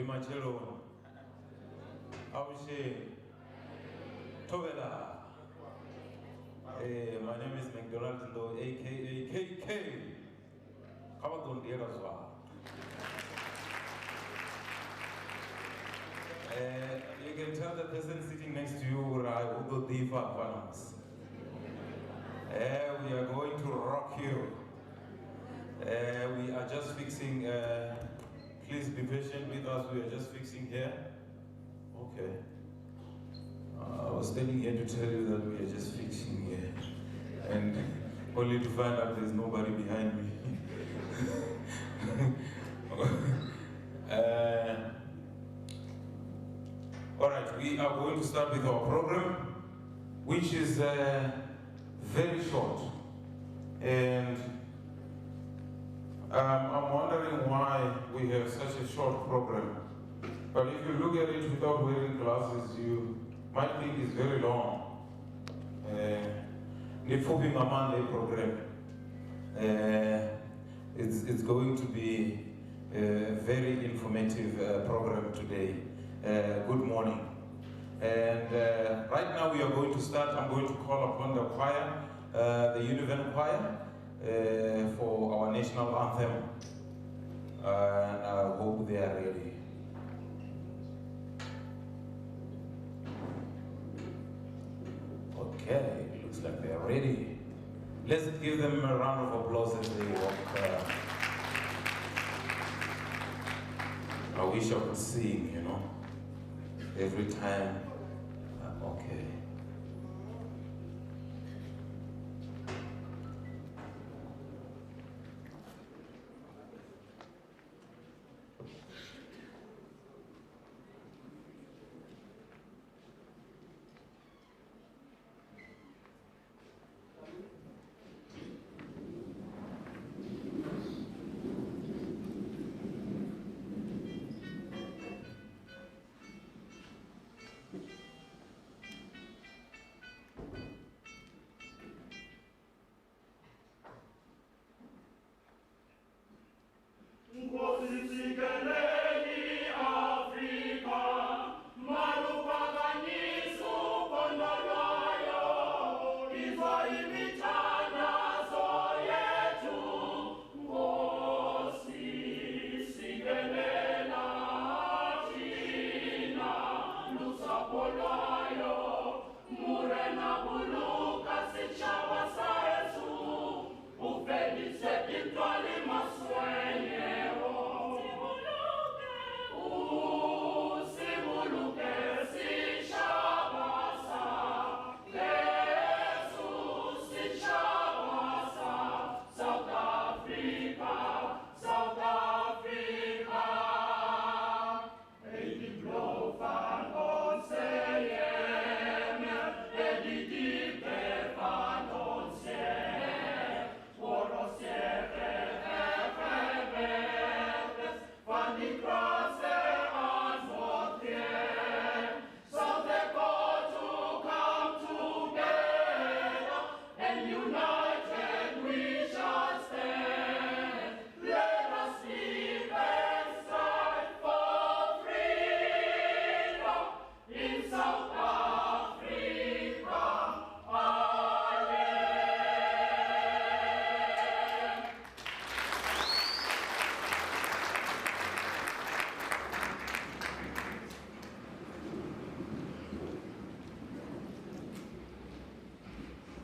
Limachelo, Aushe, Tovela. My name is McDonald Low, aka KK. How about the as well? You can tell the person sitting next to you, Udo Diva Vanams. We are going to rock you. We are just fixing, please be patient with us, we are just fixing here. Okay. I was standing here to tell you that we are just fixing here. And only to find out there's nobody behind me. All right, we are going to start with our program, which is very short. And I'm wondering why we have such a short program. But if you look at it without wearing glasses, you might think it's very long. The Vhembe program. It's going to be a very informative program today. Good morning. And right now we are going to start. I'm going to call upon the choir, the UNIVEN choir, for our national anthem. And I hope they are ready. Okay, it looks like they are ready. Let's give them a round of applause as they walk. I wish I could sing, you know, every time. Okay.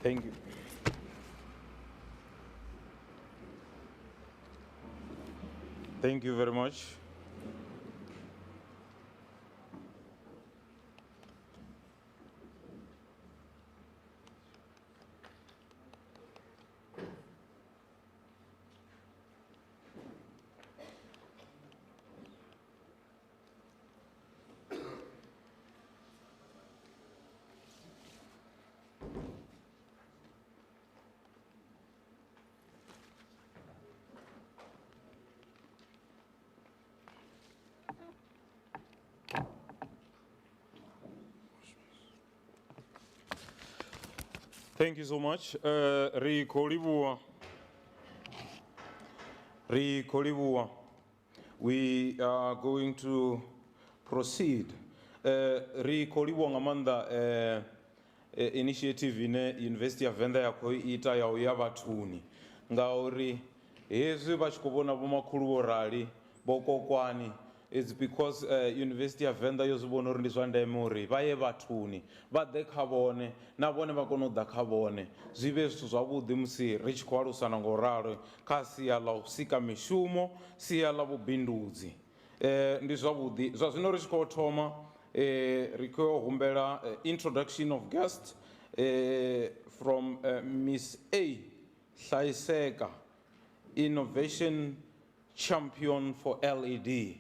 Thank you. Thank you very much. Thank you so much. We are going to proceed. Rikoliwa ngamanda initiative ine University of Venda ya ita ya uyabatuni. Ngauri, hezi bachikubona bumakulu orali, boko kwani. It's because University of Venda yozubona orindi zwanda emori, baye batuni, bade kabone, na bone bakono da kabone. Zibe zwabudi musi rich kwalu sana ngoraro, kasi ya la usika mishumo, si ya la bubinduzi. Ndi zwabudi, zwazino rich kwa thoma, riko humbela introduction of guests from Miss A. Hlaiseka, Innovation Champion for LED.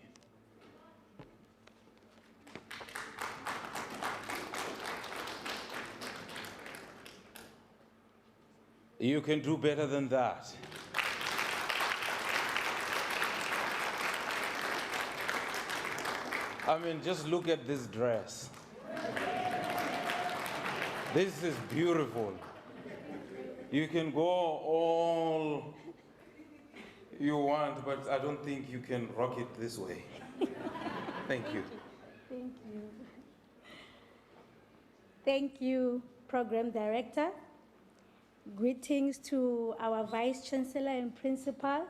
You can do better than that. I mean, just look at this dress. This is beautiful. You can go all you want, but I don't think you can rock it this way. Thank you. Thank you. Thank you, Program Director. Greetings to our Vice Chancellor and Principal,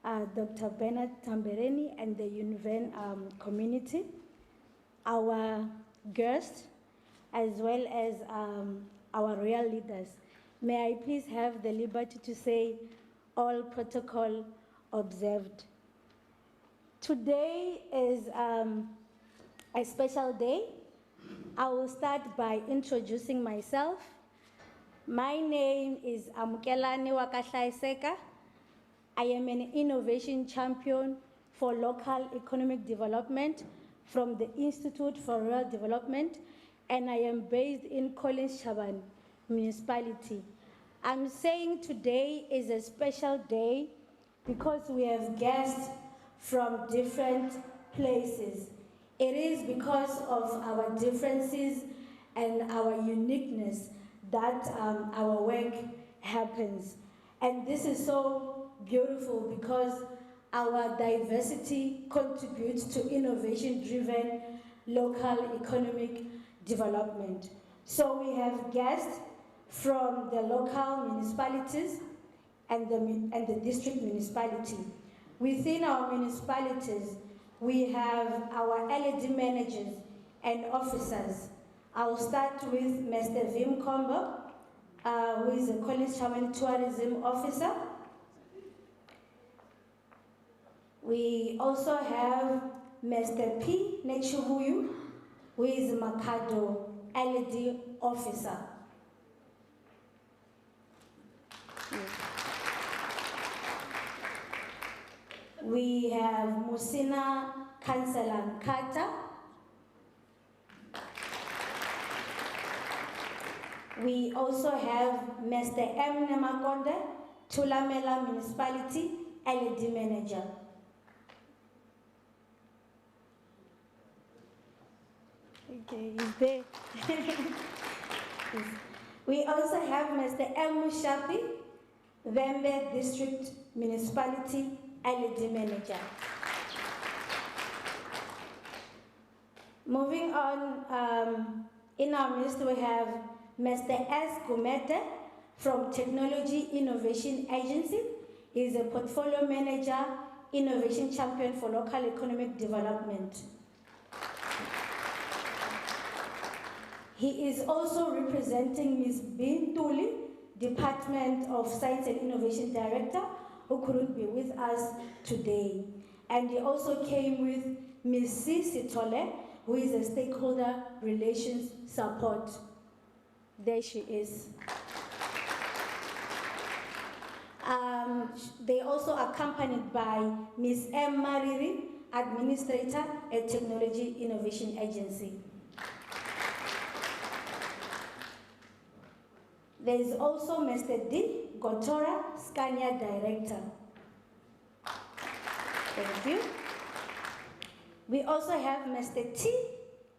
Dr. Bernard Tambereni, and the UNIVEN community, our guests, as well as our real leaders. May I please have the liberty to say all protocol observed. Today is a special day. I will start by introducing myself. My name is Amukelani Wakahlaiseka. I am an innovation champion for local economic development from the Institute for Rural Development, and I am based in Collins Chabane Municipality. I'm saying today is a special day because we have guests from different places. It is because of our differences and our uniqueness that our work happens. And this is so beautiful because our diversity contributes to innovation-driven local economic development. So we have guests from the local municipalities and the district municipality. Within our municipalities, we have our LED managers and officers. I'll start with Mr. Vhembe, who is a Collins Chabane tourism officer. We also have Mr. P. Nechubuyu, who is Makhado LED officer. We have Musina Councillor Nkata. We also have Mr. M. Nemakonde, Thulamela Municipality LED Manager. Okay, he's there. We also have Mr. M. Mushapi, Vhembe District Municipality LED Manager. Moving on, in our midst we have Mr. S. Gumete from Technology Innovation Agency. He is a portfolio manager, innovation champion for local economic development. He is also representing Ms. Bintuli, Department of Science and Innovation Director, who couldn't be with us today. And he also came with Ms. C. Sitole, who is a stakeholder relations support. There she is. They also accompanied by Ms. M. Mariri, Administrator at Technology Innovation Agency. There is also Mr. D. Gotora, Scania Director. Thank you. We also have Mr. T.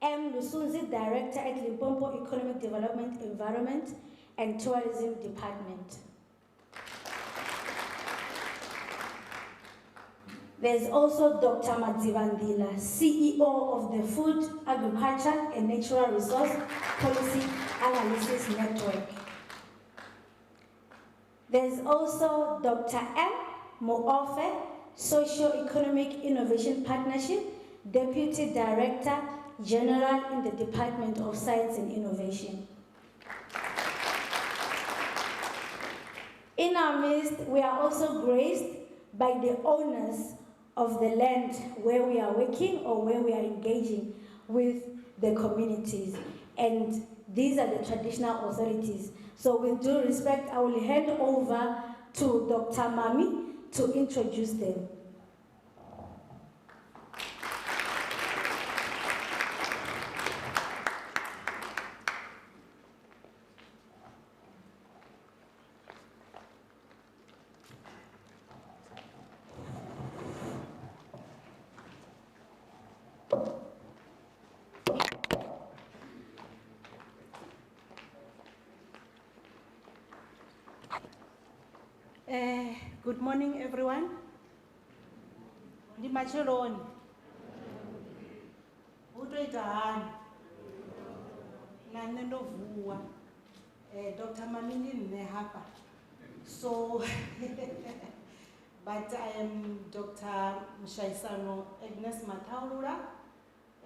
M. Lusunzi, Director at Limpopo Economic Development, Environment and Tourism Department. There's also Dr. Madzivandila, CEO of the Food, Agriculture and Natural Resource Policy Analysis Network. There's also Dr. M. Moofe, Socio-Economic Innovation Partnership, Deputy Director General in the Department of Science and Innovation. In our midst, we are also graced by the owners of the land where we are working or where we are engaging with the communities. And these are the traditional authorities. So with due respect, I will hand over to Dr. Mami to introduce them. Good morning, everyone. Ndi macheloni. Utoita hani. Na nendo vuwa. Dr. Mamini nne hapa. So, but I am Dr. Mshaisano Agnes Mataurura,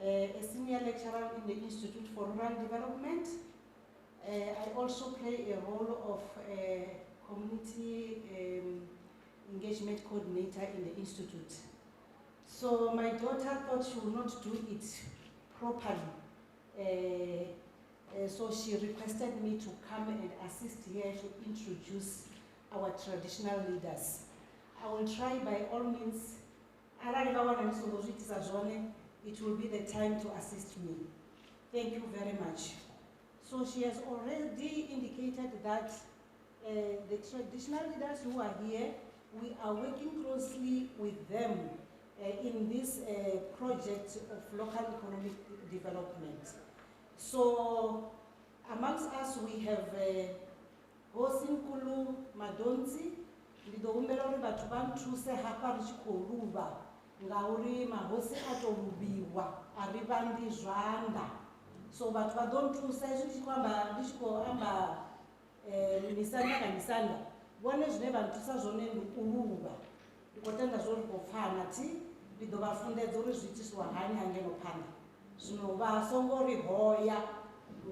a senior lecturer in the Institute for Rural Development. I also play a role of community engagement coordinator in the institute. So my daughter thought she would not do it properly. So she requested me to come and assist here to introduce our traditional leaders. I will try by all means. It will be the time to assist me. Thank you very much. So she has already indicated that the traditional leaders who are here, we are working closely with them in this project of local economic development. So amongst us we have Hosinkulu Madonzi, Lidoumelo Batubantuse Haparish Koruba, Ngauri Mahosi Atolubiwa, Aribandi Zwanda. So but don't say Dishko Amba Nisanda. One is never to Sazone Uruba. The Kotenda Zone of Hanati, with the Bafunde Doris, which is Wahani and Genopana. Sunova, Songori Hoya,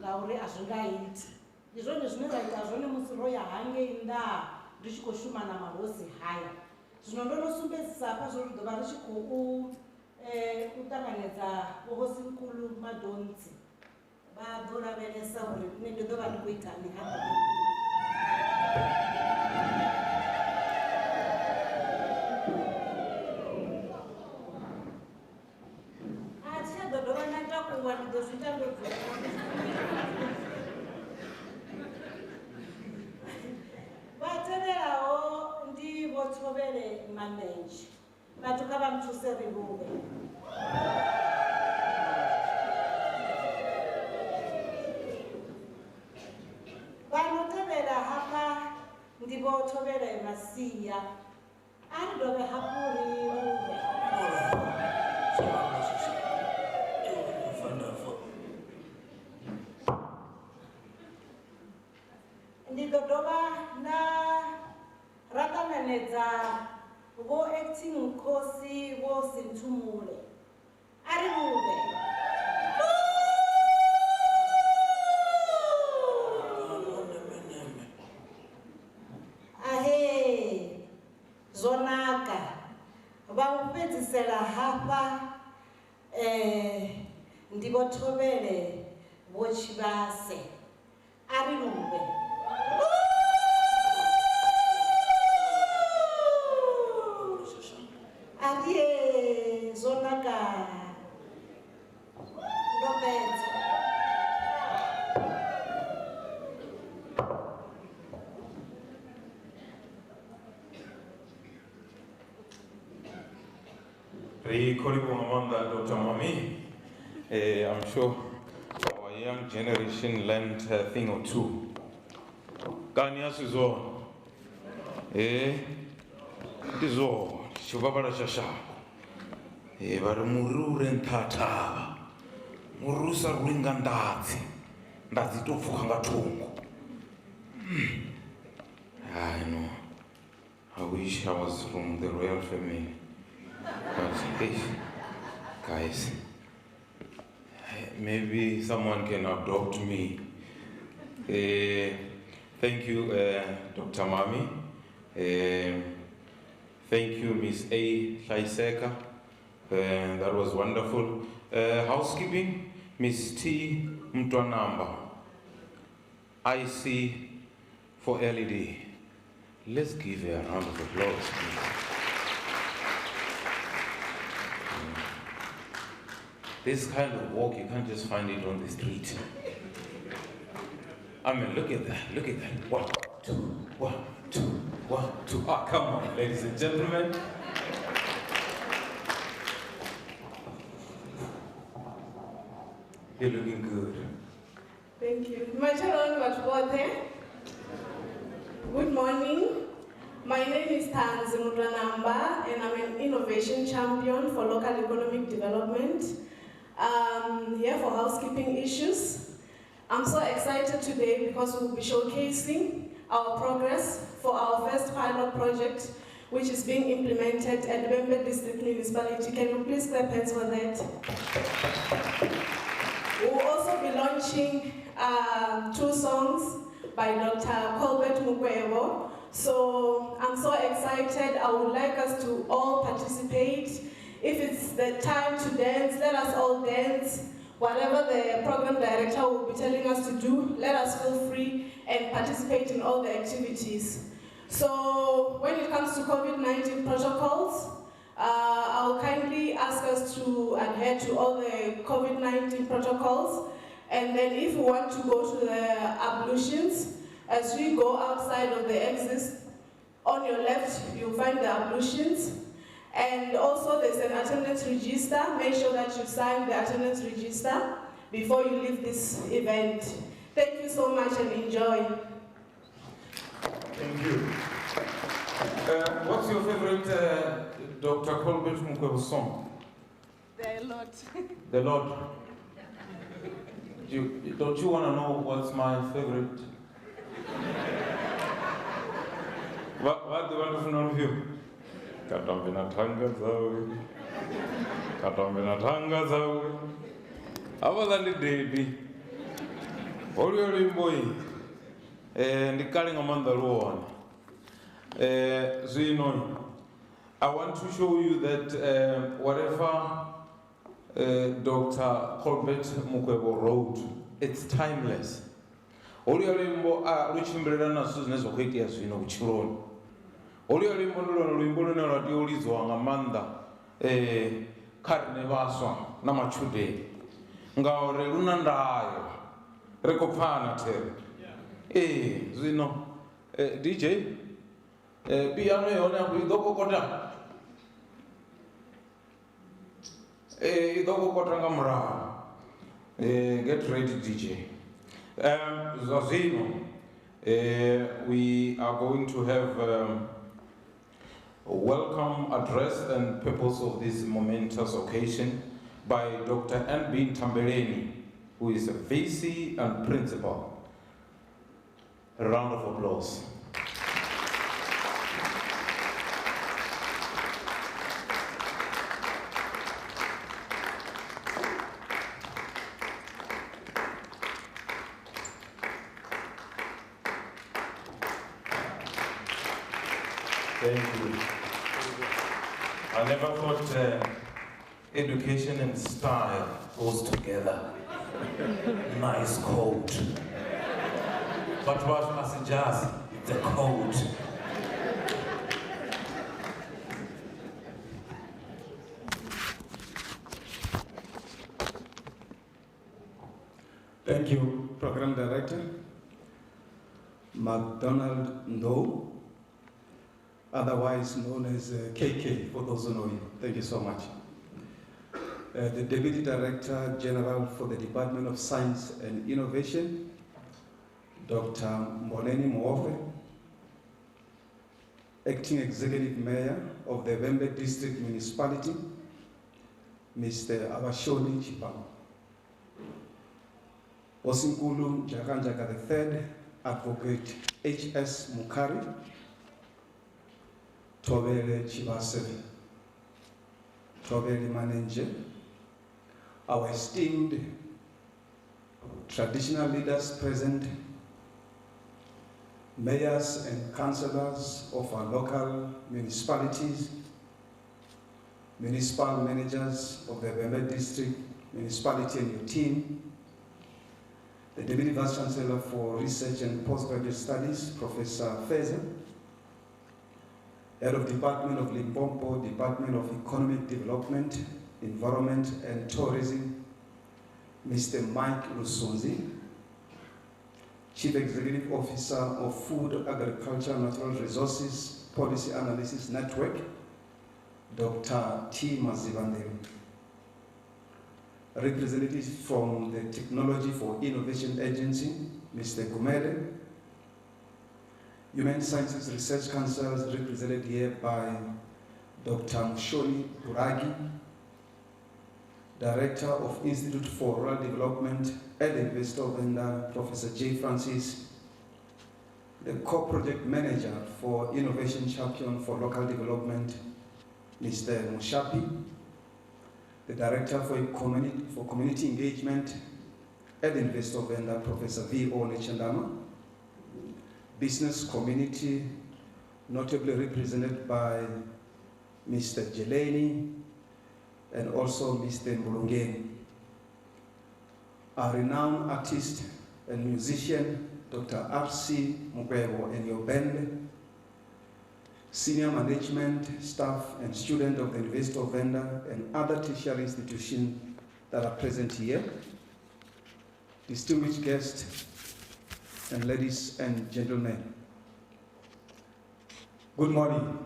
Gauri Azungait. The zone is never as one Musroya hanging in the Dishko Shumana Marosi higher. Sunono Sumbe Sapas or the Barishiko Utamaneza, Ohosinkulu Madonzi. Badora Venesa, Nidova Quita, manage, but to come to serve Banotevera hapa ndibo tovera masia andobe hapuri ndidodoba na rakananedza vo acting kosi vo sintumule ari mube zonaka vamupedzisela hapa ndivotovele vochivase ari lumbe ariye zonaka ndopedza Dr. Mami. I'm sure our young generation learned a thing or two. Kanyas is all. It is all. Shubabara Shasha. Vari murure ntatava. Murusa rulinga ndadzi. Ndadzi topfuka ngatungu. I know. I wish I was from the royal family. But hey, guys, maybe someone can adopt me. Thank you, Dr. Mami. Thank you, Miss A. Thaiseka. That was wonderful. Housekeeping, Miss T. Mtwanamba. IC4LED. Let's give her a round of applause, please. This kind of walk, you can't just find it on the street. I mean, look at that, look at that. 1, 2, 1, 2, 1, 2. Ah, come on, ladies and gentlemen. You're looking good. Thank you. Good morning. My name is Tanzi Mutwanamba, and I'm an innovation champion for local economic development. Here for housekeeping issues. I'm so excited today because we'll be showcasing our progress for our first pilot project, which is being implemented at Vhembe District Municipality. Can you please clap hands for that? We'll also be launching 2 songs by Dr. Colbert Mukwebo. So I'm so excited. I would like us to all participate. If it's the time to dance, let us all dance. Whatever the program director will be telling us to do, let us feel free and participate in all the activities. So when it comes to COVID-19 protocols, I'll kindly ask us to adhere to all the COVID-19 protocols. And then if we want to go to the ablutions, as we go outside of the exits, on your left, you'll find the ablutions. And also there's an attendance register. Make sure that you sign the attendance register before you leave this event. Thank you so much and enjoy. Thank you. What's your favorite Dr. Colbert Mukwebo song? There are a lot. The Lord. Don't you want to know what's my favorite? What do you want to know of you? Katambina tanga zawe. Katambina tanga zawe. Abazali baby. Oriori boy. Ndikali ngamanda ruwana. Zino. I want to show you that whatever Dr. Colbert Mukwebo wrote, it's timeless. Orialimbo ruchimbrera naso zvinezvokuitia zvino uchironi. Orialimbo luimbo runolatiulidzwa ngamanda kari nevaswa namachudeni. Ngauri runandayo rekopfana tere. Zvino DJ piano yona kuidokokota. Idokokota ngamurava. Get ready, DJ. Zazino, we are going to have a welcome address and purpose of this momentous occasion by Dr. N.B. Tambeleni, who is a VC and principal. A round of applause. Thank you. I never thought education and style goes together. Nice coat. But what must just the coat? Thank you, Program Director McDonald No, otherwise known as KK, for those who know you. Thank you so much. The Deputy Director General for the Department of Science and Innovation, Dr. Moneni Mwofe. Acting Executive Mayor of the Vhembe District Municipality, Mr. Collins Chabane. Osinkulu Jakanjaka III, Advocate H.S. Mukari, Tobele Chibase, Tobele Manager, our esteemed traditional leaders present, mayors and councillors of our local municipalities, municipal managers of the Vhembe District Municipality and your team, the Deputy Vice Chancellor for Research and Postgraduate Studies, Professor Feza, Head of Department of Limpopo, Department of Economic Development, Environment and Tourism, Mr. Mike Lusunzi, Chief Executive Officer of Food, Agriculture, Natural Resources Policy Analysis Network, Dr. T. Mazivandelu. Representatives from the Technology for Innovation Agency, Mr. Gumede, Human Sciences Research Council represented here by Dr. Mshoni Buragi, Director of Institute for Rural Development at the University of Venda, Professor J. Francis, the Co-Project Manager for Innovation Champion for Local Development, Mr. Mushapi, the Director for Community Engagement at the University of Venda, Professor V.O. Nechandama, Business Community, notably represented by Mr. Jeleni, and also Mr. Mbulungeni. Our renowned artist and musician, Dr. R.C. Mukwebo and your band, senior management, staff, and students of the University of Venda and other tertiary institutions that are present here, distinguished guests, and ladies and gentlemen. Good morning.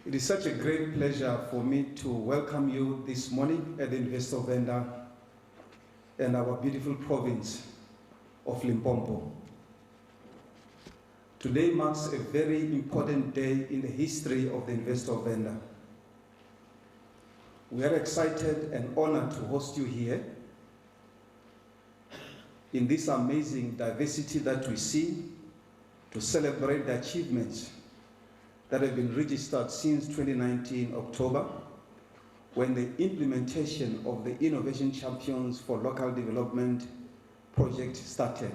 It is such a great pleasure for me to welcome you this morning at the University of Venda and our beautiful province of Limpopo. Today marks a very important day in the history of the University of Venda. We are excited and honored to host you here in this amazing diversity that we see to celebrate the achievements that have been registered since 2019 October, when the implementation of the Innovation Champions for Local Development project started.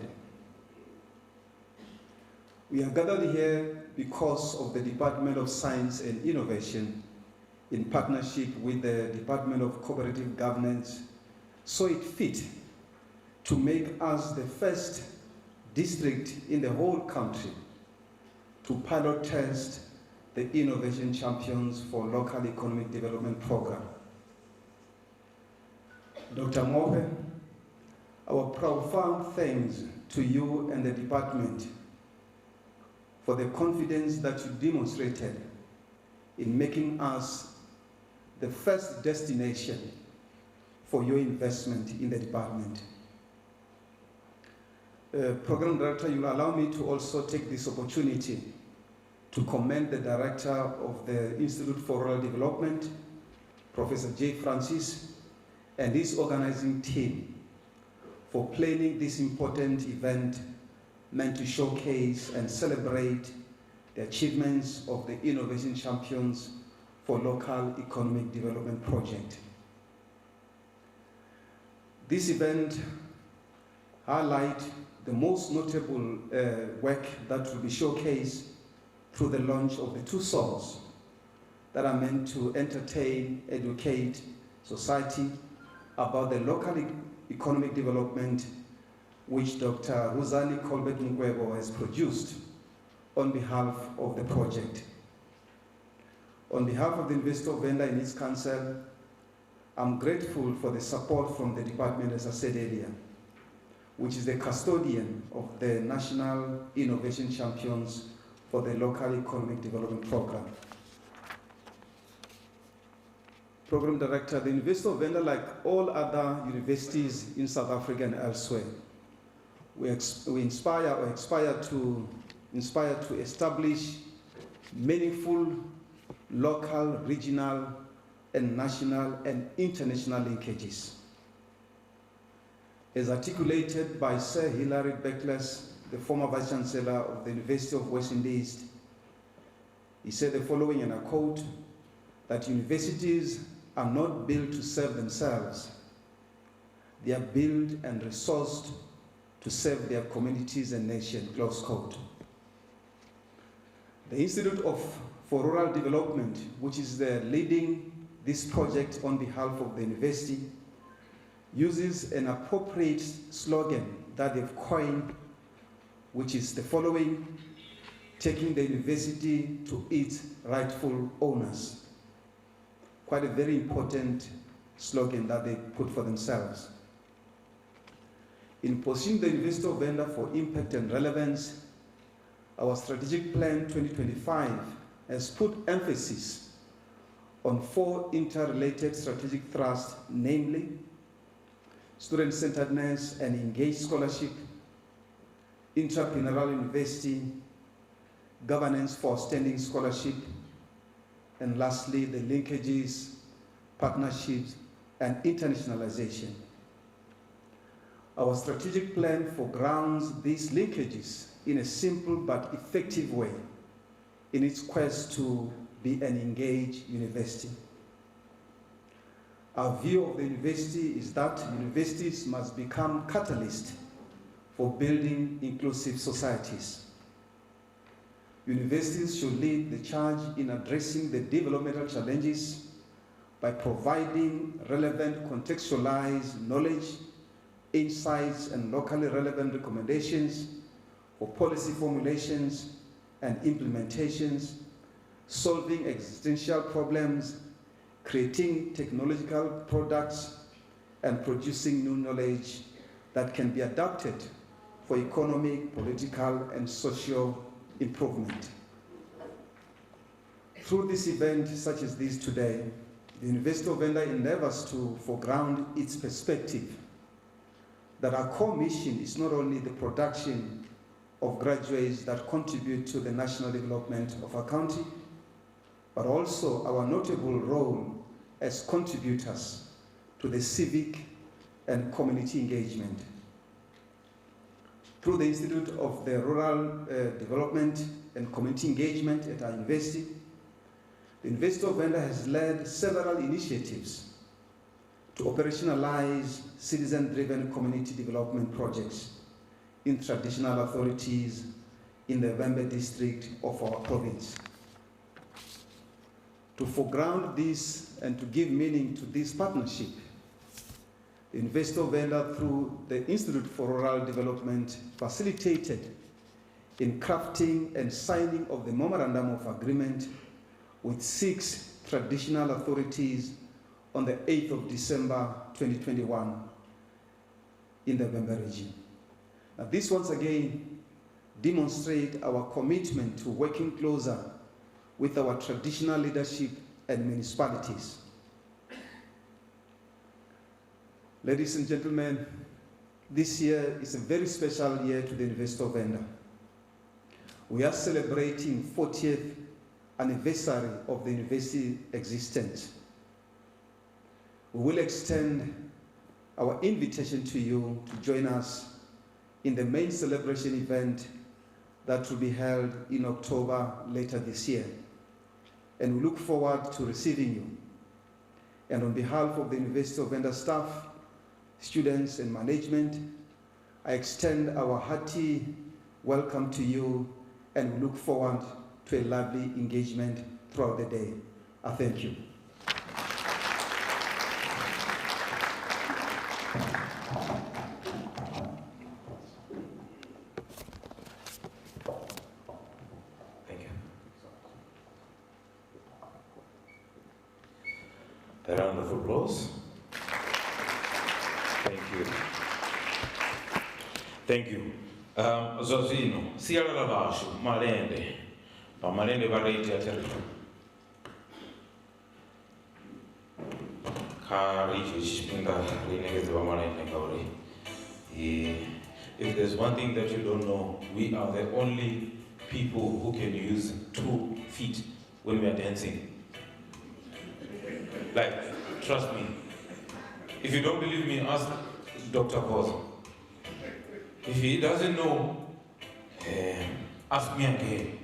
We are gathered here because of the Department of Science and Innovation, in partnership with the Department of Cooperative Governance, saw it fit to make us the first district in the whole country to pilot test the Innovation Champions for Local Economic Development Programme. Dr. Mohe, our profound thanks to you and the department for the confidence that you demonstrated in making us the first destination for your investment in the department. Program Director, you will allow me to also take this opportunity to commend the Director of the Institute for Rural Development, Professor J. Francis, and his organizing team for planning this important event meant to showcase and celebrate the achievements of the Innovation Champions for Local Economic Development Project. This event highlights the most notable work that will be showcased through the launch of the 2 songs that are meant to entertain, educate society about the local economic development which Dr. Ruzani Colbert Mukwebo has produced on behalf of the project. On behalf of the University of Venda and its council, I'm grateful for the support from the department, as I said earlier, which is the custodian of the National Innovation Champions for the Local Economic Development Programme. Program Director, the University of Venda, like all other universities in South Africa and elsewhere, we aspire to inspired to establish meaningful local, regional, and national and international linkages. As articulated by Sir Hilary Beckles, the former Vice-Chancellor of the University of West Indies, he said the following, and I quote, that universities are not built to serve themselves. They are built and resourced to serve their communities and nation, close quote. The Institute for Rural Development, which is leading this project on behalf of the university, uses an appropriate slogan that they've coined, which is the following: taking the university to its rightful owners. Quite a very important slogan that they put for themselves. In positioning the University of Venda for impact and relevance, our strategic plan 2025 has put emphasis on 4 interrelated strategic thrusts, namely student-centeredness and engaged scholarship, entrepreneurial university, governance for outstanding scholarship, and lastly, the linkages, partnerships, and internationalization. Our strategic plan foregrounds these linkages in a simple but effective way in its quest to be an engaged university. Our view of the university is that universities must become catalysts for building inclusive societies. Universities should lead the charge in addressing the developmental challenges by providing relevant contextualized knowledge, insights, and locally relevant recommendations for policy formulations and implementations, solving existential problems, creating technological products, and producing new knowledge that can be adapted for economic, political, and social improvement. Through this event, such as this today, the University of Venda endeavors to foreground its perspective that our core mission is not only the production of graduates that contribute to the national development of our county, but also our notable role as contributors to the civic and community engagement. Through the Institute of the Rural Development and Community Engagement at our university, the University of Venda has led several initiatives to operationalize citizen-driven community development projects in traditional authorities in the Vhembe district of our province. To foreground this and to give meaning to this partnership, the University of Venda, through the Institute for Rural Development, facilitated in crafting and signing of the Memorandum of Agreement with 6 traditional authorities on the 8th of December 2021 in the Vhembe region. Now, this once again demonstrates our commitment to working closer with our traditional leadership and municipalities. Ladies and gentlemen, this year is a very special year to the University of Venda. We are celebrating 40th anniversary of the university existence. We will extend our invitation to you to join us in the main celebration event that will be held in October later this year. And we look forward to receiving you. And on behalf of the University of Venda staff, students, and management, I extend our hearty welcome to you, and we look forward to a lively engagement throughout the day. I thank you. A round of applause. Thank you. Thank you. Zozino, sialala vashu, malende. Pamalende varete atari. Kari chishpinga rinegeze pamalende kauri. If there's one thing that you don't know, we are the only people who can use 2 feet when we are dancing. Like, trust me. If you don't believe me, ask Dr. Kozo. If he doesn't know, ask me again.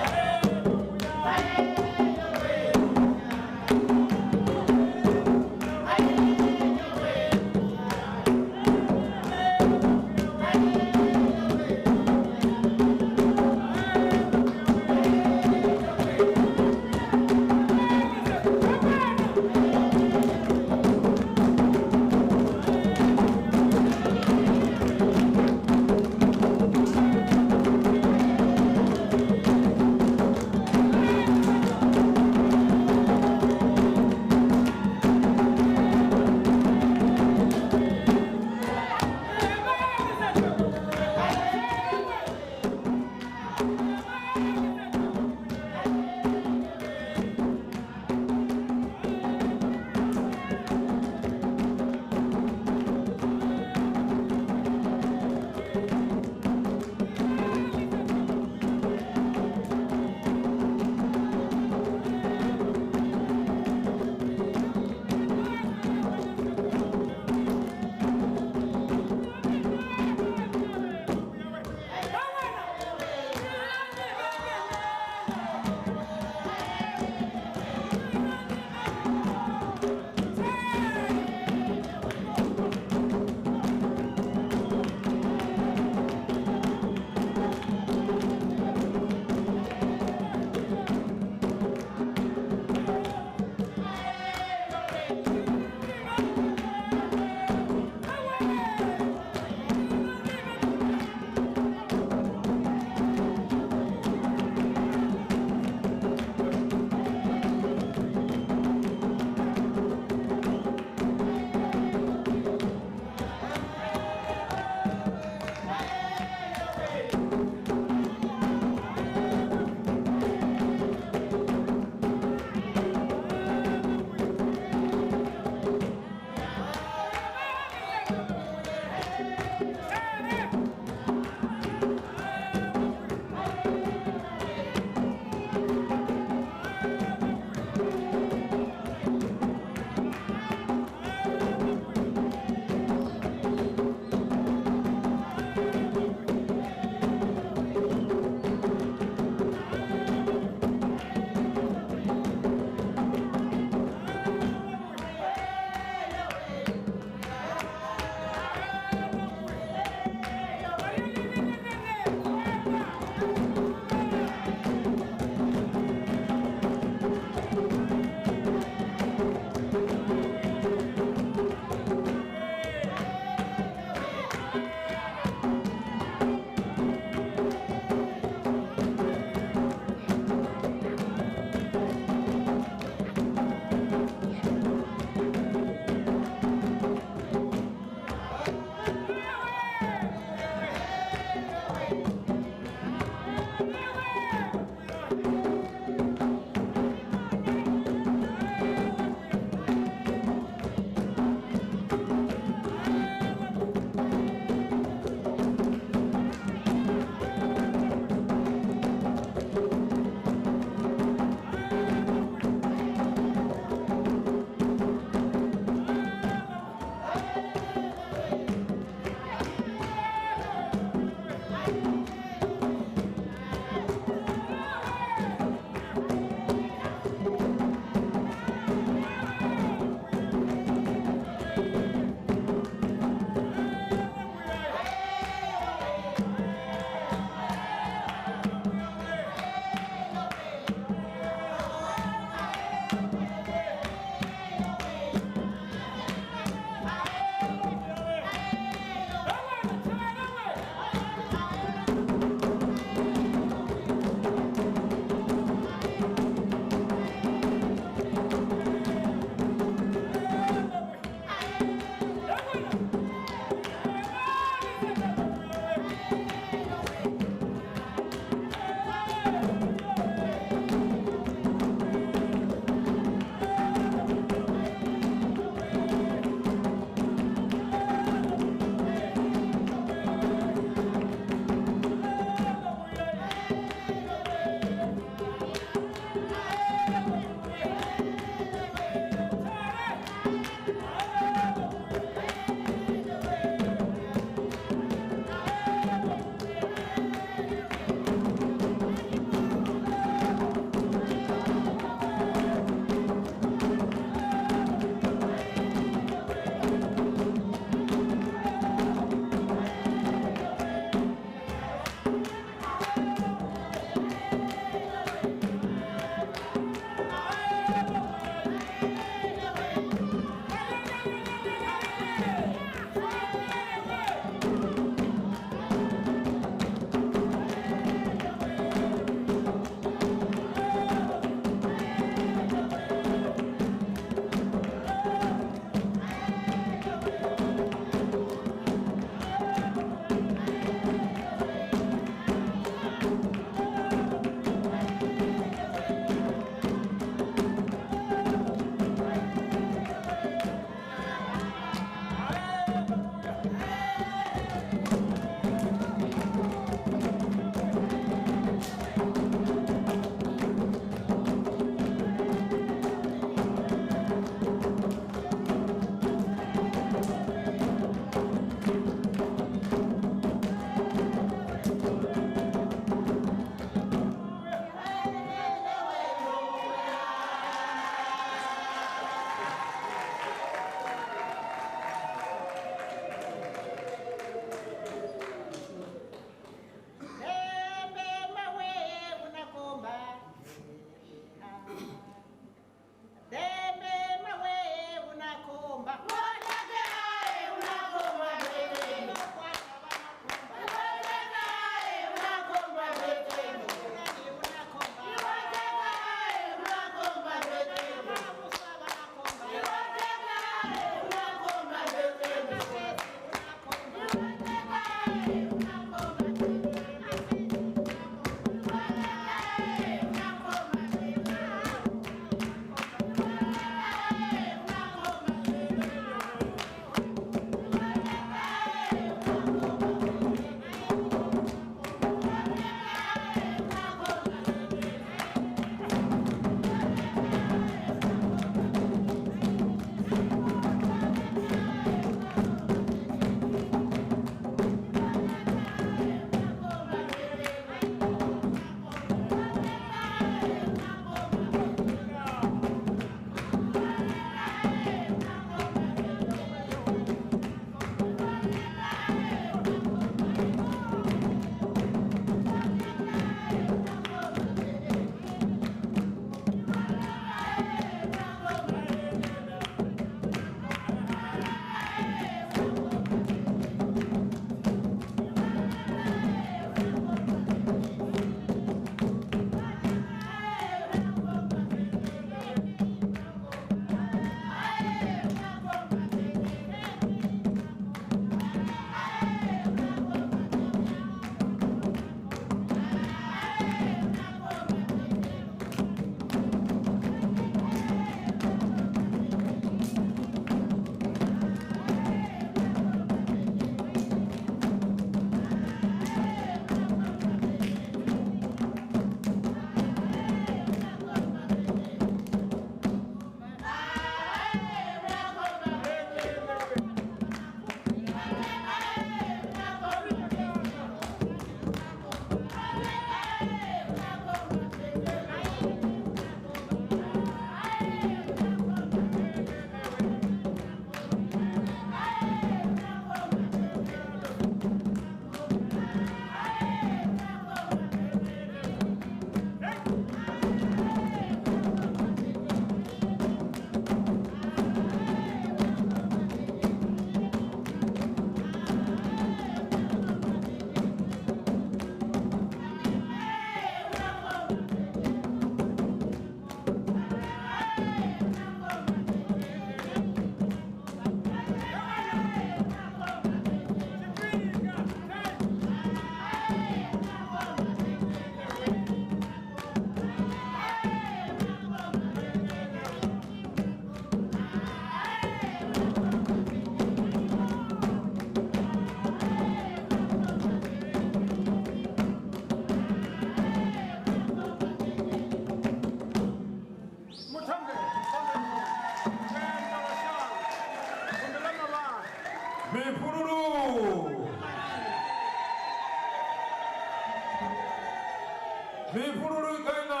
Mifululu ikaina.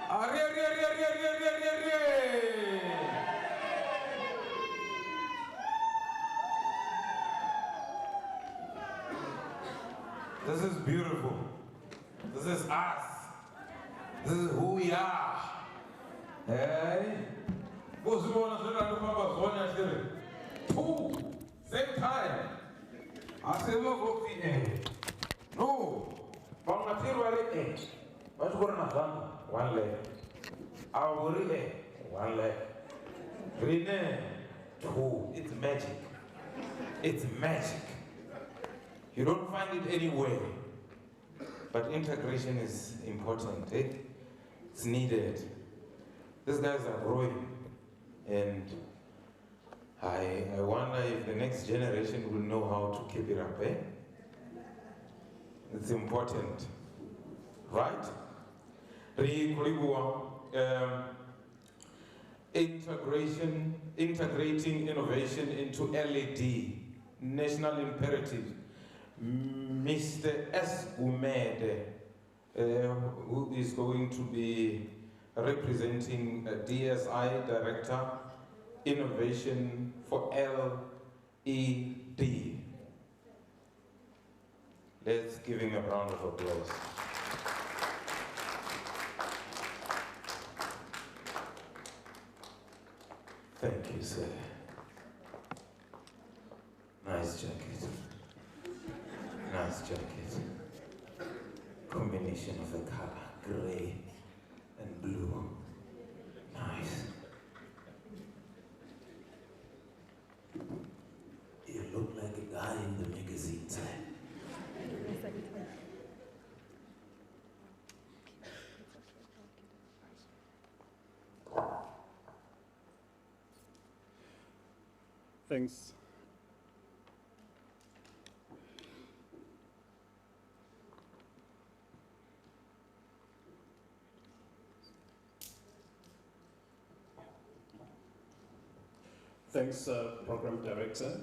Ari. This is beautiful. This is us. This is who we are. Hey? Two, same time. I say, look, no. One leg. One leg. Two. It's magic. It's magic. You don't find it anywhere. But integration is important. It's needed. These guys are growing. And I wonder if the next generation will know how to keep it up. It's important. Right? Integrating innovation into LED, national imperative. Mr. S. Vhembe, who is going to be representing DSI Director, Innovation for LED. Let's give him a round of applause. Thank you, sir. Nice jacket. Nice jacket. Combination of the color, gray and blue. Nice. You look like a guy in the magazine time. Thanks. Thanks, Program Director.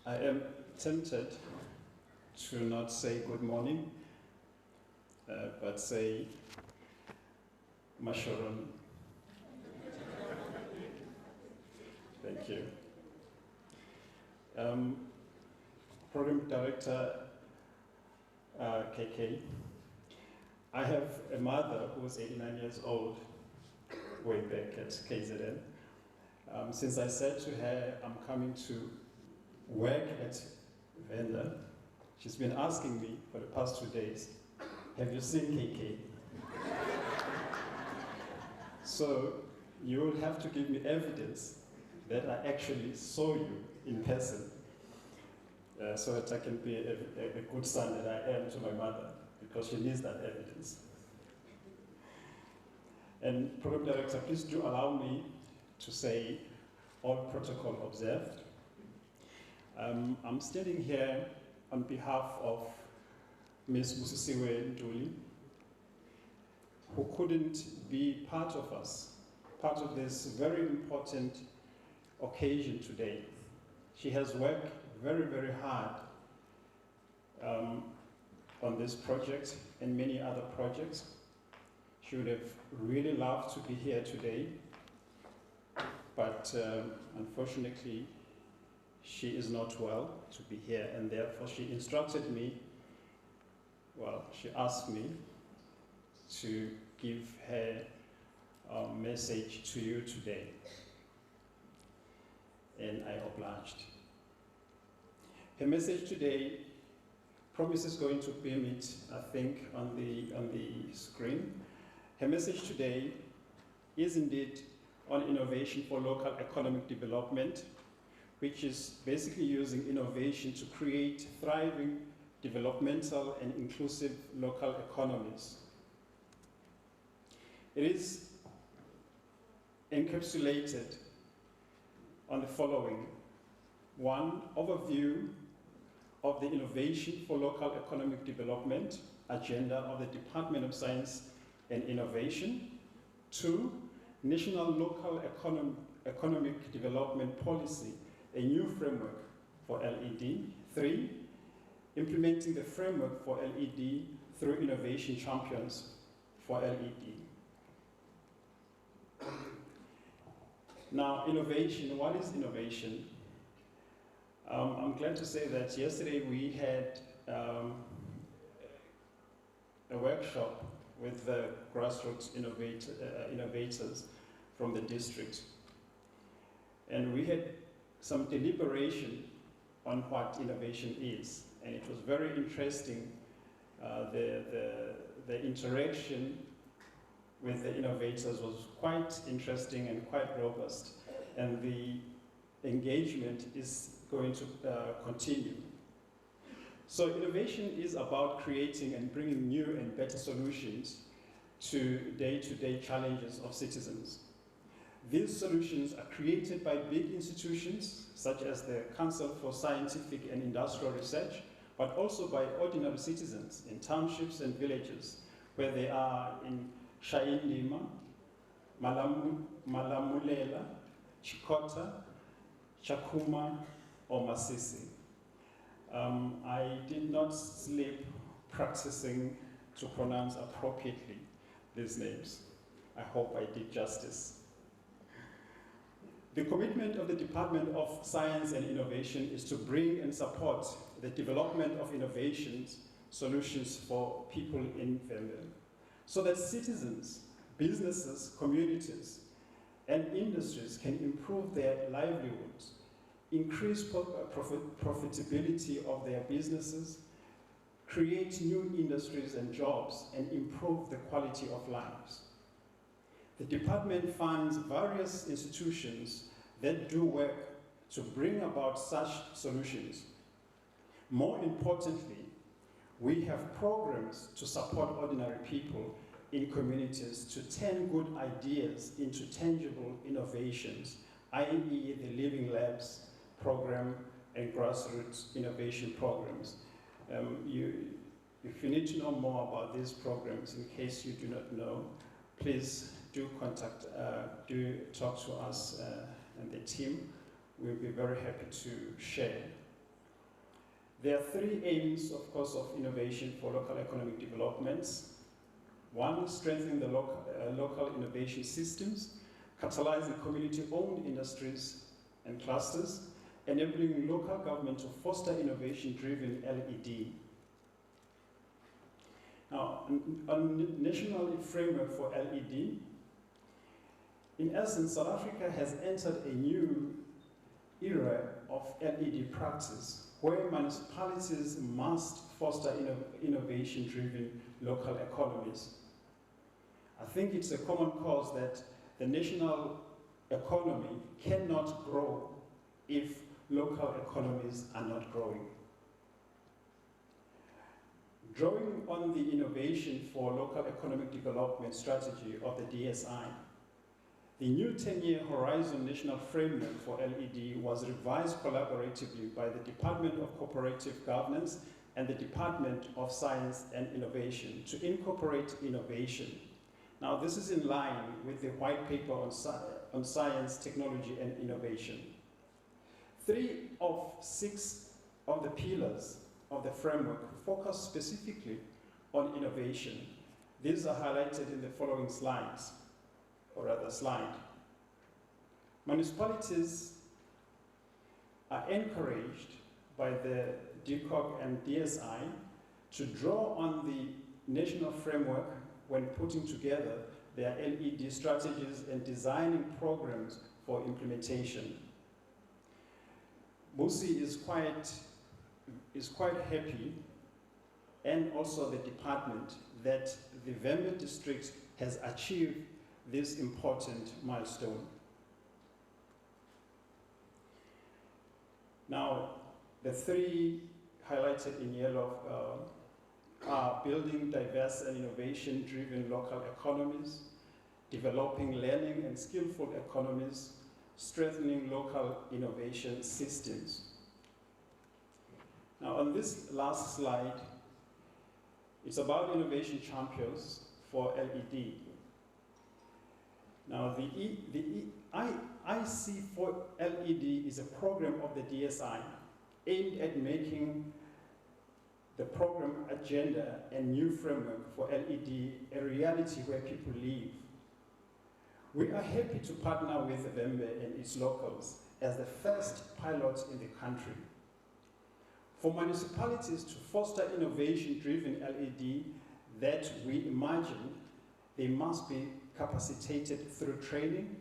I am tempted to not say good morning, but say Masharon. Thank you. Program Director KK, I have a mother who is 89 years old, way back at KZN. Since I said to her, I'm coming to work at Venda, she's been asking me for the past 2 days, have you seen KK? So you will have to give me evidence that I actually saw you in person, so that I can be a good son that I am to my mother, because she needs that evidence. And Program Director, please do allow me to say all protocol observed. I'm standing here on behalf of Ms. Musina, who couldn't be part of us, part of this very important occasion today. She has worked very, very hard on this project and many other projects. She would have really loved to be here today, but unfortunately, she is not well to be here, and therefore she instructed me, well, she asked me to give her message to you today, and I obliged. Her message today, Promise is going to beam it, I think, on the screen. Her message today is indeed on innovation for local economic development, which is basically using innovation to create thriving, developmental and inclusive local economies. It is encapsulated on the following. One, overview of the Innovation for Local Economic Development agenda of the Department of Science and Innovation. 2, National Local Economic Development Policy, a a new framework for LED. 3, implementing the framework for LED through innovation champions for LED. Now, innovation, what is innovation? I'm glad to say that yesterday we had a workshop with the grassroots innovators from the district. And we had some deliberation on what innovation is. And it was very interesting, the interaction with the innovators was quite interesting and quite robust. And the engagement is going to continue. So innovation is about creating and bringing new and better solutions to day-to-day challenges of citizens. These solutions are created by big institutions, such as the Council for Scientific and Industrial Research, but also by ordinary citizens in townships and villages, where they are in Shayindima, Malamulela, Chikota, Chakuma, or Masisi. I did not sleep practicing to pronounce appropriately these names. I hope I did justice. The commitment of the Department of Science and Innovation is to bring and support the development of innovations, solutions for people in Vhembe, so that citizens, businesses, communities, and industries can improve their livelihoods, increase profitability of their businesses, create new industries and jobs, and improve the quality of lives. The department funds various institutions that do work to bring about such solutions. More importantly, we have programs to support ordinary people in communities to turn good ideas into tangible innovations, i.e. the Living Labs program and grassroots innovation programs. If you need to know more about these programs, in case you do not know, please do talk to us and the team. We'll be very happy to share. There are 3 aims, of course, of innovation for local economic developments. 1, strengthening the local innovation systems, catalyzing community-owned industries and clusters, enabling local government to foster innovation-driven LED. Now, on national framework for LED, in essence, South Africa has entered a new era of LED practice, where municipalities must foster innovation-driven local economies. I think it's a common cause that the national economy cannot grow if local economies are not growing. Drawing on the innovation for local economic development strategy of the DSI, the new 10-year Horizon National Framework for LED was revised collaboratively by the Department of Cooperative Governance and the Department of Science and Innovation to incorporate innovation. Now, this is in line with the white paper on science, technology, and innovation. 3 of 6 of the pillars of the framework focus specifically on innovation. These are highlighted in the following slides, or rather slide. Municipalities are encouraged by the DCoG and DSI to draw on the national framework when putting together their LED strategies and designing programs for implementation. Musi is quite happy, and also the department, that the Vhembe district has achieved this important milestone. Now, the 3 highlighted in yellow are building diverse and innovation-driven local economies, developing learning and skillful economies, strengthening local innovation systems. Now, on this last slide, it's about innovation champions for LED. Now, I IC4LED is a program of the DSI aimed at making the program agenda and new framework for LED a reality where people live. We are happy to partner with Vhembe and its locals as the first pilot in the country. For municipalities to foster innovation-driven LED that we imagine, they must be capacitated through training,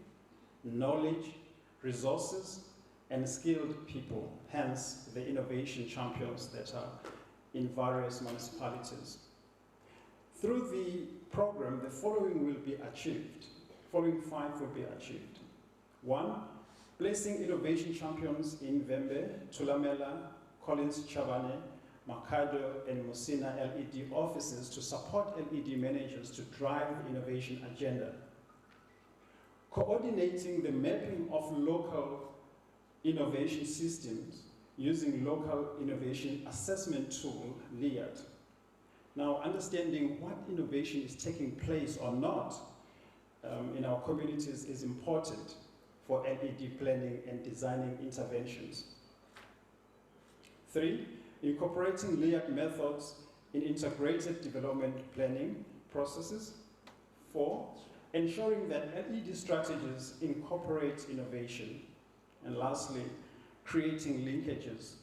knowledge, resources, and skilled people, hence the innovation champions that are in various municipalities. Through the program, the following will be achieved. Following 5 will be achieved. 1, placing innovation champions in Vhembe, Thulamela, Collins Chabane, Makhado, and Musina LED offices to support LED managers to drive the innovation agenda. Coordinating the mapping of local innovation systems using local innovation assessment tool, LIAT. Now, understanding what innovation is taking place or not in our communities is important for LED planning and designing interventions. 3, incorporating LIAT methods in integrated development planning processes. 4, ensuring that LED strategies incorporate innovation. And lastly, creating linkages,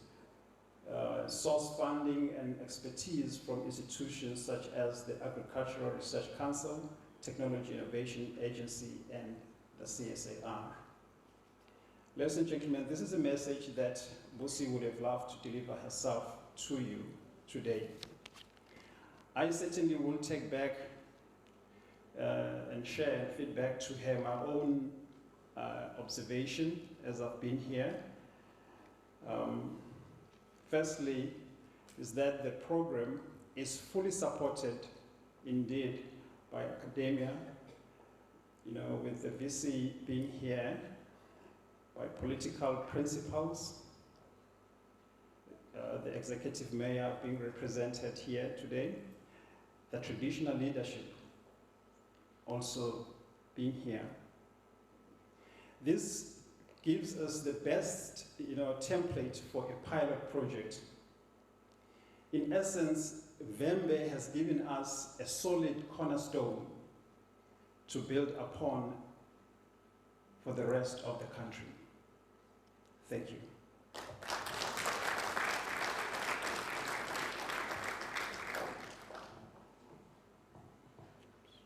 source funding and expertise from institutions such as the Agricultural Research Council, Technology Innovation Agency, and the CSAR. Ladies and gentlemen, this is a message that Busi would have loved to deliver herself to you today. I certainly will take back and share feedback to her my own observation as I've been here. Firstly, is that the program is fully supported indeed by academia, with the VC being here, by political principals, the executive mayor being represented here today, the traditional leadership also being here. This gives us the best template for a pilot project. In essence, Vhembe has given us a solid cornerstone to build upon for the rest of the country. Thank you.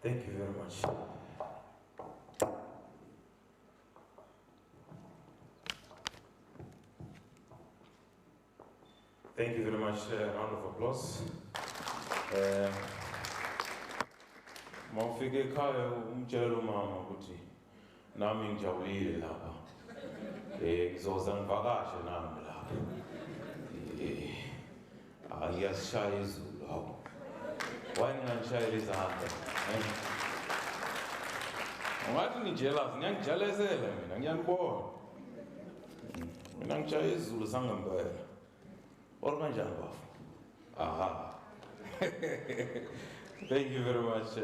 Thank you very much. Thank you very much. Round of applause. Mawufike ekhaya umtshela umama ukuthi nami ngijabulile lapha. Ngizoza ngivakashe nami lapha. Ngiyasishaya izulu hawo. Why ngingashayela izandla? Ungathi nijealous, ngiyangijalezela mina, ngiyanibona. Mina ngishaya izulu sangempela. Or kanjani bafu? Aha. Thank you very much,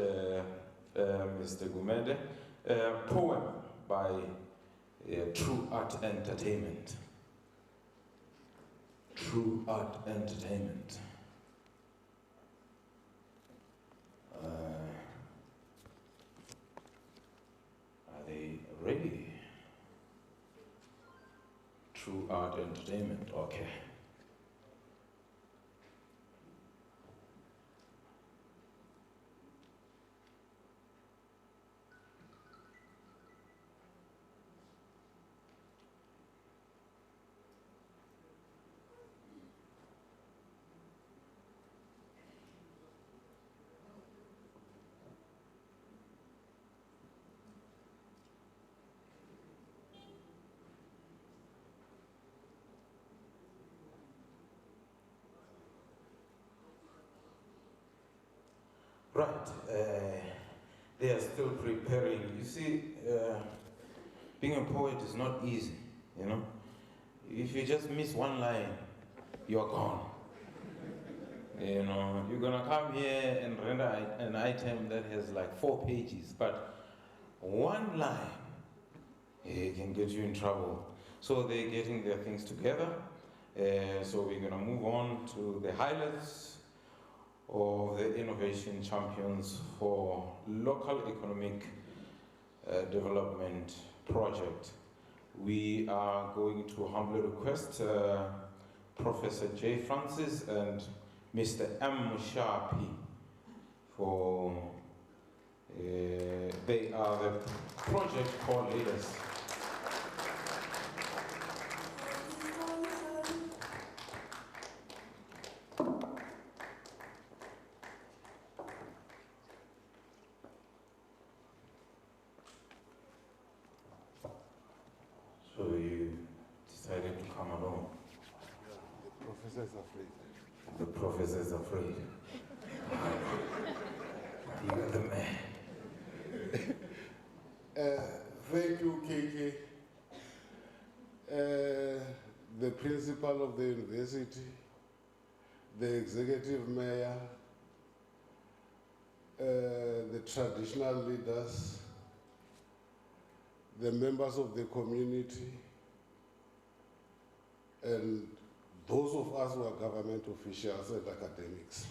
Mr. Gumede. Poem by True Art Entertainment. True Art Entertainment. Are they ready? True Art Entertainment, okay. Right, they are still preparing. You see, being a poet is not easy, If you just miss one line, you're gone. You're gonna come here and render an item that has like 4 pages, but one line, it can get you in trouble. So they're getting their things together. So we're going to move on to the highlights of the Innovation Champions for Local Economic Development Project. We are going to humbly request Professor J. Francis and Mr. M. Sharpie for, they are the project coordinators. So you decided to come along? The professor is afraid. The professor is afraid. You're the man. Thank you, KK. The principal of the university, the executive mayor, the traditional leaders, the members of the community, and those of us who are government officials and academics.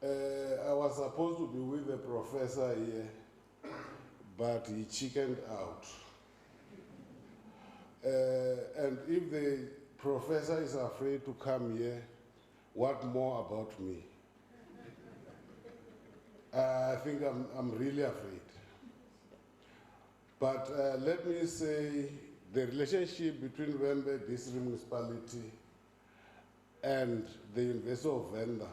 I was supposed to be with the professor here, but he chickened out. And if the professor is afraid to come here, what more about me? I think I'm really afraid. But let me say, the relationship between Vhembe District Municipality and the University of Venda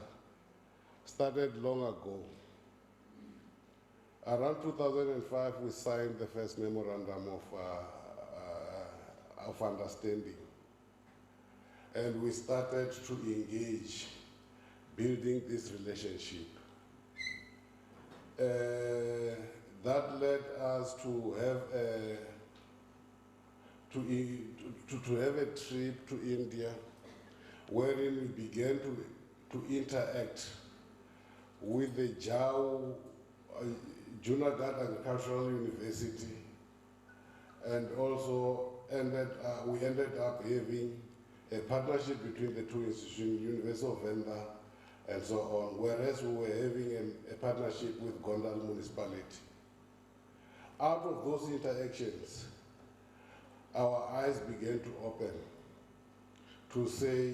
started long ago. Around 2005, we signed the first memorandum of understanding. And we started to engage, building this relationship. That led us to have a trip to India, wherein we began to interact with the Junagadh Agricultural University, and also we ended up having a partnership between the two institutions, University of Venda and so on, whereas we were having a partnership with Gondal Municipality. Out of those interactions, our eyes began to open to say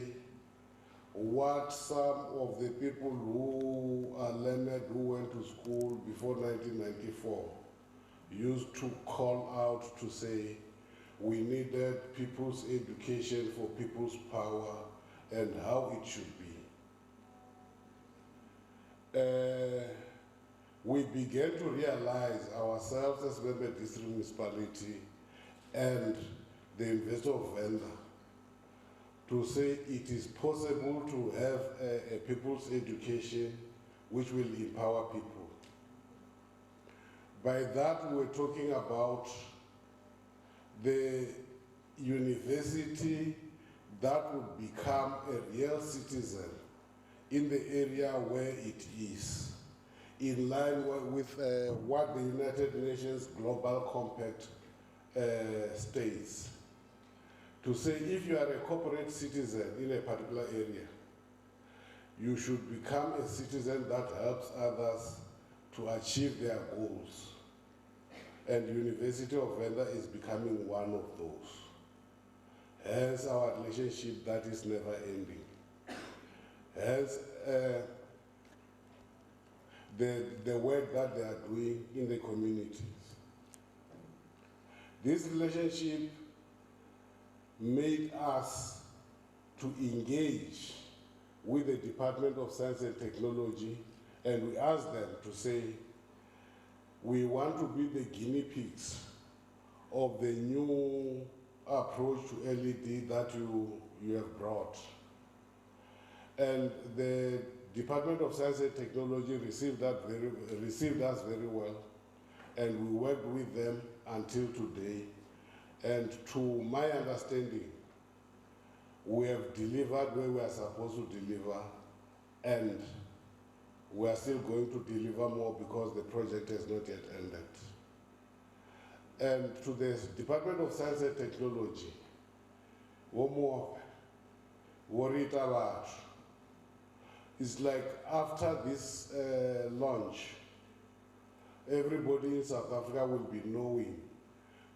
what some of the people who are learned, who went to school before 1994, used to call out to say we needed people's education for people's power and how it should be. We began to realize ourselves as Vhembe District Municipality and the University of Venda to say it is possible to have a people's education which will empower people. By that, we're talking about the university that would become a real citizen in the area where it is, in line with what the United Nations Global Compact states. To say if you are a corporate citizen in a particular area, you should become a citizen that helps others to achieve their goals. And University of Venda is becoming one of those. Hence our relationship that is never ending. Hence the work that they are doing in the communities. This relationship made us to engage with the Department of Science and Technology, and we asked them to say, we want to be the guinea pigs of the new approach to LED that you have brought. And the Department of Science and Technology received us very well, and we worked with them until today. And to my understanding, we have delivered where we are supposed to deliver, and we are still going to deliver more because the project has not yet ended. And to the Department of Science and Technology, Womo Worita. It's like after this launch, everybody in South Africa will be knowing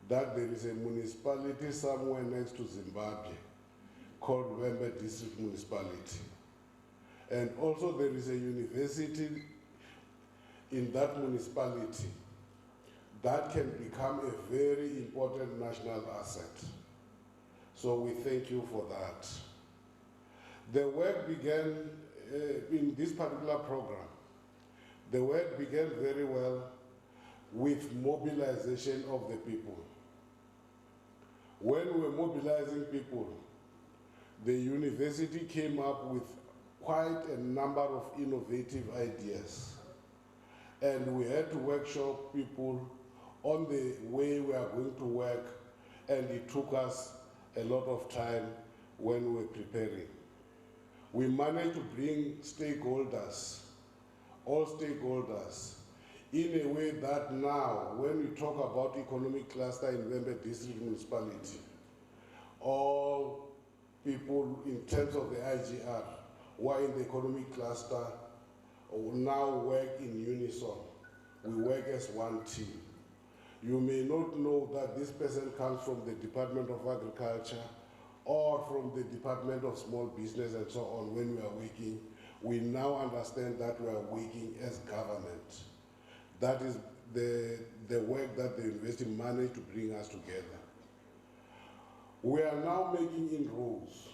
that there is a municipality somewhere next to Zimbabwe called Vhembe District Municipality. And also there is a university in that municipality that can become a very important national asset. So we thank you for that. The work began in this particular program. The work began very well with mobilization of the people. When we were mobilizing people, the university came up with quite a number of innovative ideas. And we had to workshop people on the way we are going to work, and it took us a lot of time when we were preparing. We managed to bring stakeholders, all stakeholders, in a way that now, when we talk about economic cluster in Vhembe District Municipality, all people in terms of the IGR who are in the economic cluster now work in unison. We work as one team. You may not know that this person comes from the Department of Agriculture or from the Department of Small Business and so on. When we are working, we now understand that we are working as government. That is the work that the university managed to bring us together. We are now making inroads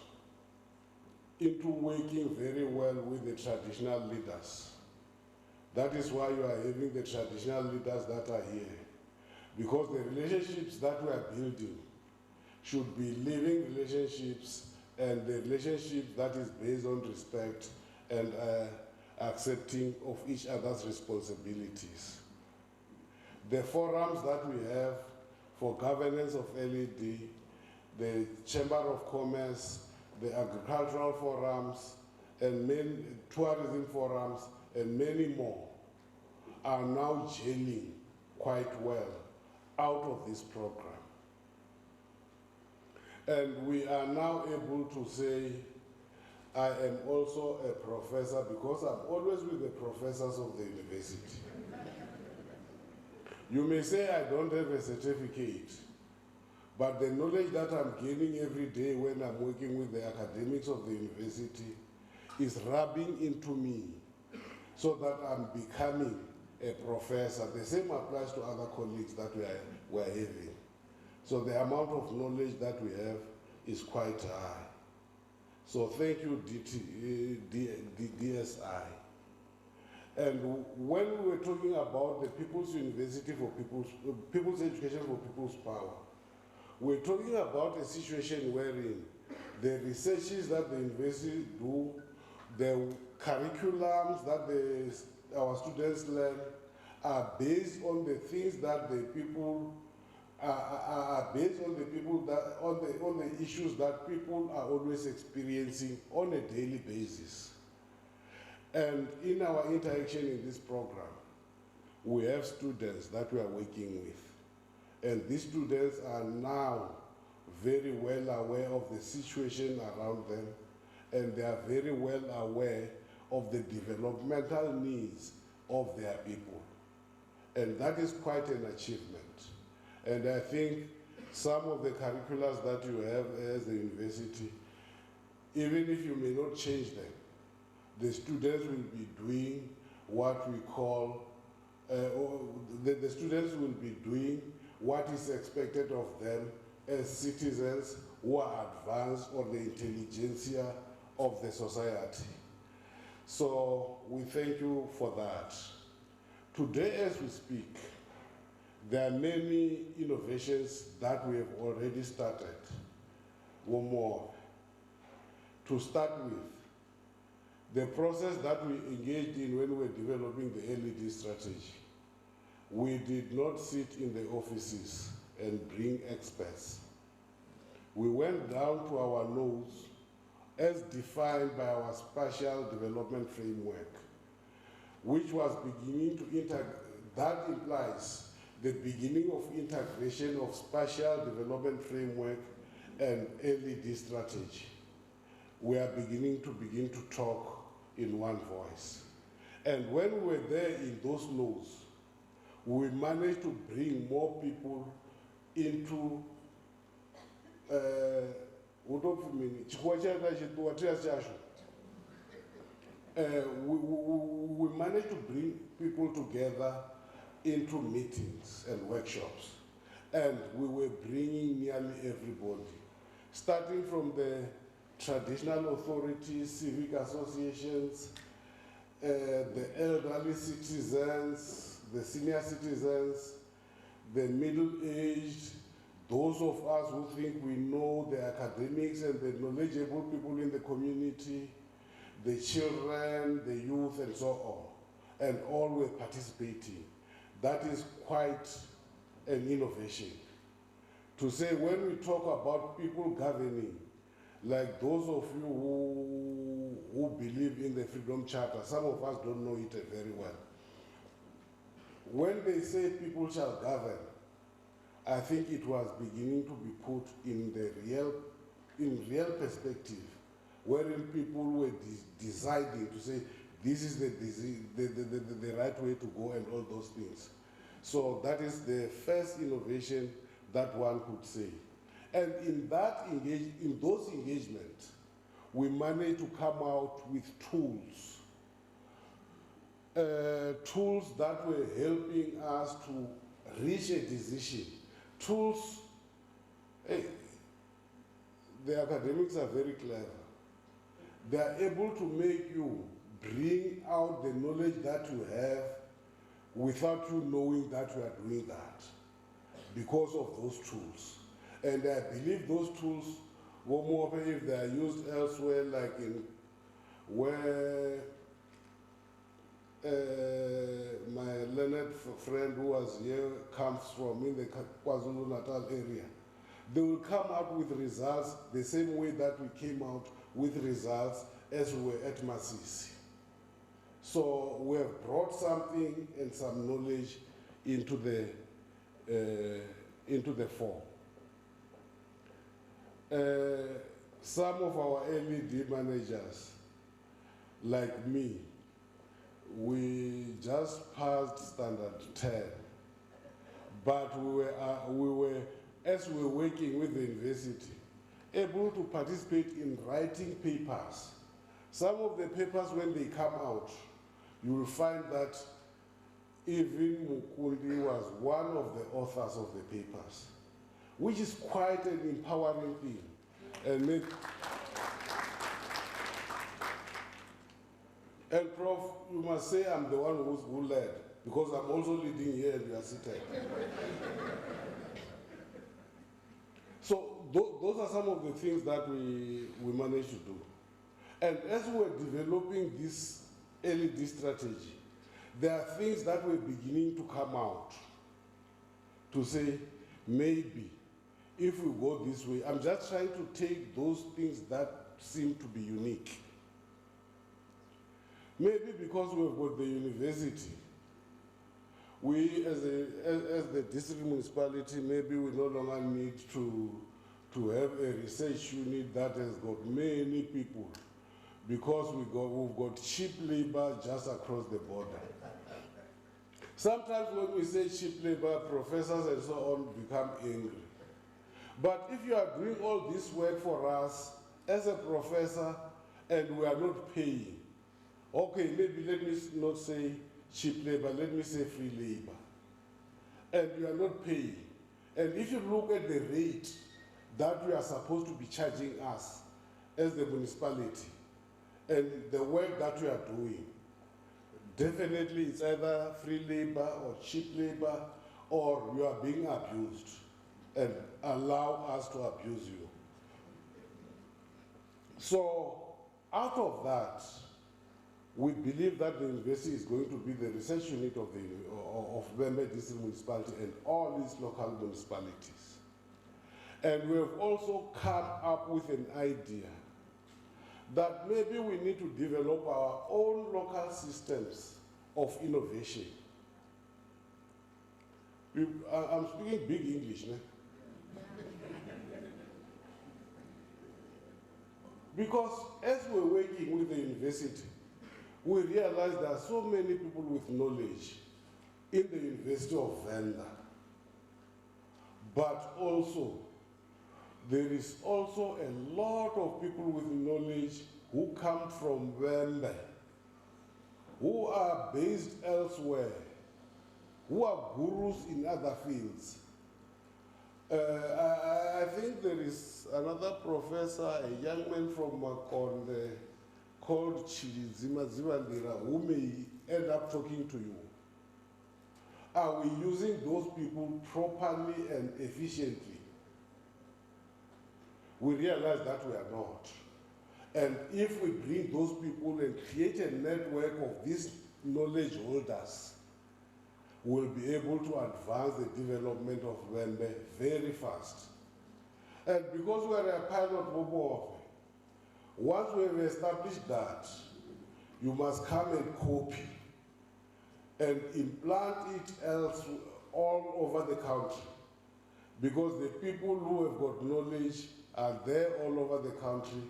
into working very well with the traditional leaders. That is why you are having the traditional leaders that are here. Because the relationships that we are building should be living relationships, and the relationship that is based on respect and accepting of each other's responsibilities. The forums that we have for governance of LED, the Chamber of Commerce, the agricultural forums, and many tourism forums, and many more, are now gelling quite well out of this program. And we are now able to say, I am also a professor, because I'm always with the professors of the university. You may say I don't have a certificate, but the knowledge that I'm gaining every day when I'm working with the academics of the university is rubbing into me so that I'm becoming a professor. The same applies to other colleagues that we're having. So the amount of knowledge that we have is quite high. So thank you, DSI. And when we were talking about the People's University for People's Education for People's Power, we're talking about a situation wherein the researches that the university do, the curriculums that our students learn are based on the things that the people are based on the people that on the issues that people are always experiencing on a daily basis. And in our interaction in this program, we have students that we are working with. And these students are now very well aware of the situation around them, and they are very well aware of the developmental needs of their people. And that is quite an achievement. And I think some of the curriculums that you have as a university, even if you may not change them, the students will be doing what we call, the students will be doing what is expected of them as citizens who are advanced or the intelligentsia of the society. So we thank you for that. Today as we speak, there are many innovations that we have already started. One more. To start with, the process that we engaged in when we were developing the LED strategy, we did not sit in the offices and bring experts. We went down to our nose as defined by our spatial development framework, which was beginning to integrate. That implies the beginning of integration of spatial development framework and LED strategy. We are beginning to talk in one voice. And when we were there in those nodes, we managed to bring more people into we managed to bring people together into meetings and workshops, and we were bringing nearly everybody, starting from the traditional authorities, civic associations, the elderly citizens, the senior citizens, the middle-aged, those of us who think we know the academics and the knowledgeable people in the community, the children, the youth, and so on, and all were participating. That is quite an innovation. To say when we talk about people governing, like those of you who believe in the Freedom Charter, some of us don't know it very well. When they say people shall govern, I think it was beginning to be put in the real perspective, wherein people were deciding to say, this is the right way to go and all those things. So that is the first innovation that one could say. And in those engagements, we managed to come out with tools. Tools that were helping us to reach a decision. Tools, the academics are very clever. They are able to make you bring out the knowledge that you have without you knowing that you are doing that because of those tools. And I believe those tools, if they are used elsewhere, like in where my learned friend who was here comes from, in the KwaZulu-Natal area, they will come out with results the same way that we came out with results as we were at Masisi. So we have brought something and some knowledge into the fore. Some of our LED managers, like me, we just passed standard 10, but we were, as we were working with the university, able to participate in writing papers. Some of the papers, when they come out, you will find that even Mukundi was one of the authors of the papers, which is quite an empowering thing. And Prof, you must say I'm the one who led, because I'm also leading here and you are seated. So those are some of the things that we managed to do. And as we were developing this LED strategy, there are things that were beginning to come out to say, maybe if we go this way, I'm just trying to take those things that seem to be unique. Maybe because we've got the university, we as the district municipality, maybe we no longer need to have a research unit that has got many people, because we've got cheap labor just across the border. Sometimes when we say cheap labor, professors and so on become angry. But if you are doing all this work for us as a professor and we are not paying, okay, maybe let me not say cheap labor, let me say free labor. And you are not paying. And if you look at the rate that we are supposed to be charging us as the municipality, and the work that we are doing, definitely it's either free labor or cheap labor, or you are being abused and allow us to abuse you. So out of that, we believe that the university is going to be the research unit of Vhembe District Municipality and all its local municipalities. And we have also come up with an idea that maybe we need to develop our own local systems of innovation. I'm speaking big English, ne? Because as we're working with the university, we realize there are so many people with knowledge in the University of Venda. But also, there is also a lot of people with knowledge who come from Vhembe, who are based elsewhere, who are gurus in other fields. I think there is another professor, a young man from Makhado, called Chilizima Zivandira, who may end up talking to you. Are we using those people properly and efficiently? We realize that we are not. And if we bring those people and create a network of these knowledge holders, we'll be able to advance the development of Vhembe very fast. And because we're a pilot Bobo, once we have established that, you must come and copy and implant it else all over the country. Because the people who have got knowledge are there all over the country,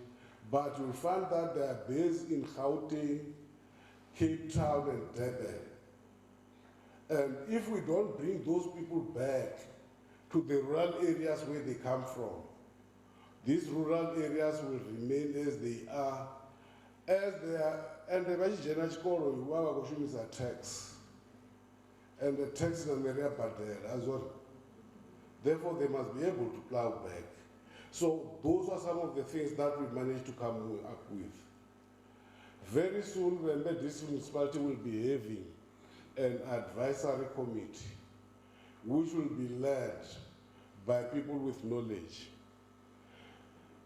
but you'll find that they are based in Gauteng, Cape Town, and Durban. And if we don't bring those people back to the rural areas where they come from, these rural areas will remain as they are, and the Vajjanachkoro is a tax. And the tax is a Maria Padel as well. Therefore, they must be able to plow back. So those are some of the things that we managed to come up with. Very soon, Vhembe District Municipality will be having an advisory committee, which will be led by people with knowledge.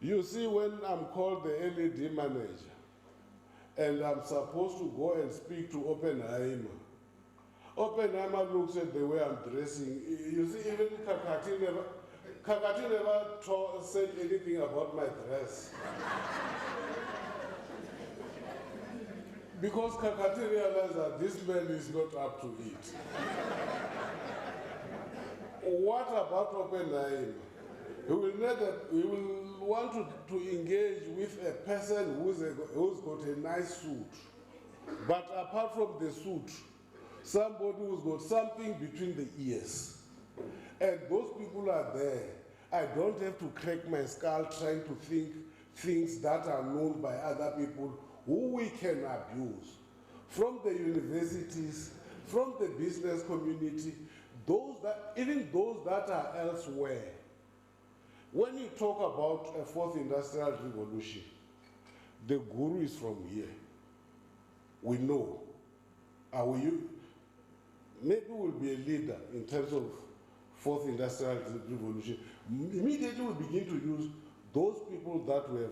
You see, when I'm called the LED manager, and I'm supposed to go and speak to Oppenheimer, Oppenheimer looks at the way I'm dressing. You see, even Kakati never said anything about my dress. Because Kakati realized that this man is not up to it. What about Oppenheimer? He will want to engage with a person who's got a nice suit. But apart from the suit, somebody who's got something between the ears. And those people are there. I don't have to crack my skull trying to think things that are known by other people who we can abuse. From the universities, from the business community, even those that are elsewhere. When you talk about a fourth industrial revolution, the guru is from here. We know. Maybe we'll be a leader in terms of fourth industrial revolution. Immediately we'll begin to use those people that we have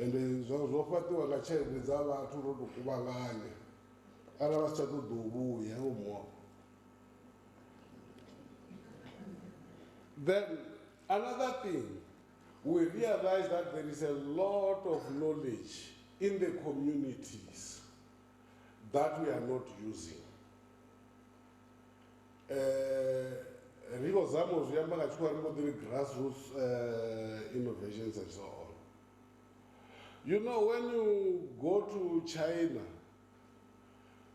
and then another thing, we realize that there is a lot of knowledge in the communities that we are not using. The grassroots innovations and so on. You know, when you go to China,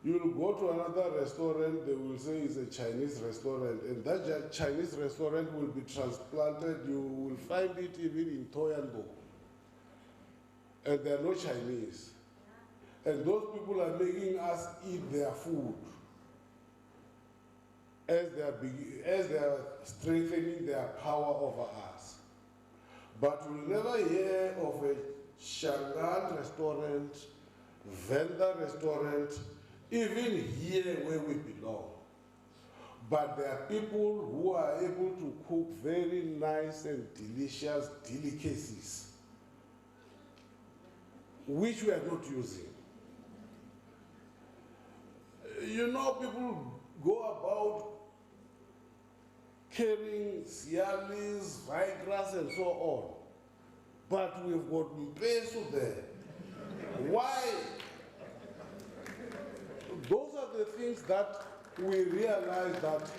you'll go to another restaurant, they will say it's a Chinese restaurant, and that Chinese restaurant will be transplanted. You will find it even in Toyanbo. And they are not Chinese. And those people are making us eat their food as they are strengthening their power over us. But we'll never hear of a Shanghai restaurant, Venda restaurant, even here where we belong. But there are people who are able to cook very nice and delicious delicacies, which we are not using. You know, people go about carrying Cialis, Viagra, and so on. But we've got Mpesu there. Why the things that we realize that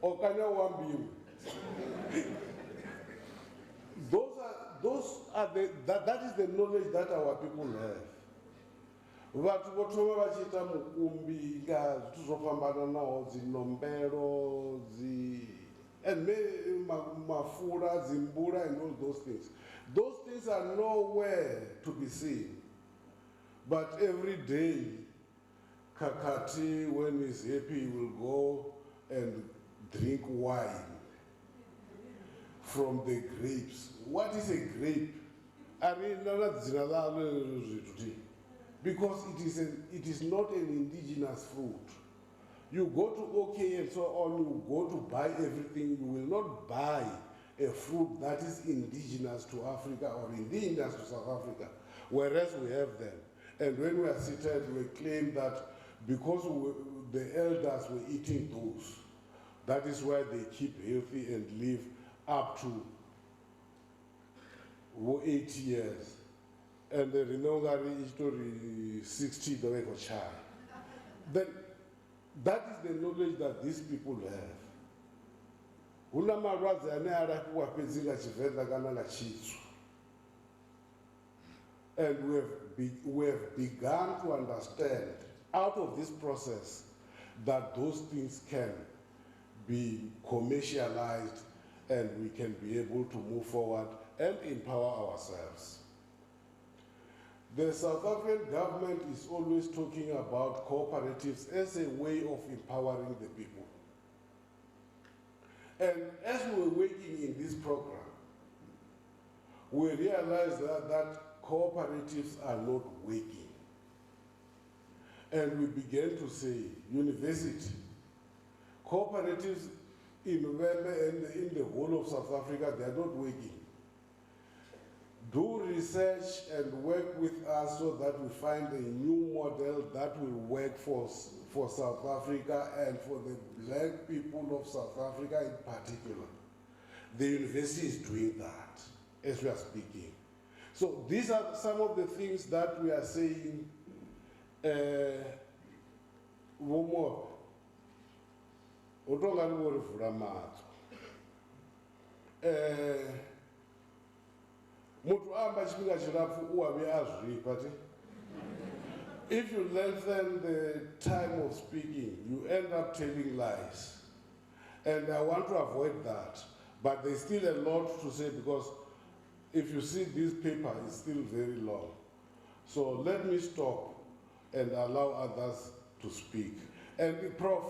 Okanya Wambi, that is the knowledge that our people have. Vhathu vho thoma vha tshi ita mukumbi nga zwithu zwo fhambananaho, dzi nombelo, and mafula, zimbula, and all those things. Those things are nowhere to be seen. But every day, Kakati, when he's happy, will go and drink wine from the grapes. What is a grape? Because it is not an indigenous fruit. You go to OK and so on, you go to buy everything, you will not buy a fruit that is indigenous to Africa or indigenous to South Africa, whereas we have them. And when we are seated, we claim that because the elders were eating those, that is why they keep healthy and live up to 80 years. And the Rinongari history 60 the way of child. Then that is the knowledge that these people have. And we have begun to understand out of this process that those things can be commercialized and we can be able to move forward and empower ourselves. The South African government is always talking about cooperatives as a way of empowering the people. And as we were working in this program, we realized that cooperatives are not working. And we began to say, university, cooperatives in Vhembe and in the whole of South Africa, they are not working. Do research and work with us so that we find a new model that will work for South Africa and for the black people of South Africa in particular. The university is doing that as we are speaking. So these are some of the things that we are saying. One more. If you lengthen the time of speaking, you end up telling lies. And I want to avoid that. But there's still a lot to say because if you see this paper, it's still very long. So let me stop and allow others to speak. And Prof,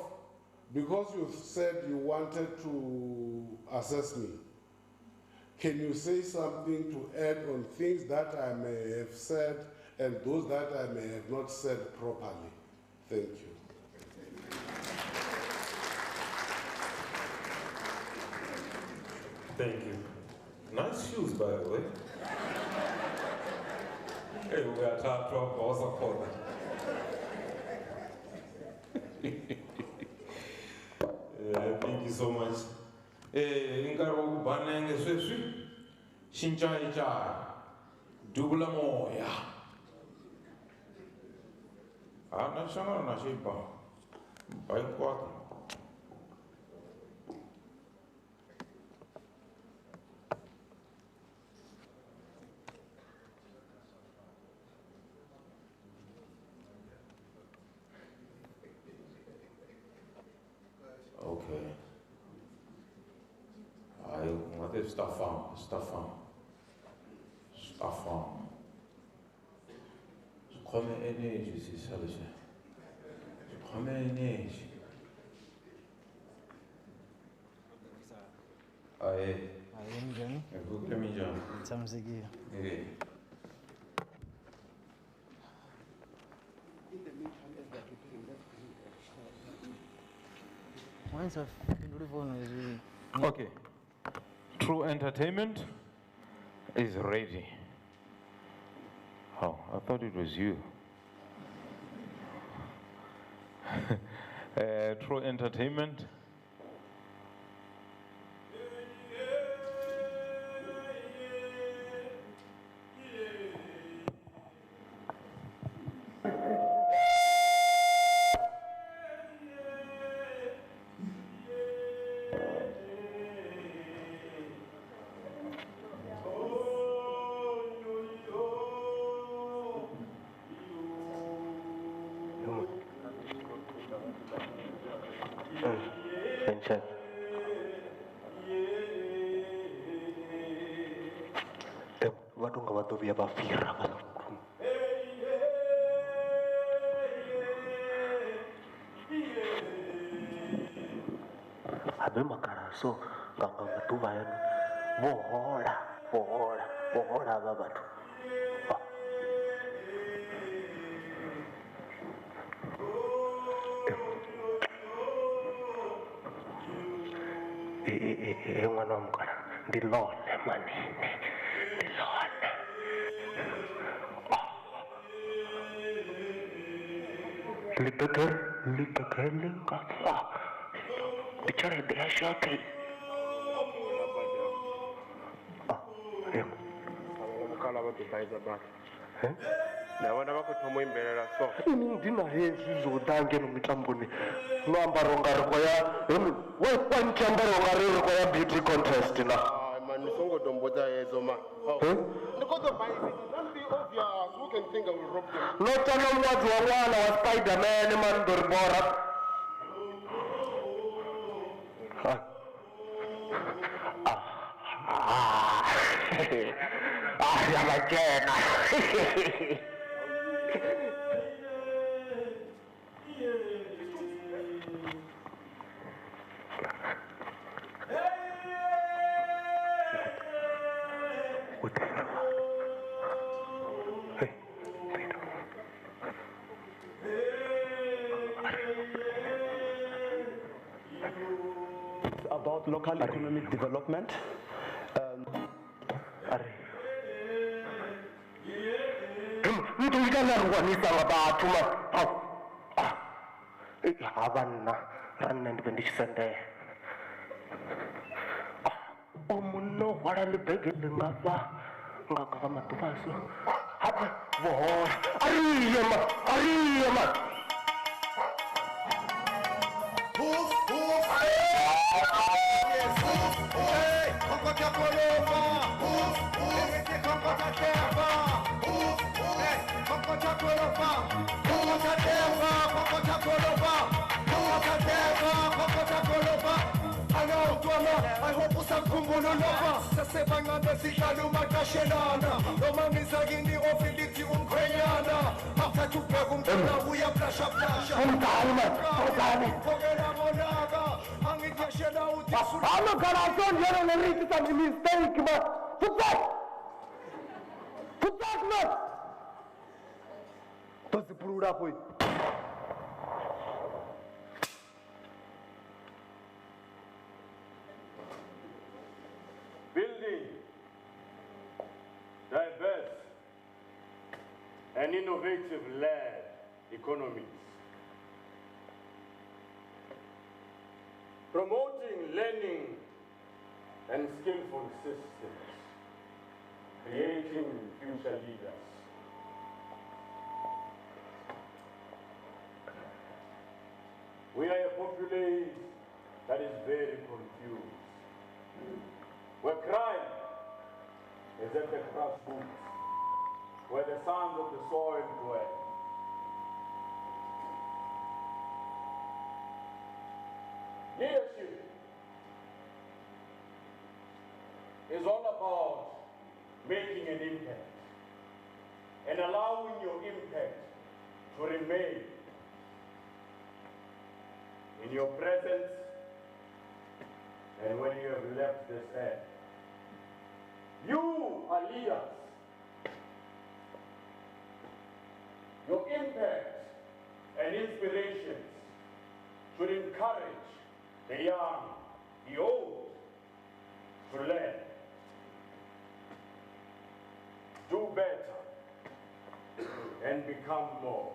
because you said you wanted to assess me, can you say something to add on things that I may have said and those that I may have not said properly? Thank you. Thank you. Nice shoes, by the way. Hey, we are top also called thank you so much. Ingaro banenge sweswi shinchai chai dubula moya ana shanga na shiba bai kwat. Okay. What is Stefan? Come energy, si salise. Come energy. Aye. Ayinjani? Ngikule minjani? Ngithamsekile. Okay. Once I've been phone Okay. True Entertainment is ready. Oh, I thought it was you. True Entertainment. Check. Watu ngawatovia bafira bana. Abe makaraso kanga watu bayan bohora babatu. Mwana mkana ndilone manene ndilone lipeke lingasa bicara dia shaki mukala batubaiza baki nabona bakuthoma imbelela so ini ndina hezi zodange nomitamboni nwambarongariko ya wepanchambaro ya beauty contest na man songodomboza yezo ma ndikodobaisi don't be obvious who can think I will rob them lotana mwadzi wa mwana wa Spider-Man man doribora yamajena About local economic development. Ntuikanarwanisa ngabathu abanna ranna ndipendichisende omuno hwala libhege lingava ngakaka matuvaso hapa vohora ariyema I hope usamkhumbulo nova sasebangane sihlala umakashelana noma ngizakini ofilithi umkhwenyana akuthatha ubheka umfana uyaplasha ukela monaka angitheshela uthi amagalaso njalo nerithi some mistake ma fuck man tosipurura koi building diverse and innovative-led economies, promoting learning and skillful systems, creating future leaders. We are a populace that is very confused, where crime is at the grassroots, where the sons of the soil dwell. Leadership is all about making an impact and allowing your impact to remain in your presence and when you have left this earth. You are leaders. Your impact and inspirations should encourage the young, the old, to learn, do better, and become more.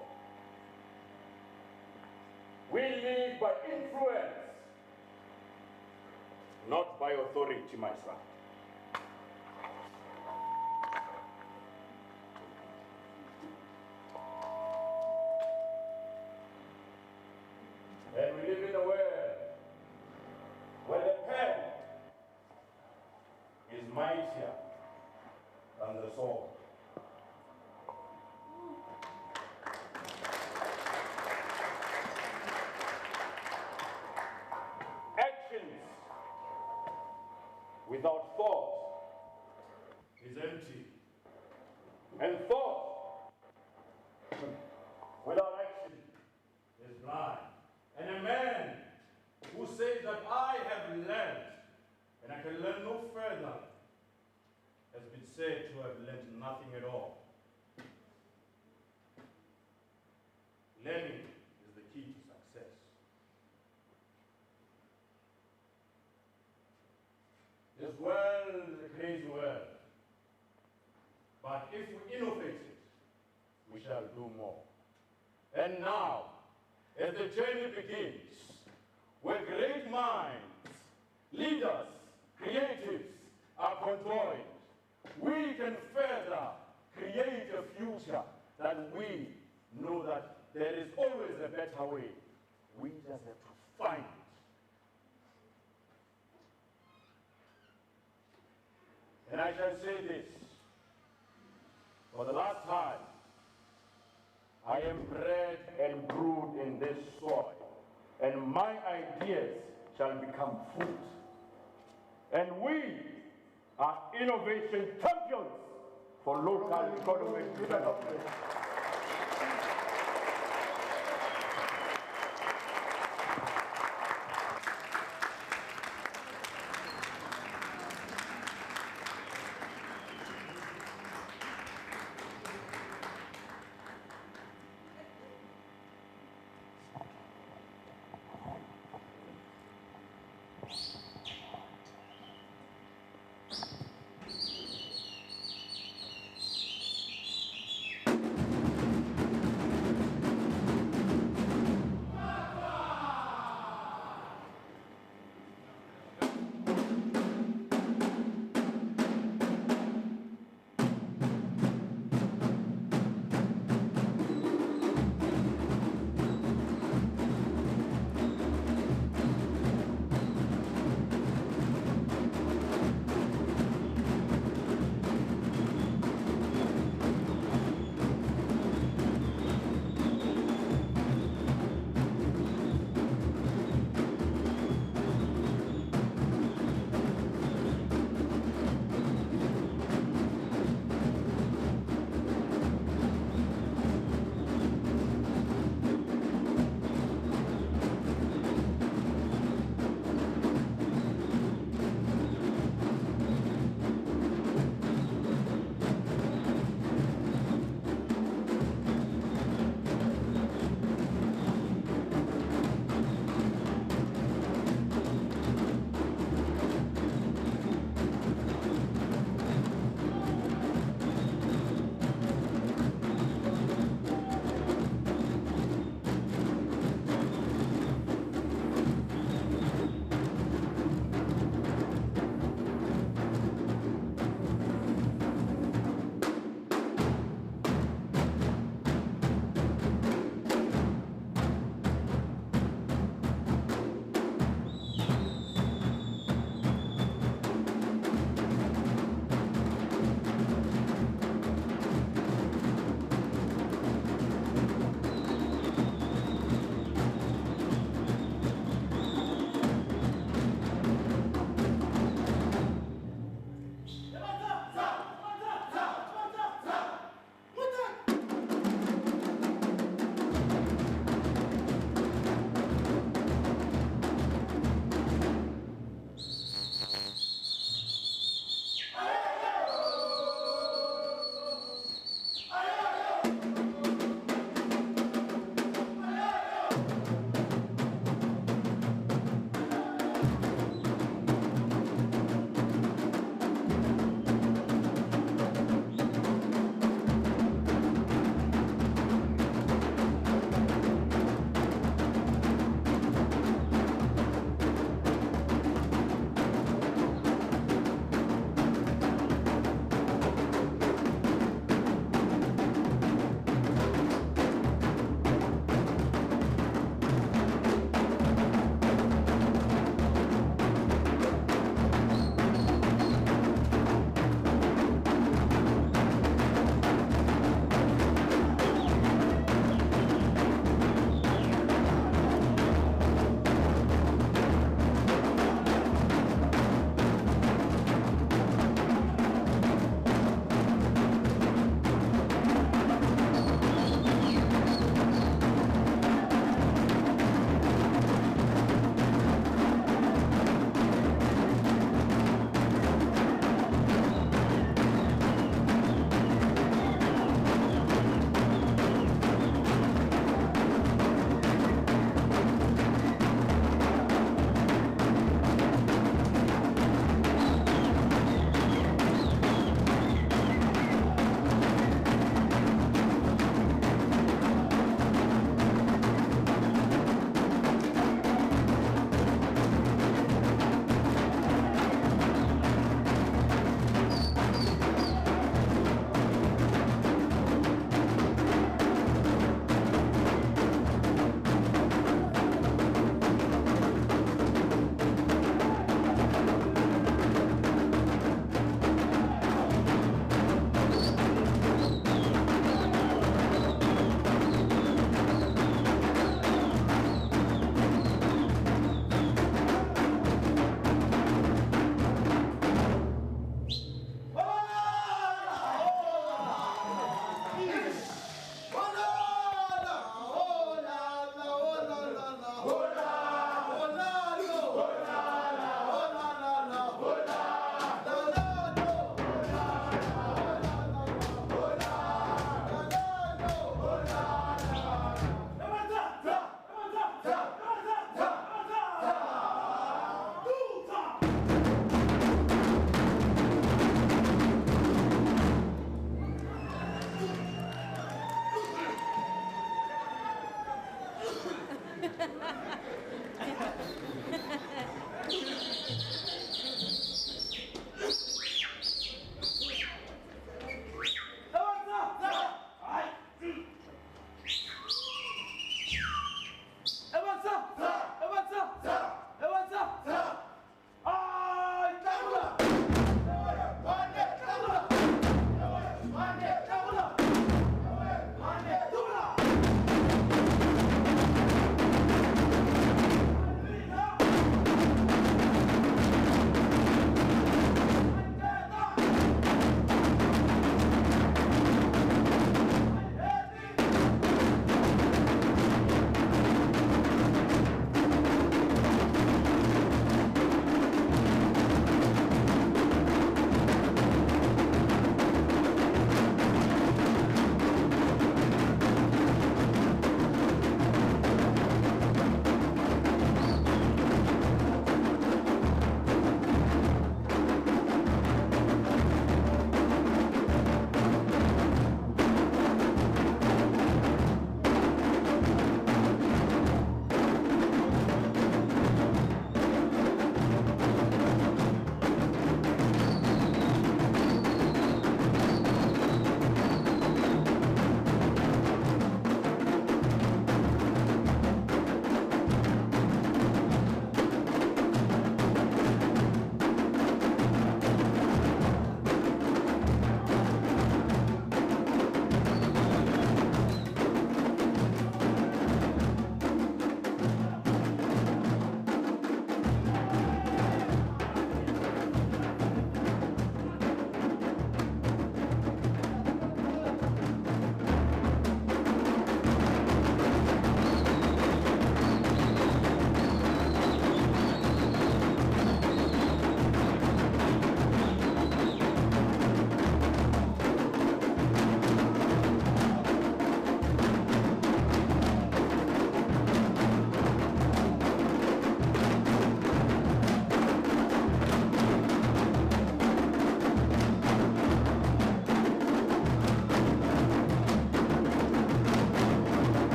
We lead by influence, not by authority, my son. And we live in a world where the pen is mightier than the sword. without thought is empty. And thought without action is blind. And a man who says that I have learned and I can learn no further has been said to have learned nothing at all. Learning is the key to success. This world is a crazy world. But if we innovate it, we shall do more. And now, as the journey begins, where great minds, leaders, creatives are conjoined, we can further create a future that we know that there is always a better way. We just have to find it. And I shall say this, for the last time, I am bred and brewed in this soil, and my ideas shall become fruit. And we are innovation champions for local economic development.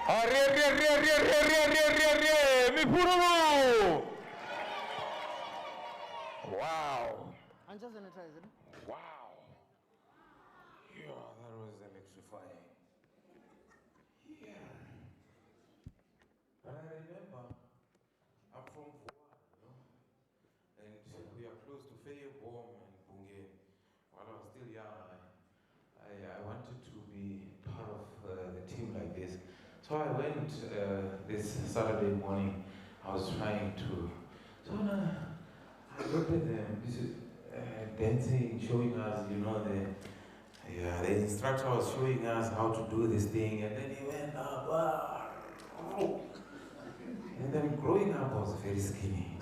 Wow. And just sanitize it. Wow. Yeah, that was electrifying. Yeah. But I remember, I'm from Vuana, you know, and we are close to Vhembe and Bungeni. While I was still young, I wanted to be part of the team like this. So I went this Saturday morning. I was trying to. So I looked at them. This is dancing, showing us, you know, the instructor was showing us how to do this thing, and then he went up. And then growing up, I was very skinny.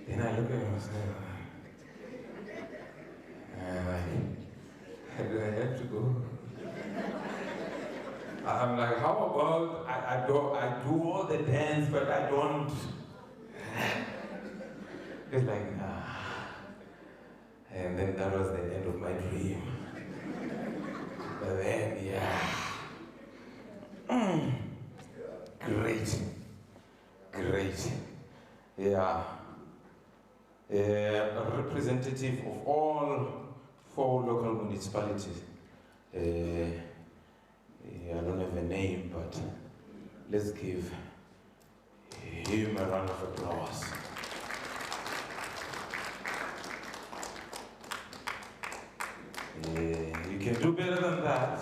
Then I look at him and say, do I have to go? I'm like, how about I do all the dance, but I don't. It's like, nah. And then that was the end of my dream. But then, yeah. Great. Yeah. A representative of all 4 local municipalities. I don't have a name, but let's give him a round of applause. You can do better than that.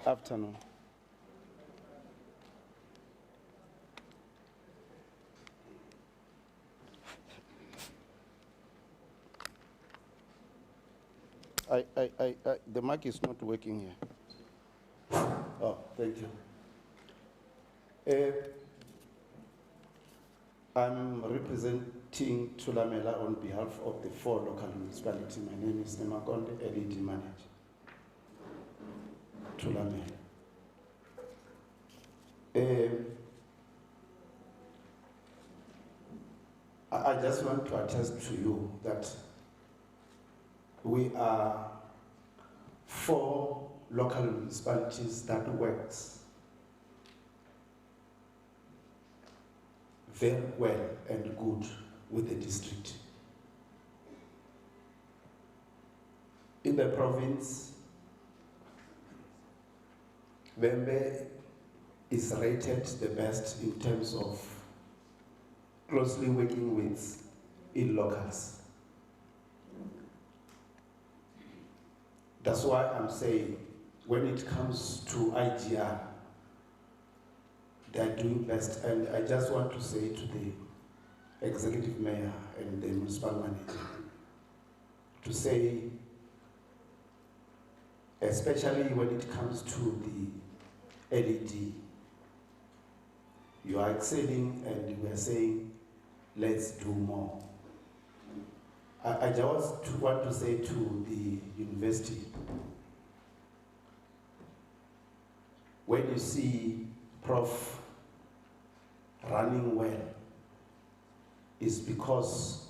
Afternoon. The mic is not working here. Oh, thank you. I'm representing Thulamela on behalf of the 4 local municipalities. My name is Makhado, LED manager. Thulamela. I just want to attest to you that we are 4 local municipalities that works very well and good with the district. In the province, Vhembe is rated the best in terms of closely working with locals. That's why I'm saying when it comes to IGR, they're doing best. And I just want to say to the executive mayor and the municipal manager to say, especially when it comes to the LED, you are excelling and we are saying, let's do more. I just want to say to the university, when you see Prof running well, is because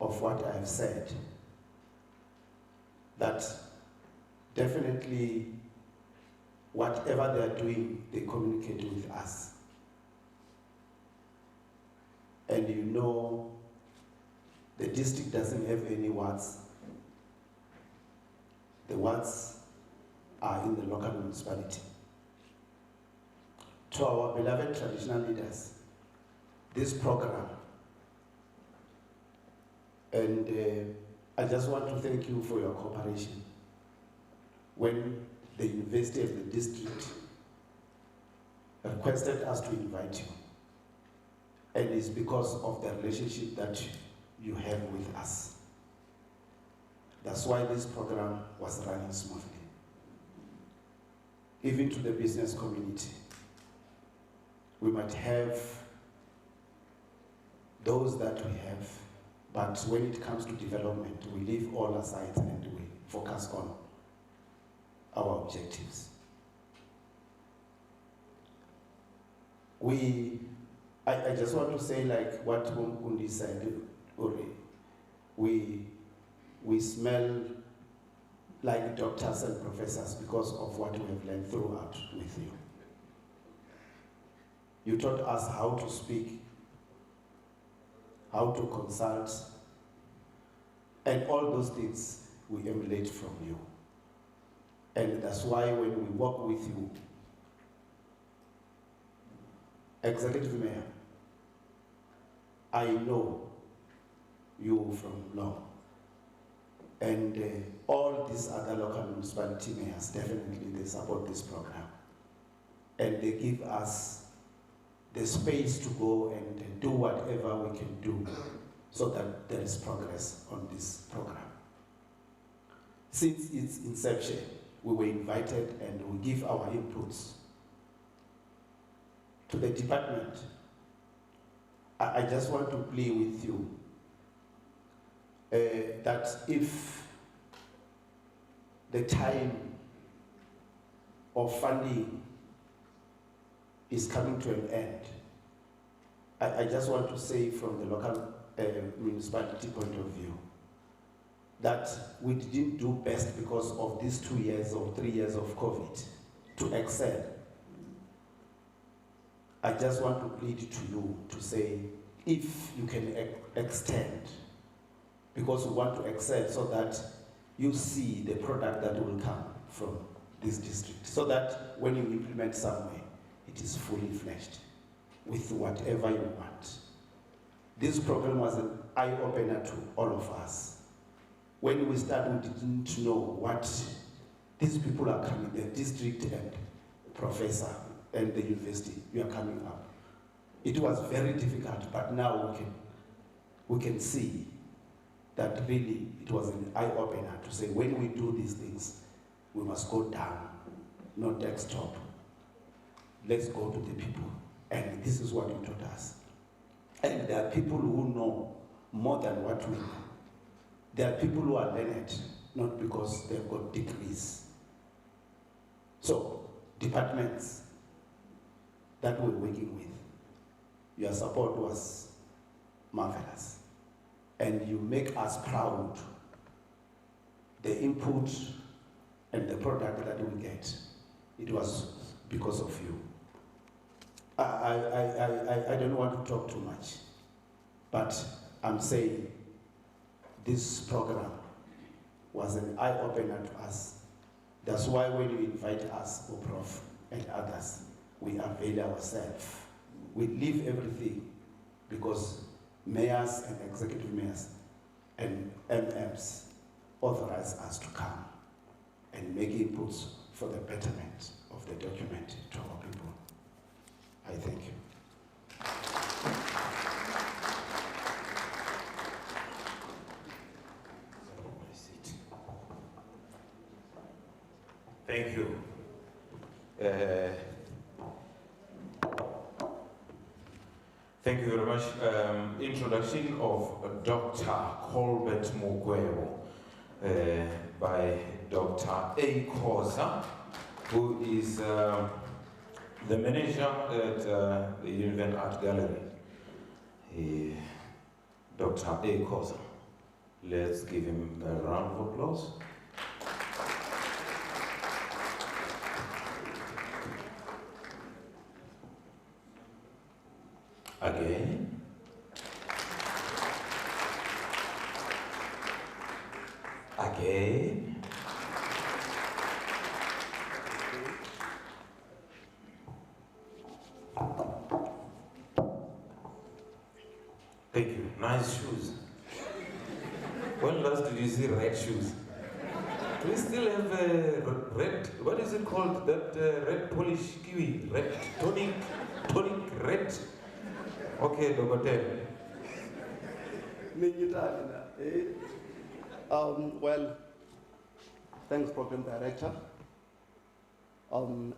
of what I've said, that definitely whatever they are doing, they communicate with us. And you know, the district doesn't have any wards. The wards are in the local municipality. To our beloved traditional leaders, this program, and I just want to thank you for your cooperation. When the University of the District requested us to invite you, and it's because of the relationship that you have with us. That's why this program was running smoothly. Even to the business community, we might have those that we have, but when it comes to development, we leave all aside and we focus on our objectives. I just want to say, like what Undi said, we smell like doctors and professors because of what we have learned throughout with you. You taught us how to speak, how to consult, and all those things we emulate from you. And that's why when we work with you, Executive Mayor, I know you from long. And all these other local municipality mayors, definitely they support this program. And they give us the space to go and do whatever we can do so that there is progress on this program. Since its inception, we were invited and we give our inputs to the department. I just want to plea with you that if the time of funding is coming to an end, I just want to say from the local municipality point of view that we didn't do best because of these 2 years or 3 years of COVID to excel. I just want to plead to you to say, if you can extend, because we want to excel so that you see the product that will come from this district, so that when you implement somewhere, it is fully fledged with whatever you want. This program was an eye-opener to all of us. When we started, we didn't know what these people are coming, the district and professor and the university, you are coming up. It was very difficult, but now we can see that really it was an eye-opener to say when we do these things, we must go down, not desktop. Let's go to the people. And this is what you taught us. And there are people who know more than what we know. There are people who are learned, not because they've got degrees. So, departments that we're working with, your support was marvelous. And you make us proud. The input and the product that we get, it was because of you. I don't want to talk too much, but I'm saying this program was an eye-opener to us. That's why when you invite us, Prof, and others, we avail ourselves. We leave everything because mayors and executive mayors and MMs authorize us to come and make inputs for the betterment of the document to our people. I thank you. Thank you. Thank you very much. Introduction of Dr. Colbert Mugwebo by Dr. A. Koza, who is the manager at the UNIVEN Art Gallery. Dr. A. Koza. Let's give him a round of applause. Again. Again. Thank you. Nice shoes. When last did you see red shoes? Do we still have red, what is it called? That red polish kiwi, red, tonic red. Okay, Dogotel. Well, thanks, Program Director.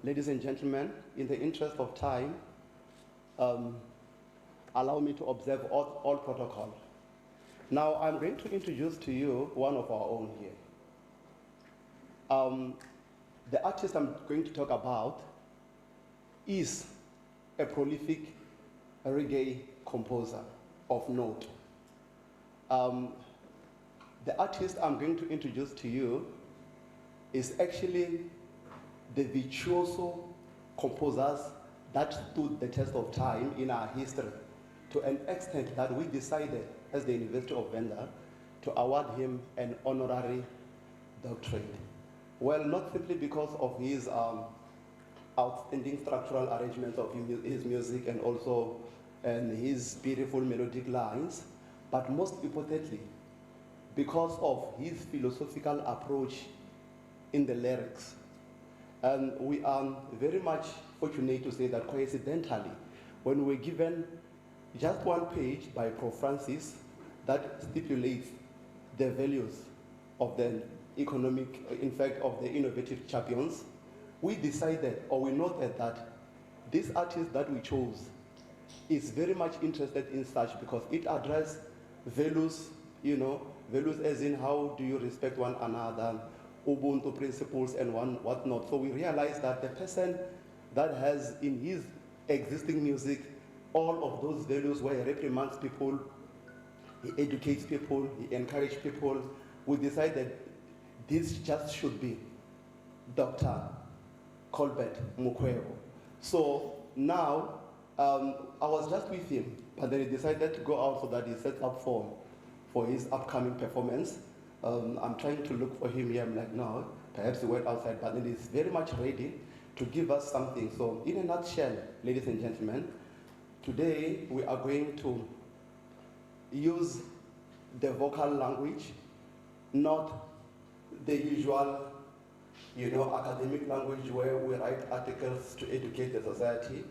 Ladies and gentlemen, in the interest of time, allow me to observe all protocol. Now, I'm going to introduce to you one of our own here. The artist I'm going to talk about is a prolific reggae composer of note. The artist I'm going to introduce to you is actually the virtuoso composers that stood the test of time in our history, to an extent that we decided as the University of Venda to award him an honorary doctorate. Well, not simply because of his outstanding structural arrangements of his music and also his beautiful melodic lines, but most importantly, because of his philosophical approach in the lyrics. And we are very much fortunate to say that coincidentally, when we were given just one page by Prof. Francis that stipulates the values of the economic, in fact, of the innovative champions, we decided, or we noted that this artist that we chose is very much interested in such, because it addresses values, values as in how do you respect one another, Ubuntu principles and whatnot. So we realized that the person that has in his existing music all of those values, where he reprimands people, he educates people, he encourages people, we decided this just should be Dr. Colbert Mukwebo. So now, I was just with him, but then he decided to go out so that he sets up form for his upcoming performance. I'm trying to look for him here. I'm like, no, perhaps he went outside, but then he's very much ready to give us something. So in a nutshell, ladies and gentlemen, today we are going to use the vocal language, not the usual, academic language where we write articles to educate the society.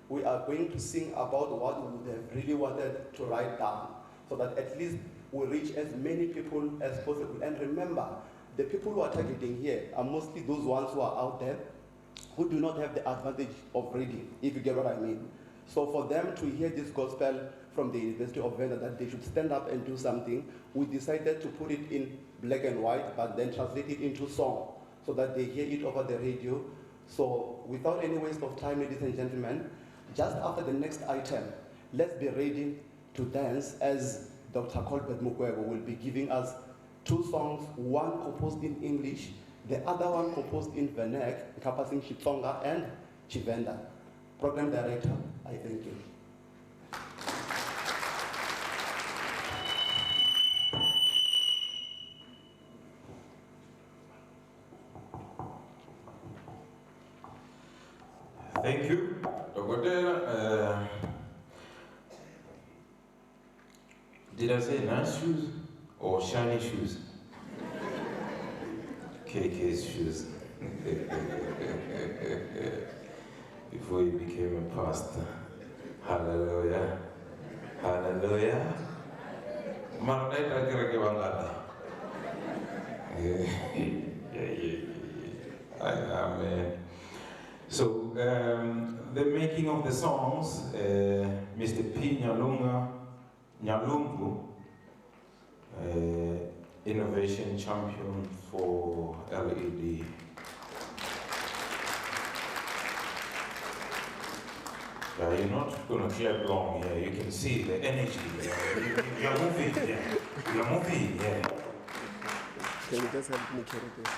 We are going to sing about what we would have really wanted to write down, so that at least we reach as many people as possible. And remember, the people who are targeting here are mostly those ones who are out there who do not have the advantage of reading, if you get what I mean. So for them to hear this gospel from the University of Venda that they should stand up and do something, we decided to put it in black and white, but then translate it into song so that they hear it over the radio. So without any waste of time, ladies and gentlemen, just after the next item, let's be ready to dance as Dr. Colbert Mukwebo will be giving us two songs, one composed in English, the other one composed in Vernac, encompassing Xitsonga and Chivenda. Program Director, I thank you. Thank you, Dr. Did I say nice shoes or shiny shoes? KK's shoes. Before he became a pastor. Hallelujah. Hallelujah. Amen. So, the making of the songs, Mr. P. Nyalumbu, innovation champion for LED. Yeah, you're not going to clap long here. You can see the energy. You're moving, yeah. You're moving, yeah. Can you just help me carry this?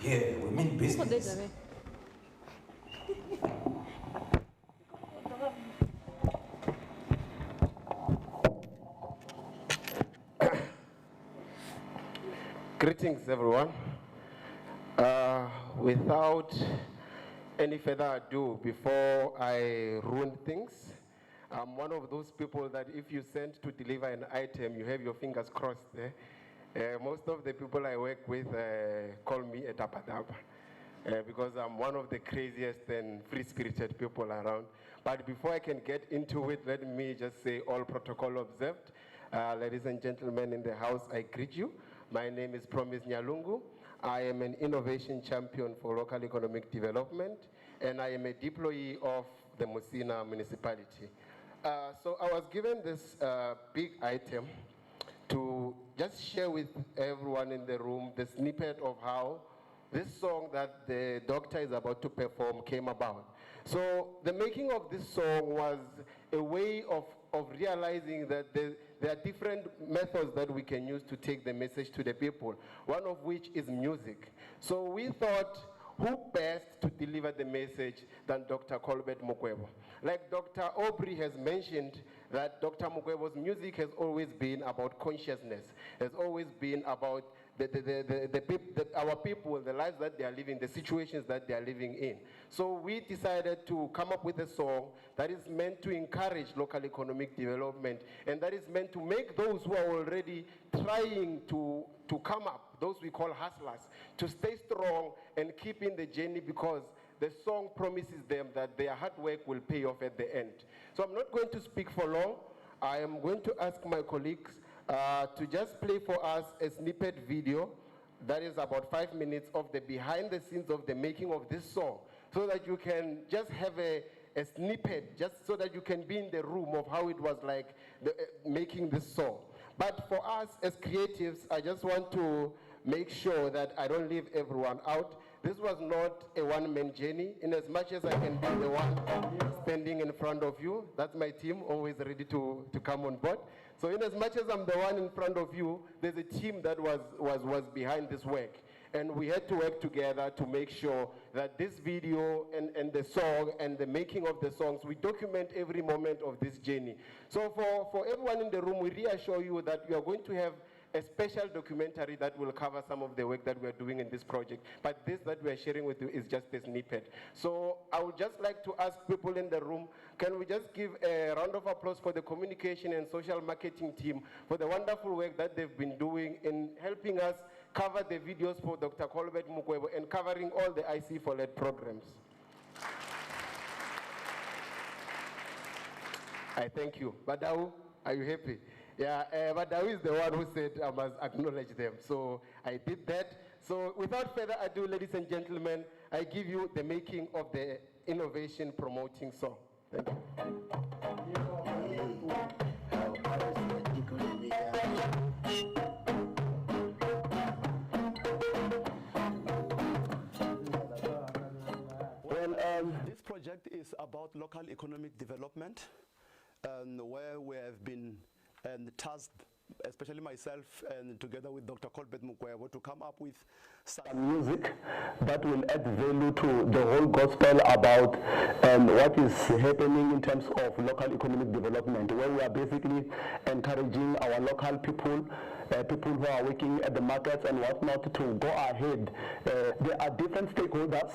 Yeah, we mean business. Greetings, everyone. Without any further ado, before I ruin things, I'm one of those people that if you send to deliver an item, you have your fingers crossed there. Most of the people I work with call me a tapadaba because I'm one of the craziest and free-spirited people around. But before I can get into it, let me just say all protocol observed. Ladies and gentlemen in the house, I greet you. My name is Promise Nyalungu. I am an innovation champion for local economic development, and I am a deployee of the Musina municipality. So I was given this big item to just share with everyone in the room the snippet of how this song that the doctor is about to perform came about. So the making of this song was a way of realizing that there are different methods that we can use to take the message to the people, one of which is music. So we thought, who best to deliver the message than Dr. Colbert Mukwebo? Like Dr. Aubrey has mentioned, that Dr. Mukwebo's music has always been about consciousness, has always been about our people, the lives that they are living, the situations that they are living in. So we decided to come up with a song that is meant to encourage local economic development, and that is meant to make those who are already trying to come up, those we call hustlers, to stay strong and keep in the journey, because the song promises them that their hard work will pay off at the end. So I'm not going to speak for long. I am going to ask my colleagues to just play for us a snippet video that is about 5 minutes of the behind the scenes of the making of this song, so that you can just have a snippet, just so that you can be in the room of how it was like making this song. But for us as creatives, I just want to make sure that I don't leave everyone out. This was not a one-man journey. In as much as I can be the one standing in front of you, that's my team, always ready to come on board. So in as much as I'm the one in front of you, there's a team that was behind this work. And we had to work together to make sure that this video and the song and the making of the songs, we document every moment of this journey. So for everyone in the room, we reassure you that we are going to have a special documentary that will cover some of the work that we are doing in this project. But this that we are sharing with you is just a snippet. So I would just like to ask people in the room, can we just give a round of applause for the communication and social marketing team for the wonderful work that they've been doing in helping us cover the videos for Dr. Colbert Mukwebo and covering all the IC4LED programs. I thank you. Badau, are you happy? Yeah, Badau is the one who said I must acknowledge them. So I did that. So without further ado, ladies and gentlemen, I give you the making of the innovation promoting song. Thank you. This project is about local economic development, where we have been tasked, especially myself and together with Dr. Colbert Mukwebo, to come up with some music that will add value to the whole gospel about what is happening in terms of local economic development, where we are basically encouraging our local people, people who are working at the markets and whatnot, to go ahead. There are different stakeholders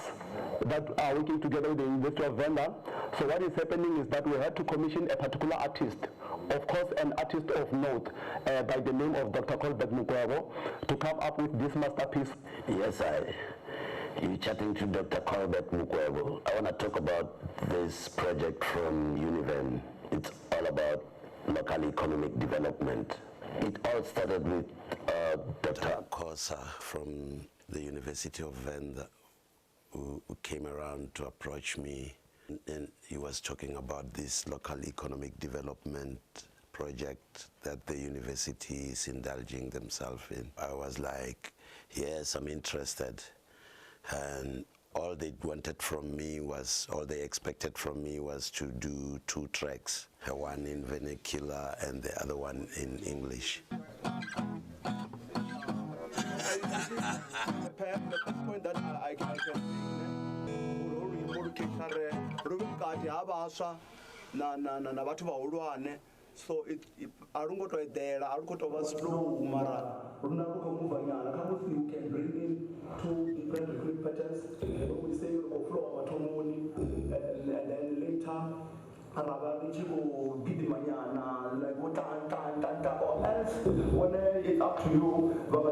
that are working together with the University of Venda. So what is happening is that we had to commission a particular artist, of course an artist of note, by the name of Dr. Colbert Mukwebo, to come up with this masterpiece. Yes, you're chatting to Dr. Colbert Mukwebo. I want to talk about this project from UNIVEN. It's all about local economic development. It all started with Dr. Kosa from the University of Venda, who came around to approach me, and he was talking about this local economic development project that the university is indulging themselves in. I was like, yes, I'm interested. And all they wanted from me was, all they expected from me was to do 2 tracks, one in vernacular and the other one in English. So I don't go to there, I don't go to slow, Mara. You can bring in 2 different patterns. We say flow and then later, like what or else when it's up to you, but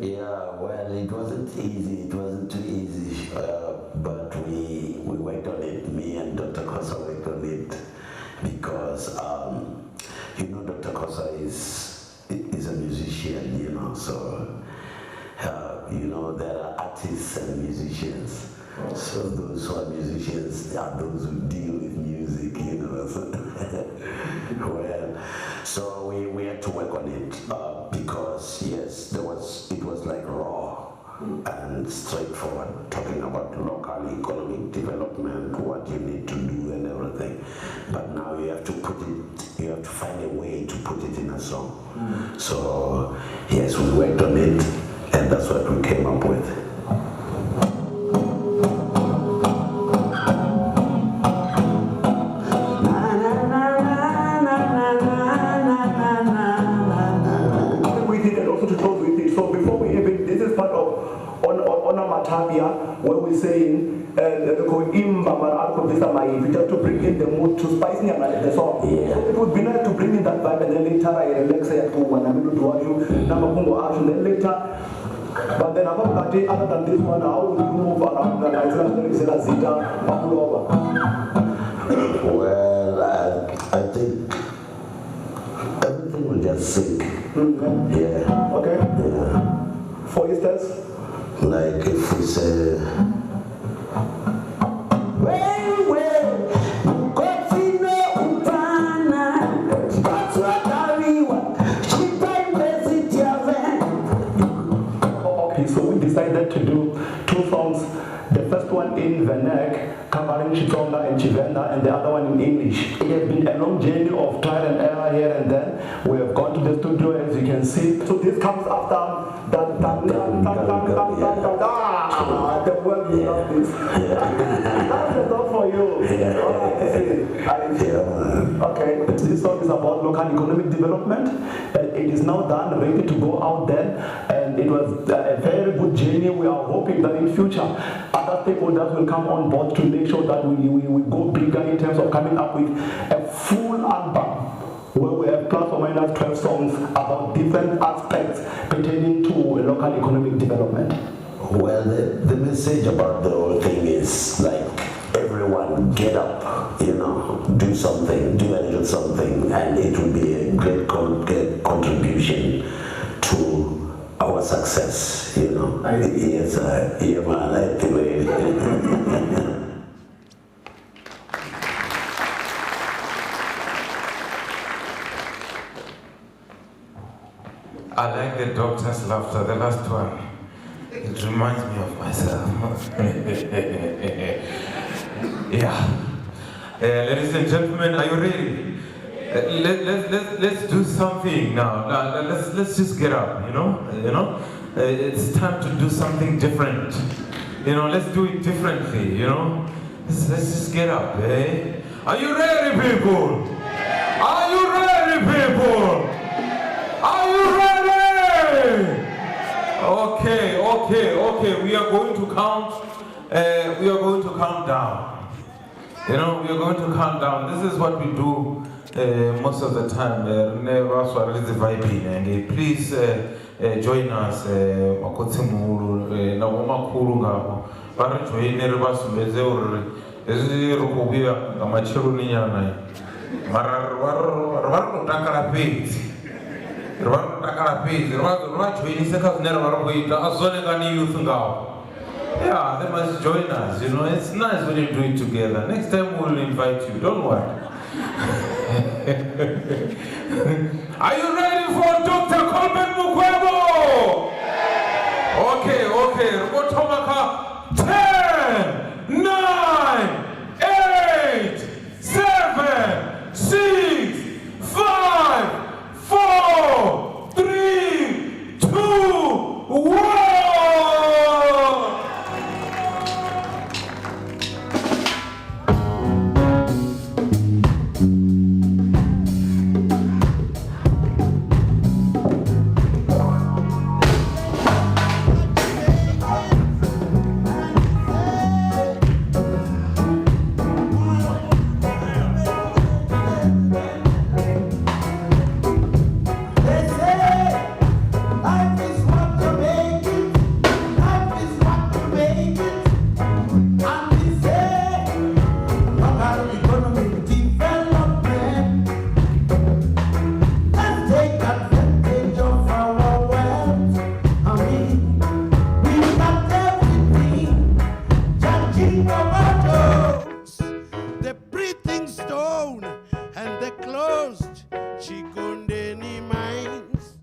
yeah, well, it wasn't easy, it wasn't too easy, but we worked on it, me and Dr. Kosa worked on it. and musicians. So those who are musicians are those who deal with music, you know. Well, so we had to work on it because yes, it was like raw and straightforward, talking about local economic development, what you need to do and everything. But now you have to find a way to put it in a song. So yes, we worked on it, and that's what we came up with. Where we're saying just to bring in the mood to spice the song. Yeah. So it would be nice to bring in that vibe and then later I relax it and then later. But then other than this one, how would you move around the Well, I think everything will just sink. Yeah. Okay. Yeah. For instance? Like if we say, okay, so we decided to do two songs. The first one in Vhembe, covering Xitsonga and Tshivenda, and the other one in English. It has been a long journey of trial and error here and then. We have gone to the studio, as you can see. So this comes after the world we love this. That's the song for you. Okay, this song is about local economic development. It is now done, ready to go out there, and it was a very good journey. We are hoping that in future other stakeholders will come on board to make sure that we go bigger in terms of coming up with a full album where we have plus or minus 12 songs about different aspects pertaining to local economic development. Well, the message about the whole thing is like everyone get up, you know, do something, do a little something, and it will be a great contribution to our success, you know. Yes, yeah, man, I think I like the doctor's laughter, the last one. It reminds me of myself. Yeah. Ladies and gentlemen, are you ready? Let's do something now. Let's just get up, you know? It's time to do something different. You know, let's do it differently, you know? Let's just get up, eh? Are you ready, people? Are you ready, people? Are you ready? Okay. We are going to count. We are going to count down. You know, we are going to count down. This is what we do most of the time. Please join us. Yeah, they must join us, you know. It's nice when you do it together. Next time we'll invite you, don't worry. Are you ready for Dr. Colbert Mukwebo? Okay. Robotomaka, 10, 9, 8, 7, 6, 5, 4, 3, 2, 1. living overdose, the breathing stone, and the closed Chikondeni mines.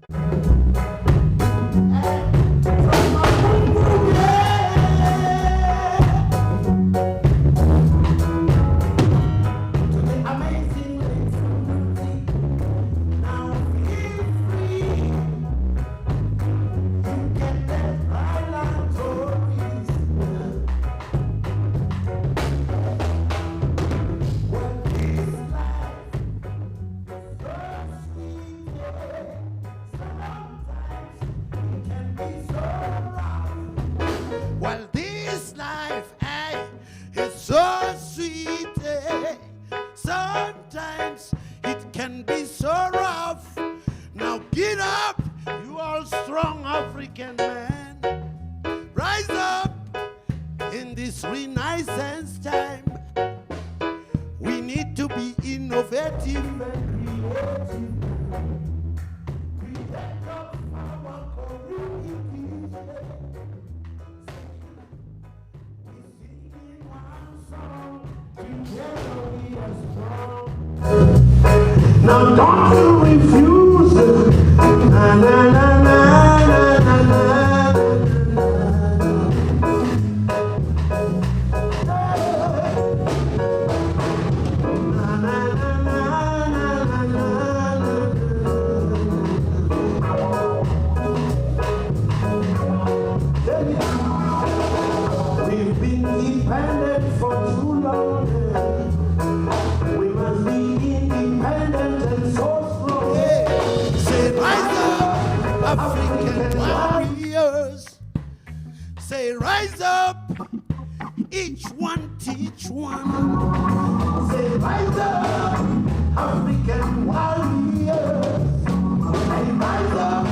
Well, this life, is so sweet, sometimes it can be so rough. Now get up, you all strong African man. Rise up in this renaissance time. We need to be innovative and creative. Protect our communities. Now don't you refuse it. Na, na, na, na, na, na, we've been dependent for too long. We must be independent and so strong. Say rise up, African warriors. Say rise up, each one teach one. Say rise up, African warriors. Say rise up.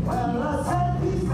Well, I said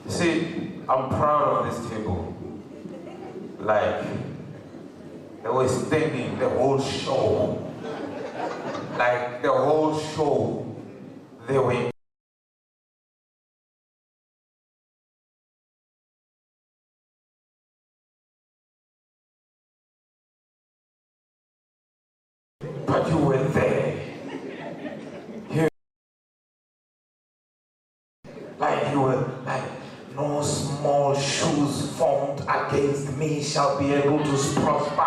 You see, I'm proud of this table. Like, they were standing the whole show. Like, the whole show, they were. But you were there. You were like, no small shoes formed against me shall be able to prosper.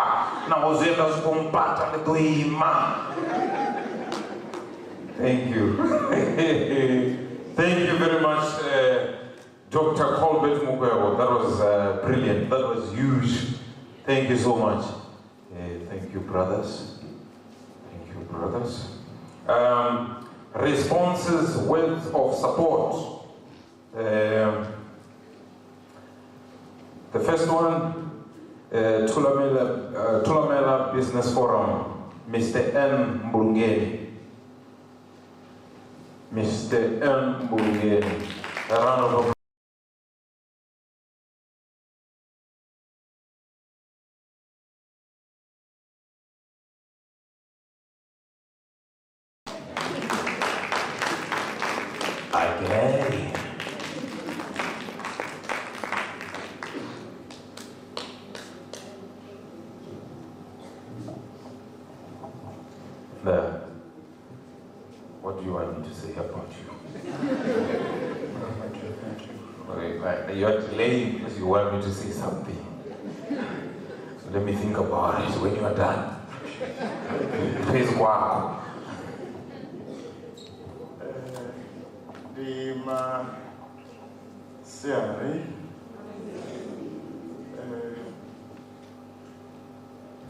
Thank you. Thank you very much, Dr. Colbert Mukwebo. That was brilliant. That was huge. Thank you so much. Thank you, brothers. Thank you, brothers. Responses, words of support. The first one, Thulamela Business Forum, Mr. N. Mbulungeni. Mr. N. Mbulungeni. A round of applause. Okay. What do you want me to say about you? Okay, you are delaying because you want me to say something. So let me think about it when you are done. Please wow.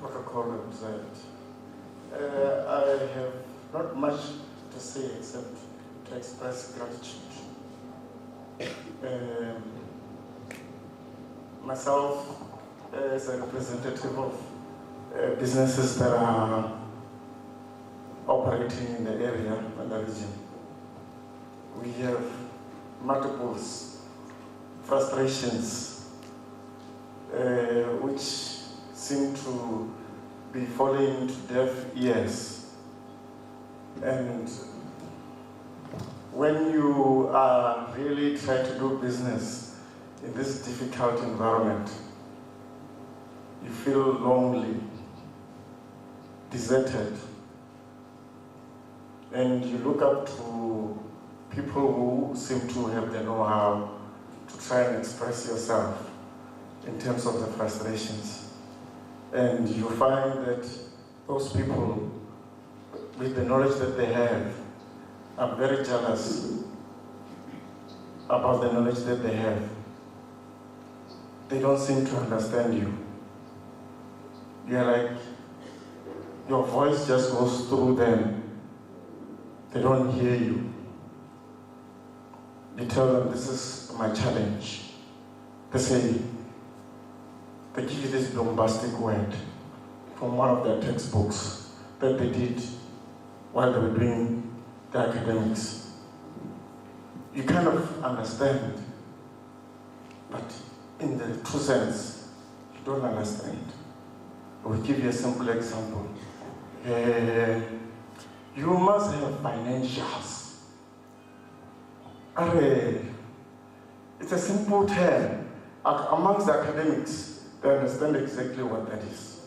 Protocol observed. I have not much to say except to express gratitude. Myself, as a representative of businesses that are operating in the area and the region, we have multiple frustrations which seem to be falling into deaf ears. And when you are really trying to do business in this difficult environment, you feel lonely, deserted, and you look up to people who seem to have the know-how to try and express yourself in terms of the frustrations. And you find that those people, with the knowledge that they have, are very jealous about the knowledge that they have. They don't seem to understand you. You're like, your voice just goes through them. They don't hear you. You tell them, this is my challenge. They say, they give you this bombastic word from one of their textbooks that they did while they were doing the academics. You kind of understand, but in the true sense, you don't understand. I will give you a simple example. You must have financials. It's a simple term. Amongst the academics, they understand exactly what that is.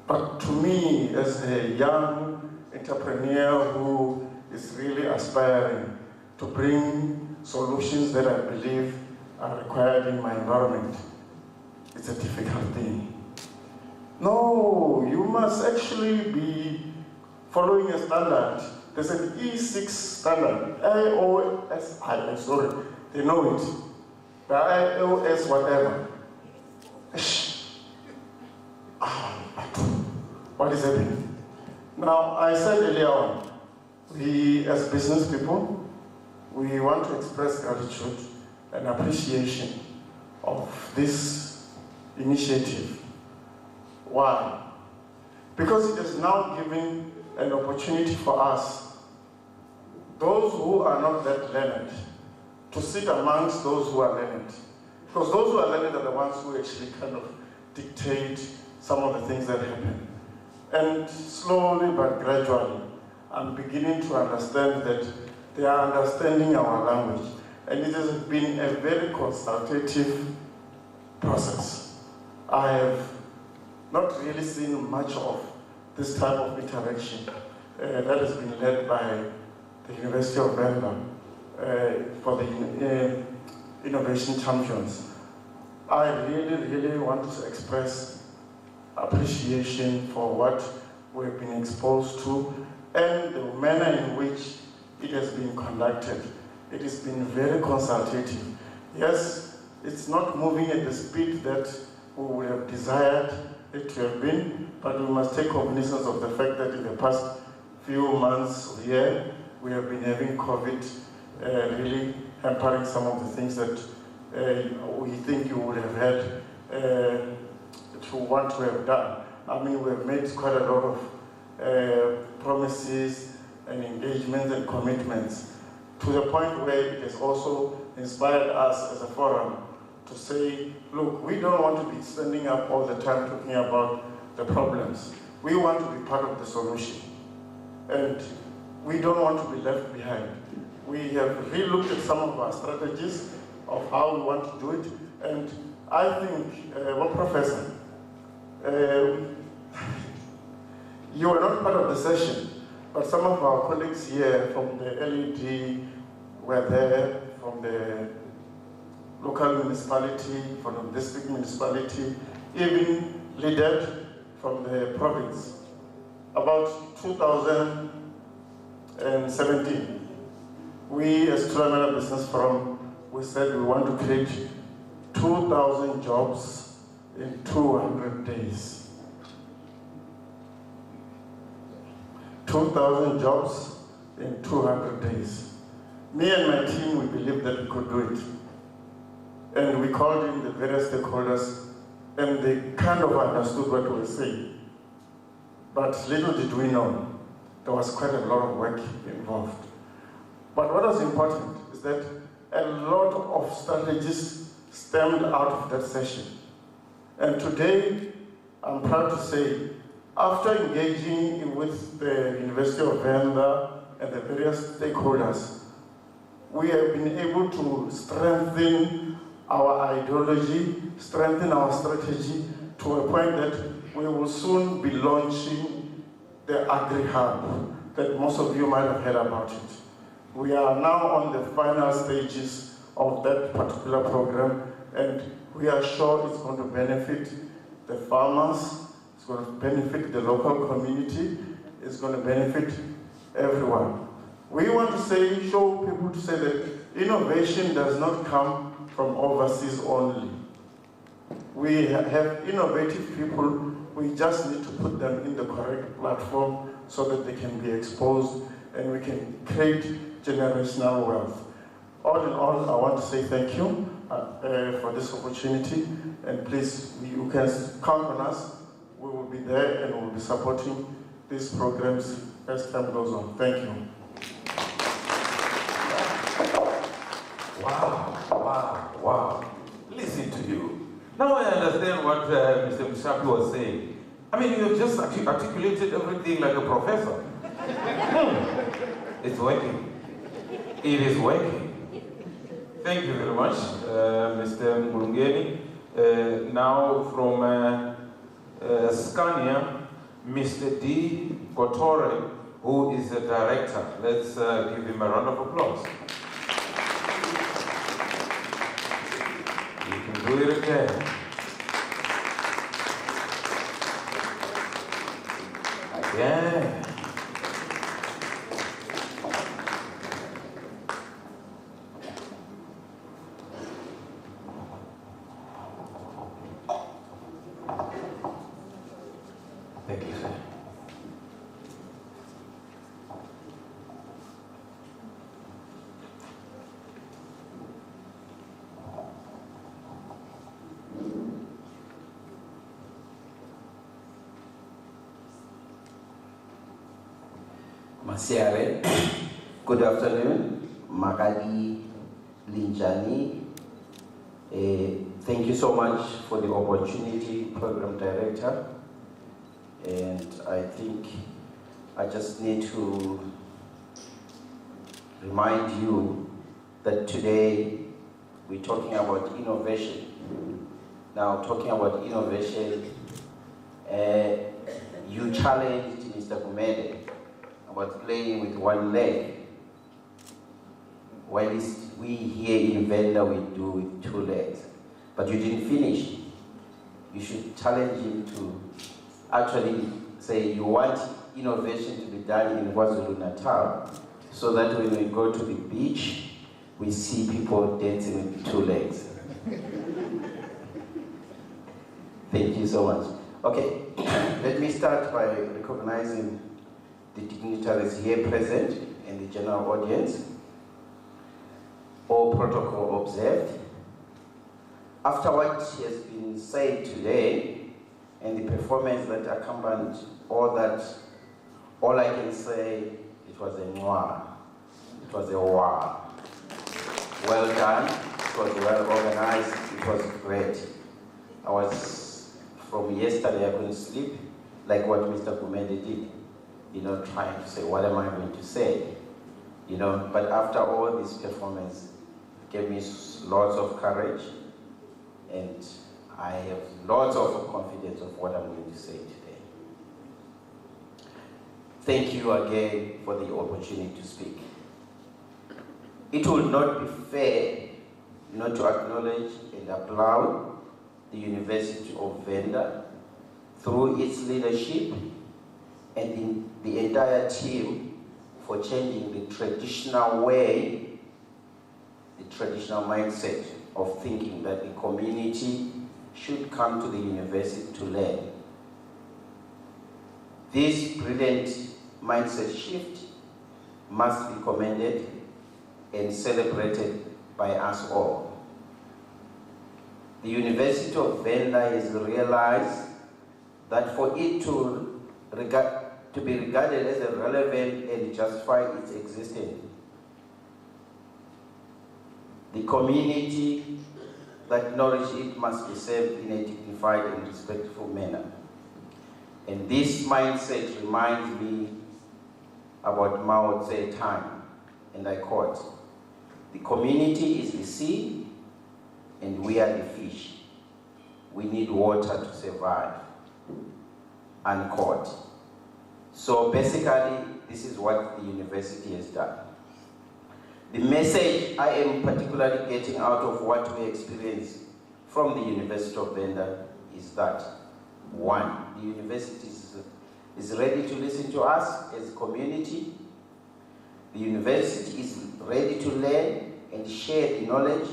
But to me, as a young entrepreneur who is really aspiring to bring solutions that I believe are required in my environment, it's a difficult thing. No, you must actually be following a standard. There's an E6 standard, IOSI, sorry, they know it. The IOS whatever. What is happening? Now, I said earlier on, we as business people, we want to express gratitude and appreciation of this initiative. Why? Because it is now giving an opportunity for us, those who are not that learned, to sit amongst those who are learned. Because those who are learned are the ones who actually kind of dictate some of the things that happen. And slowly but gradually, I'm beginning to understand that they are understanding our language. And it has been a very consultative process. I have not really seen much of this type of interaction that has been led by the University of Venda for the Innovation Champions. I really want to express appreciation for what we've been exposed to and the manner in which it has been conducted. It has been very consultative. Yes, it's not moving at the speed that we would have desired it to have been, but we must take cognizance of the fact that in the past few months or year, we have been having COVID really hampering some of the things that we think you would have had to want to have done. I mean, we have made quite a lot of promises and engagements and commitments to the point where it has also inspired us as a forum to say, look, we don't want to be standing up all the time talking about the problems. We want to be part of the solution. And we don't want to be left behind. We have re-looked at some of our strategies of how we want to do it. And I think, well, Professor, you were not part of the session, but some of our colleagues here from the LED were there, from the local municipality, from the district municipality, even leaders from the province. About 2017, we as Thulamela Business Forum, we said we want to create 2,000 jobs in 200 days. 2,000 jobs in 200 days. Me and my team, we believed that we could do it. And we called in the various stakeholders, and they kind of understood what we were saying. But little did we know, there was quite a lot of work involved. But what was important is that a lot of strategies stemmed out of that session. And today, I'm proud to say, after engaging with the University of Venda and the various stakeholders, we have been able to strengthen our ideology, strengthen our strategy to a point that we will soon be launching the Agri-Hub that most of you might have heard about it. We are now on the final stages of that particular program, and we are sure it's going to benefit the farmers, it's going to benefit the local community, it's going to benefit everyone. We want to say, show people to say that innovation does not come from overseas only. We have innovative people, we just need to put them in the correct platform so that they can be exposed and we can create generational wealth. All in all, I want to say thank you for this opportunity, and please, you can count on us. We will be there and we will be supporting these programs as time goes on. Thank you. Wow. Listen to you. Now I understand what Mr. Mushapi was saying. I mean, you have just articulated everything like a professor. It's working. It is working. Thank you very much, Mr. Murungeni. Now from Scania, Mr. D. Gotore, who is the director. Let's give him a round of applause. You can do it again. Again. Thank you, sir. Masiare, good afternoon, Makadi, Linjani. Thank you so much for the opportunity, Program Director. And I think I just need to remind you that today we're talking about innovation. Now, talking about innovation, you challenged Mr. Vhembe about playing with one leg, while we here in Venda we do with 2 legs. But you didn't finish. You should challenge him to actually say you want innovation to be done in KwaZulu-Natal, so that when we go to the beach, we see people dancing with 2 legs. Thank you so much. Okay, let me start by recognizing the dignitaries here present and the general audience. All protocol observed. After what has been said today and the performance that accompanied all that, all I can say, it was a mwah. It was a wow. Well done. It was well organized. It was great. I was, from yesterday, I couldn't sleep, like what Mr. Vhembe did, you know, trying to say, what am I going to say? You know, but after all this performance, it gave me lots of courage, and I have lots of confidence of what I'm going to say today. Thank you again for the opportunity to speak. It would not be fair not to acknowledge and applaud the University of Venda through its leadership and the entire team for changing the traditional way, the traditional mindset of thinking that the community should come to the university to learn. This brilliant mindset shift must be commended and celebrated by us all. The University of Venda has realized that for it to be regarded as a relevant and justify its existence, the community that nourishes it must be served in a dignified and respectful manner. And this mindset reminds me about Mao Zedong, and I quote, "The community is the sea, and we are the fish. We need water to survive," unquote. So basically, this is what the university has done. The message I am particularly getting out of what we experience from the University of Venda is that, one, the university is ready to listen to us as a community. The university is ready to learn and share the knowledge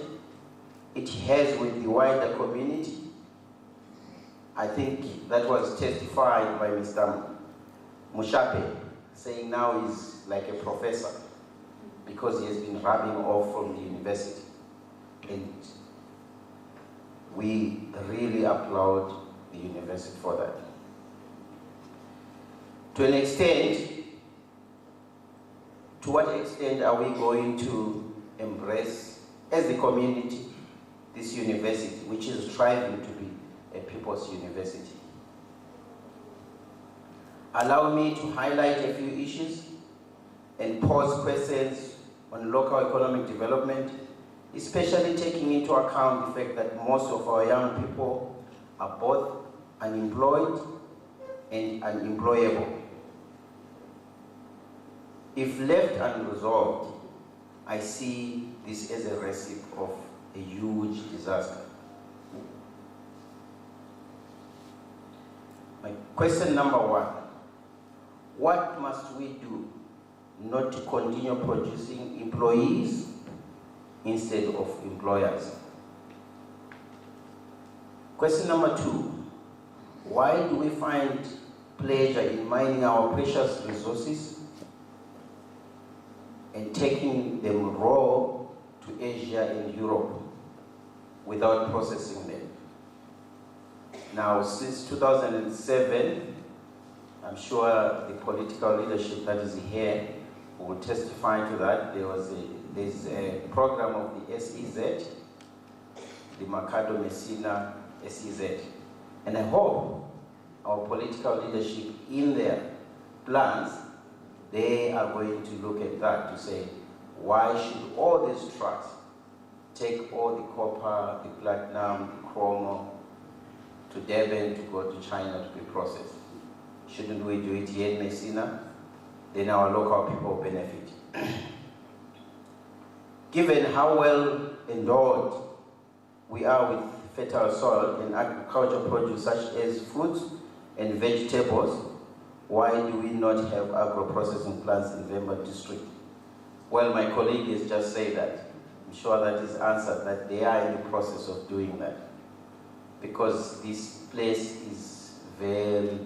it has with the wider community. I think that was testified by Mr. Mushape, saying now he's like a professor because he has been rubbing off from the university. And we really applaud the university for that. To what extent are we going to embrace, as a community, this university, which is striving to be a people's university? Allow me to highlight a few issues and pose questions on local economic development, especially taking into account the fact that most of our young people are both unemployed and unemployable. If left unresolved, I see this as a recipe of a huge disaster. My question number one, what must we do not to continue producing employees instead of employers? Question number two, why do we find pleasure in mining our precious resources and taking them raw to Asia and Europe without processing them? Now, since 2007, I'm sure the political leadership that is here will testify to that. There was There's a program of the SEZ, the Makhado Musina SEZ. And I hope our political leadership in their plans, they are going to look at that to say, why should all these trucks take all the copper, the platinum, the chromo to Durban to go to China to be processed? Shouldn't we do it here in Musina? Then our local people benefit. Given how well endowed we are with fertile soil and agricultural produce such as fruits and vegetables, why do we not have agro-processing plants in Vhembe District? Well, my colleague has just said that. I'm sure that is answered, that they are in the process of doing that. Because this place is they've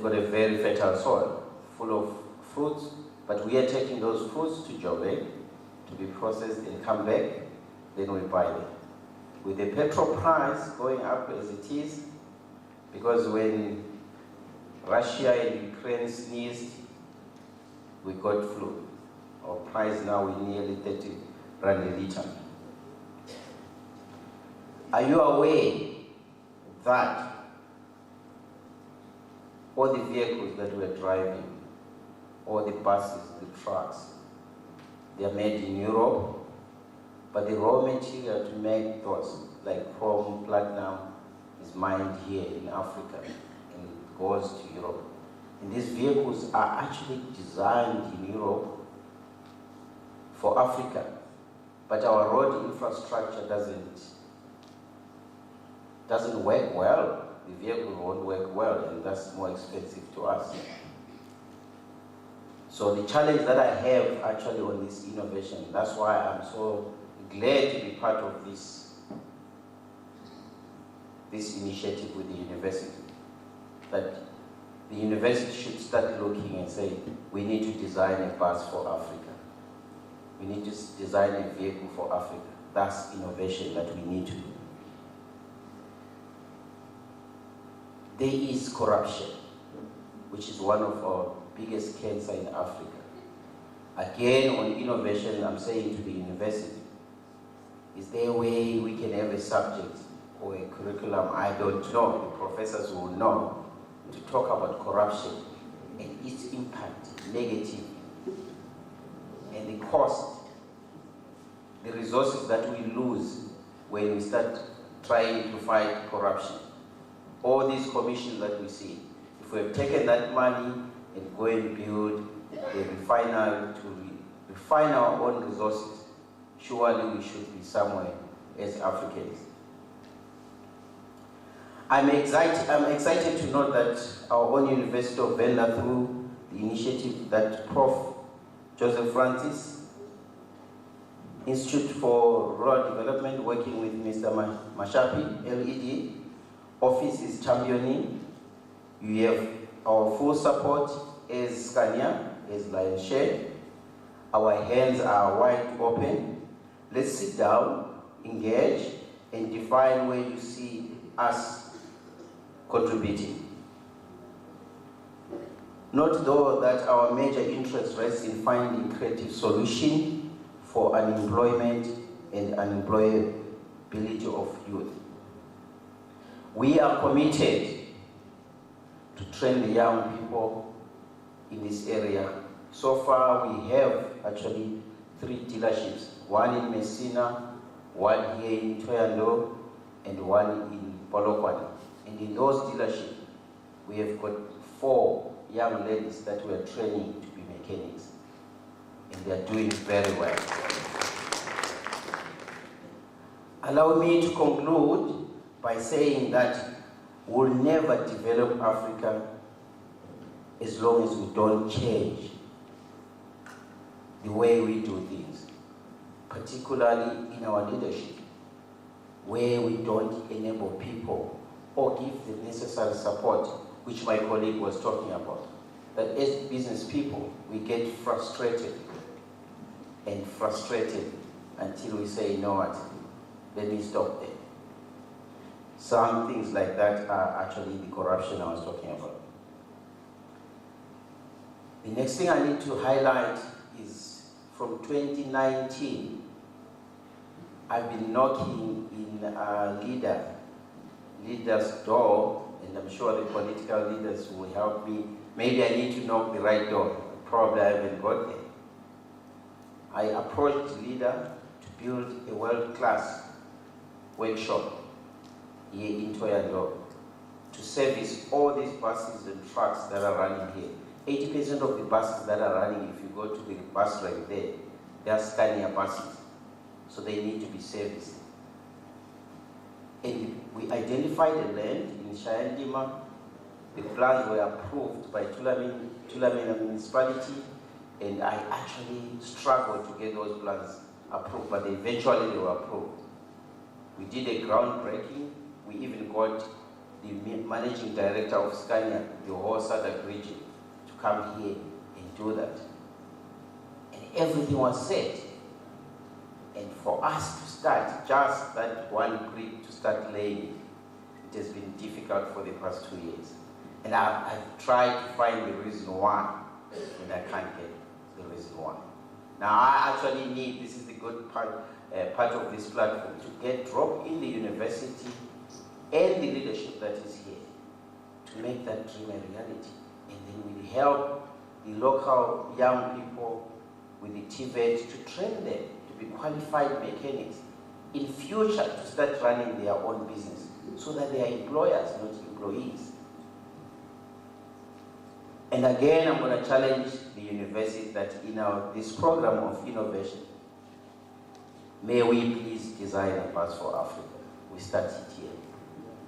got a very fertile soil, full of fruits, but we are taking those fruits to Joburg to be processed and come back, then we buy them. With the petrol price going up as it is, because when Russia and Ukraine sneezed, we got flu. Our price now is nearly 30 rand a litre. Are you aware that all the vehicles that we're driving, all the buses, the trucks, they are made in Europe, but the raw material to make those, like chrome, platinum, is mined here in Africa and goes to Europe. And these vehicles are actually designed in Europe for Africa, but our road infrastructure doesn't work well. The vehicle won't work well, and that's more expensive to us. So the challenge that I have actually on this innovation, that's why I'm so glad to be part of this initiative with the university, that the university should start looking and say, we need to design a bus for Africa. We need to design a vehicle for Africa. That's innovation that we need to do. There is corruption, which is one of our biggest cancer in Africa. Again, on innovation, I'm saying to the university, is there a way we can have a subject or a curriculum, I don't know, the professors will know, to talk about corruption and its impact, negative, and the cost, the resources that we lose when we start trying to fight corruption. All these commissions that we see, if we have taken that money and go and build a refinery to refine our own resources, surely we should be somewhere as Africans. I'm excited to know that our own University of Venda, through the initiative that Prof. Joseph Francis, Institute for Rural Development, working with Mr. Mashapi, LED, office is championing. You have our full support as Scania, as Lion Share. Our hands are wide open. Let's sit down, engage, and define where you see us contributing. Note though that our major interest rests in finding creative solutions for unemployment and unemployability of youth. We are committed to train the young people in this area. So far we have actually 3 dealerships, one in Musina, one here in Thohoyandou, and one in Polokwane. And in those dealerships, we have got 4 young ladies that we are training to be mechanics. And they are doing very well. Allow me to conclude by saying that we'll never develop Africa as long as we don't change the way we do things, particularly in our leadership, where we don't enable people or give the necessary support, which my colleague was talking about. That as business people, we get frustrated and frustrated until we say, you know what, let me stop there. Some things like that are actually the corruption I was talking about. The next thing I need to highlight is from 2019, I've been knocking in leaders' door, and I'm sure the political leaders will help me. Maybe I need to knock the right door. Probably I haven't got there. I approached the leader to build a world-class workshop here in Toyando to service all these buses and trucks that are running here. 80% of the buses that are running, if you go to the bus right there, they are Scania buses, so they need to be serviced. And we identified the land in Shayandima. The plans were approved by Thulamela Municipality, and I actually struggled to get those plans approved, but eventually they were approved. We did a groundbreaking. We even got the managing director of Scania, the whole Southern region, to come here and do that. And everything was set. And for us to start, just that one brick to start laying, it has been difficult for the past 2 years. And I've tried to find the reason why, and I can't get the reason why. Now I actually need, this is the good part of this platform, to get dropped in the university and the leadership that is here to make that dream a reality. And then we help the local young people with the TVET to train them to be qualified mechanics in future to start running their own business so that they are employers, not employees. And again, I'm going to challenge the university that in this program of innovation, may we please design a bus for Africa. We started here.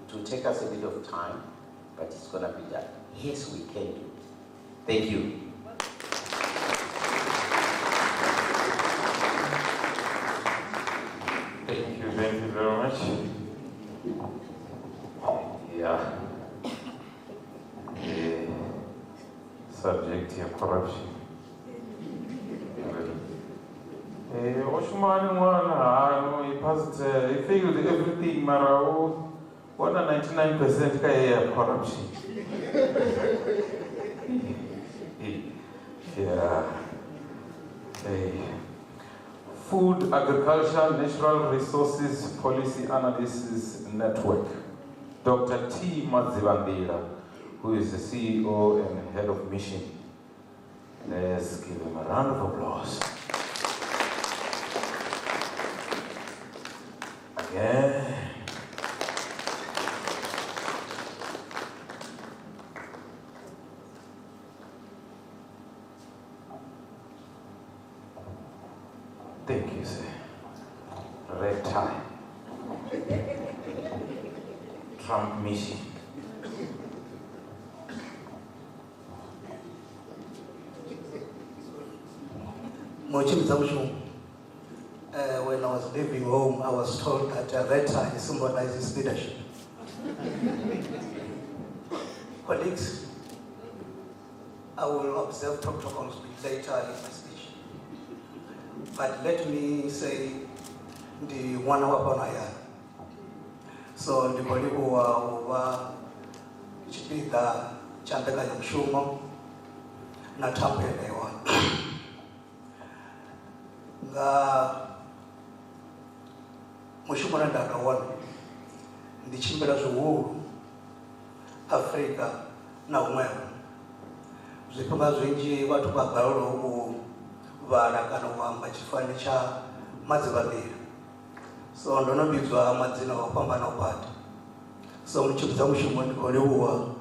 It will take us a bit of time, but it's going to be done. Yes, we can do it. Thank you. Thank you very much. Yeah. Subject here, corruption. He passed, he failed everything, Marao. 199% corruption. Yeah. Food, Agriculture, Natural Resources Policy Analysis Network. Dr. T. Mazivandila, who is the CEO and head of mission. Let's give him a round of applause. Again. Thank you, sir. Red tie. Trump mission. When I was leaving home, I was told that a red tie symbolizes leadership. Colleagues, I will observe protocols later in my speech. But let me say the 1 hour bonaya. So the colleague who are Chipida, Chambeka Yamshumo, Natampe Lewa. Mushumana Dakawan, the Chimberas of Africa, now well. The Pamazinji, what about Baro, Varakano, Machifanicha, Mazivali. So, on the Nobizwa, Mazino, Pambano part. So, Chipzamushuman, Oliwa,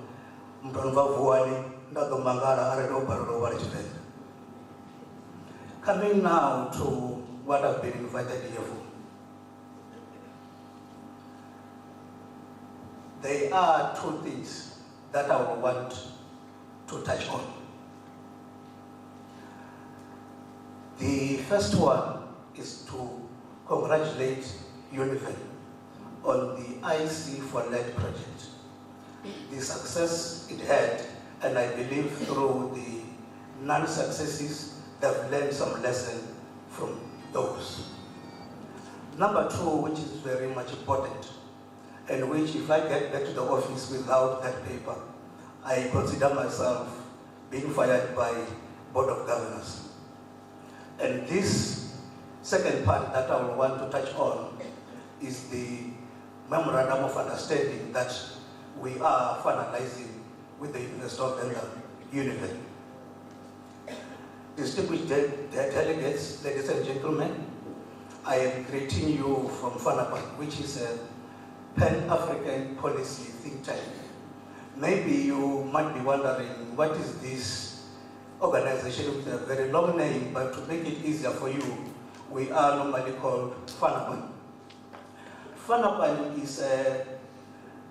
Mpanva Vuani, Nago Mangara, Arado Baro, Varichet. Coming now to what I've been invited here for. There are two things that I would want to touch on. The first one is to congratulate UNIVEN on the IC4LED project. The success it had, and I believe through the non-successes, they've learned some lesson from those. Number two, which is very much important, and which if I get back to the office without that paper, I consider myself being fired by Board of Governors. And this second part that I will want to touch on is the memorandum of understanding that we are finalizing with the University of Venda, UNIVEN. Distinguished delegates, ladies and gentlemen, I am greeting you from FANAPAN, which is a Pan-African policy think tank. Maybe you might be wondering, what is this organization with a very long name, but to make it easier for you, we are normally called FANAPAN. FANAPAN is a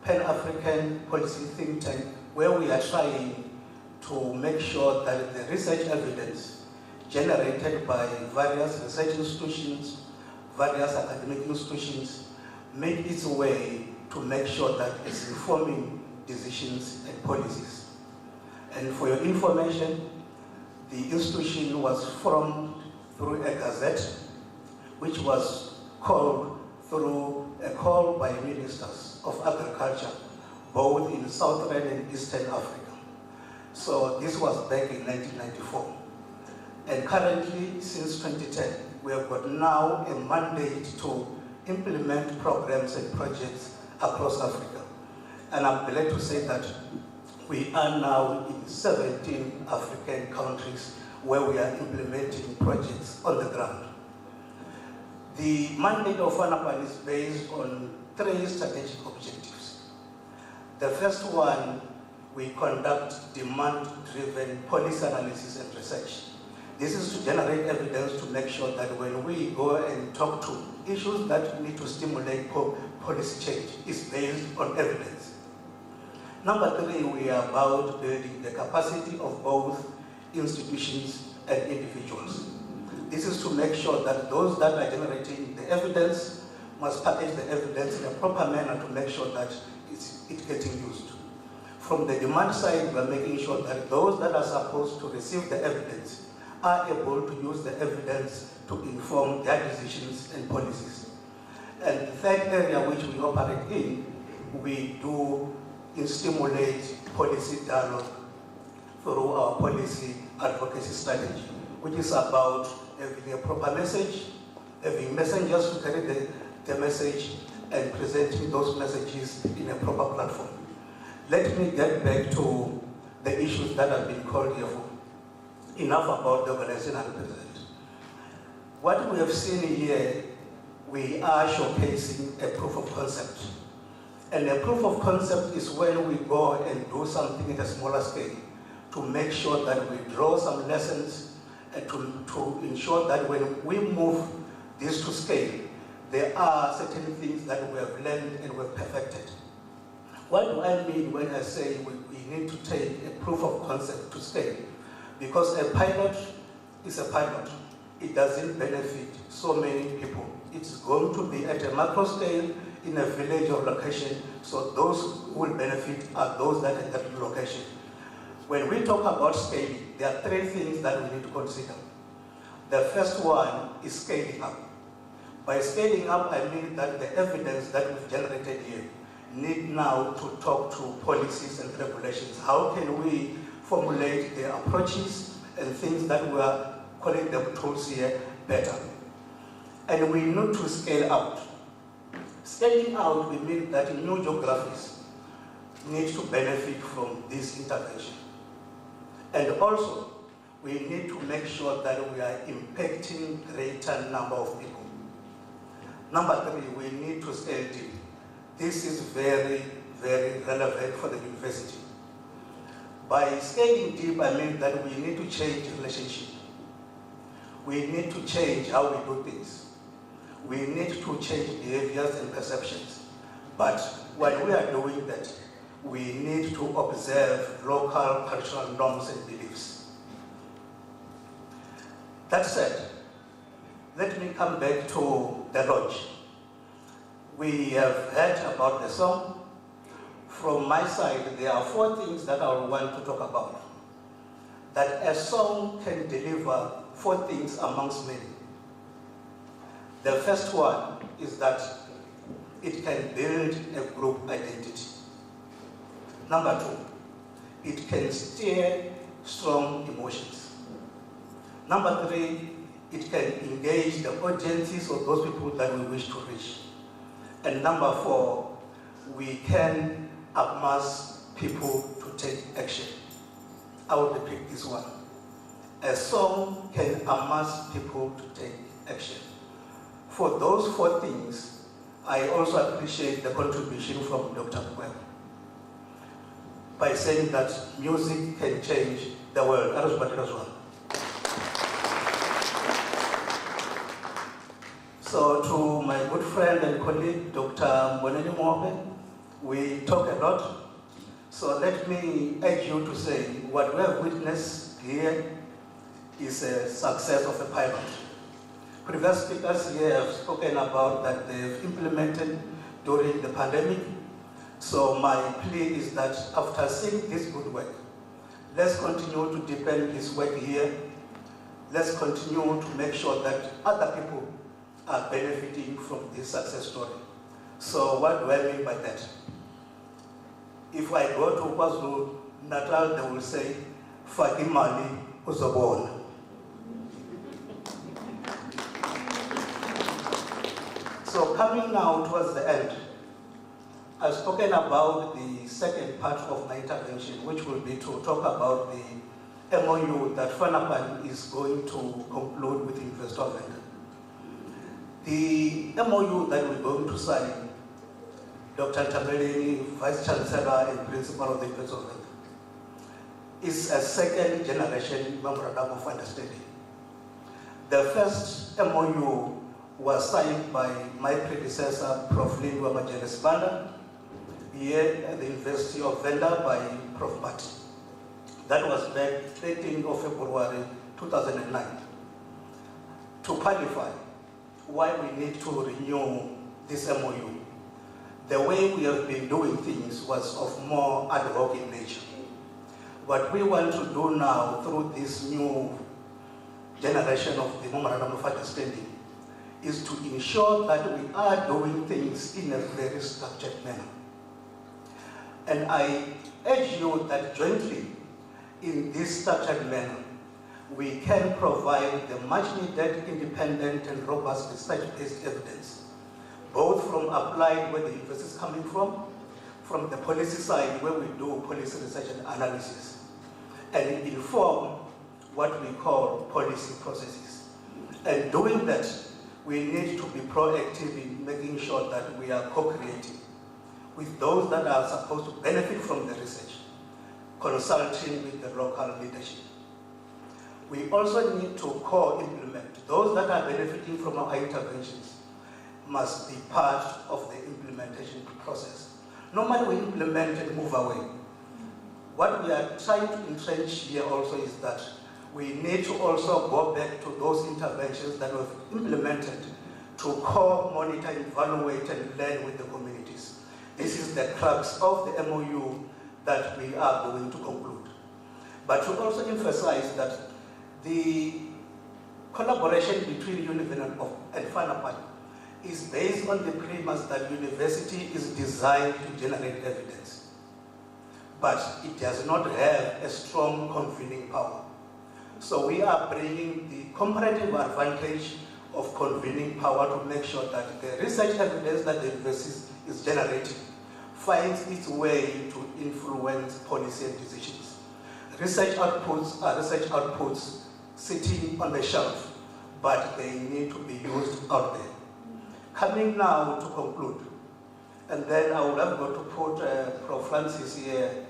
Pan-African policy think tank where we are trying to make sure that the research evidence generated by various research institutions, various academic institutions, make its way to make sure that it's informing decisions and policies. And for your information, the institution was formed through a gazette, which was called through a call by ministers of agriculture, both in Southern and Eastern Africa. So this was back in 1994. And currently, since 2010, we have got now a mandate to implement programs and projects across Africa. And I'm glad to say that we are now in 17 African countries where we are implementing projects on the ground. The mandate of FANAPAN is based on 3 strategic objectives. The first one, we conduct demand-driven policy analysis and research. This is to generate evidence to make sure that when we go and talk to issues that need to stimulate policy change, is based on evidence. Number 3, we are about building the capacity of both institutions and individuals. This is to make sure that those that are generating the evidence must package the evidence in a proper manner to make sure that it's getting used. From the demand side, we are making sure that those that are supposed to receive the evidence are able to use the evidence to inform their decisions and policies. And the third area which we operate in, we do stimulate policy dialogue through our policy advocacy strategy, which is about having a proper message, having messengers to carry the message, and presenting those messages in a proper platform. Let me get back to the issues that have been called here for. Enough about the organizational president. What we have seen here, we are showcasing a proof of concept. And a proof of concept is when we go and do something at a smaller scale to make sure that we draw some lessons and to ensure that when we move this to scale, there are certain things that we have learned and we have perfected. What do I mean when I say we need to take a proof of concept to scale? Because a pilot is a pilot. It doesn't benefit so many people. It's going to be at a macro scale in a village or location, so those who will benefit are those that are at that location. When we talk about scaling, there are 3 things that we need to consider. The first one is scaling up. By scaling up, I mean that the evidence that we've generated here need now to talk to policies and regulations. How can we formulate the approaches and things that we are calling them tools here better? And we need to scale out. Scaling out, we mean that new geographies need to benefit from this intervention. And also, we need to make sure that we are impacting greater number of people. Number 3, we need to scale deep. This is very, very relevant for the university. By scaling deep, I mean that we need to change relationship. We need to change how we do things. We need to change behaviors and perceptions. But while we are doing that, we need to observe local cultural norms and beliefs. That said, let me come back to the launch. We have heard about the song. From my side, there are 4 things that I want to talk about. That a song can deliver 4 things amongst many. The first one is that it can build a group identity. Number 2, it can stir strong emotions. Number 3, it can engage the audiences of those people that we wish to reach. And number 4, we can amass people to take action. I will repeat this one. A song can amass people to take action. For those 4 things, I also appreciate the contribution from Dr. Mukwebo by saying that music can change the world. So to my good friend and colleague, Dr. Mboneni, we talk a lot. So let me urge you to say what we have witnessed here is a success of a pilot. Previous speakers here have spoken about that they've implemented during the pandemic. So my plea is that after seeing this good work, let's continue to deepen this work here. Let's continue to make sure that other people are benefiting from this success story. So what do I mean by that? If I go to KwaZulu Natal, they will say, Fakimali Uzobona. So coming now towards the end, I've spoken about the second part of my intervention, which will be to talk about the MOU that FANAPAN is going to conclude with the University of Venda. The MOU that we're going to sign, Dr. Tabelini, Vice Chancellor and Principal of the University of Venda, is a second generation memorandum of understanding. The first MOU was signed by my predecessor, Prof. Lindwa Majeles Banda, here at the University of Venda by Prof. Bati. That was back 13th of February 2009. To qualify why we need to renew this MOU, the way we have been doing things was of more ad hoc in nature. What we want to do now through this new generation of the Memorandum of Understanding is to ensure that we are doing things in a very structured manner. And I urge you that jointly, in this structured manner, we can provide the much needed independent and robust research-based evidence, both from applied where the university is coming from the policy side where we do policy research and analysis, and inform what we call policy processes. And doing that, we need to be proactive in making sure that we are co-creating with those that are supposed to benefit from the research, consulting with the local leadership. We also need to co-implement. Those that are benefiting from our interventions must be part of the implementation process. Normally we implement and move away. What we are trying to entrench here also is that we need to also go back to those interventions that we've implemented to co-monitor, evaluate, and learn with the communities. This is the crux of the MOU that we are going to conclude. But to also emphasize that the collaboration between UNIVEN and FANAPAN is based on the premise that university is designed to generate evidence, but it does not have a strong convening power. So we are bringing the comparative advantage of convening power to make sure that the research evidence that the university is generating finds its way to influence policy and decisions. Research outputs are research outputs sitting on the shelf, but they need to be used out there. Coming now to conclude, and then I would have got to put Prof. Francis here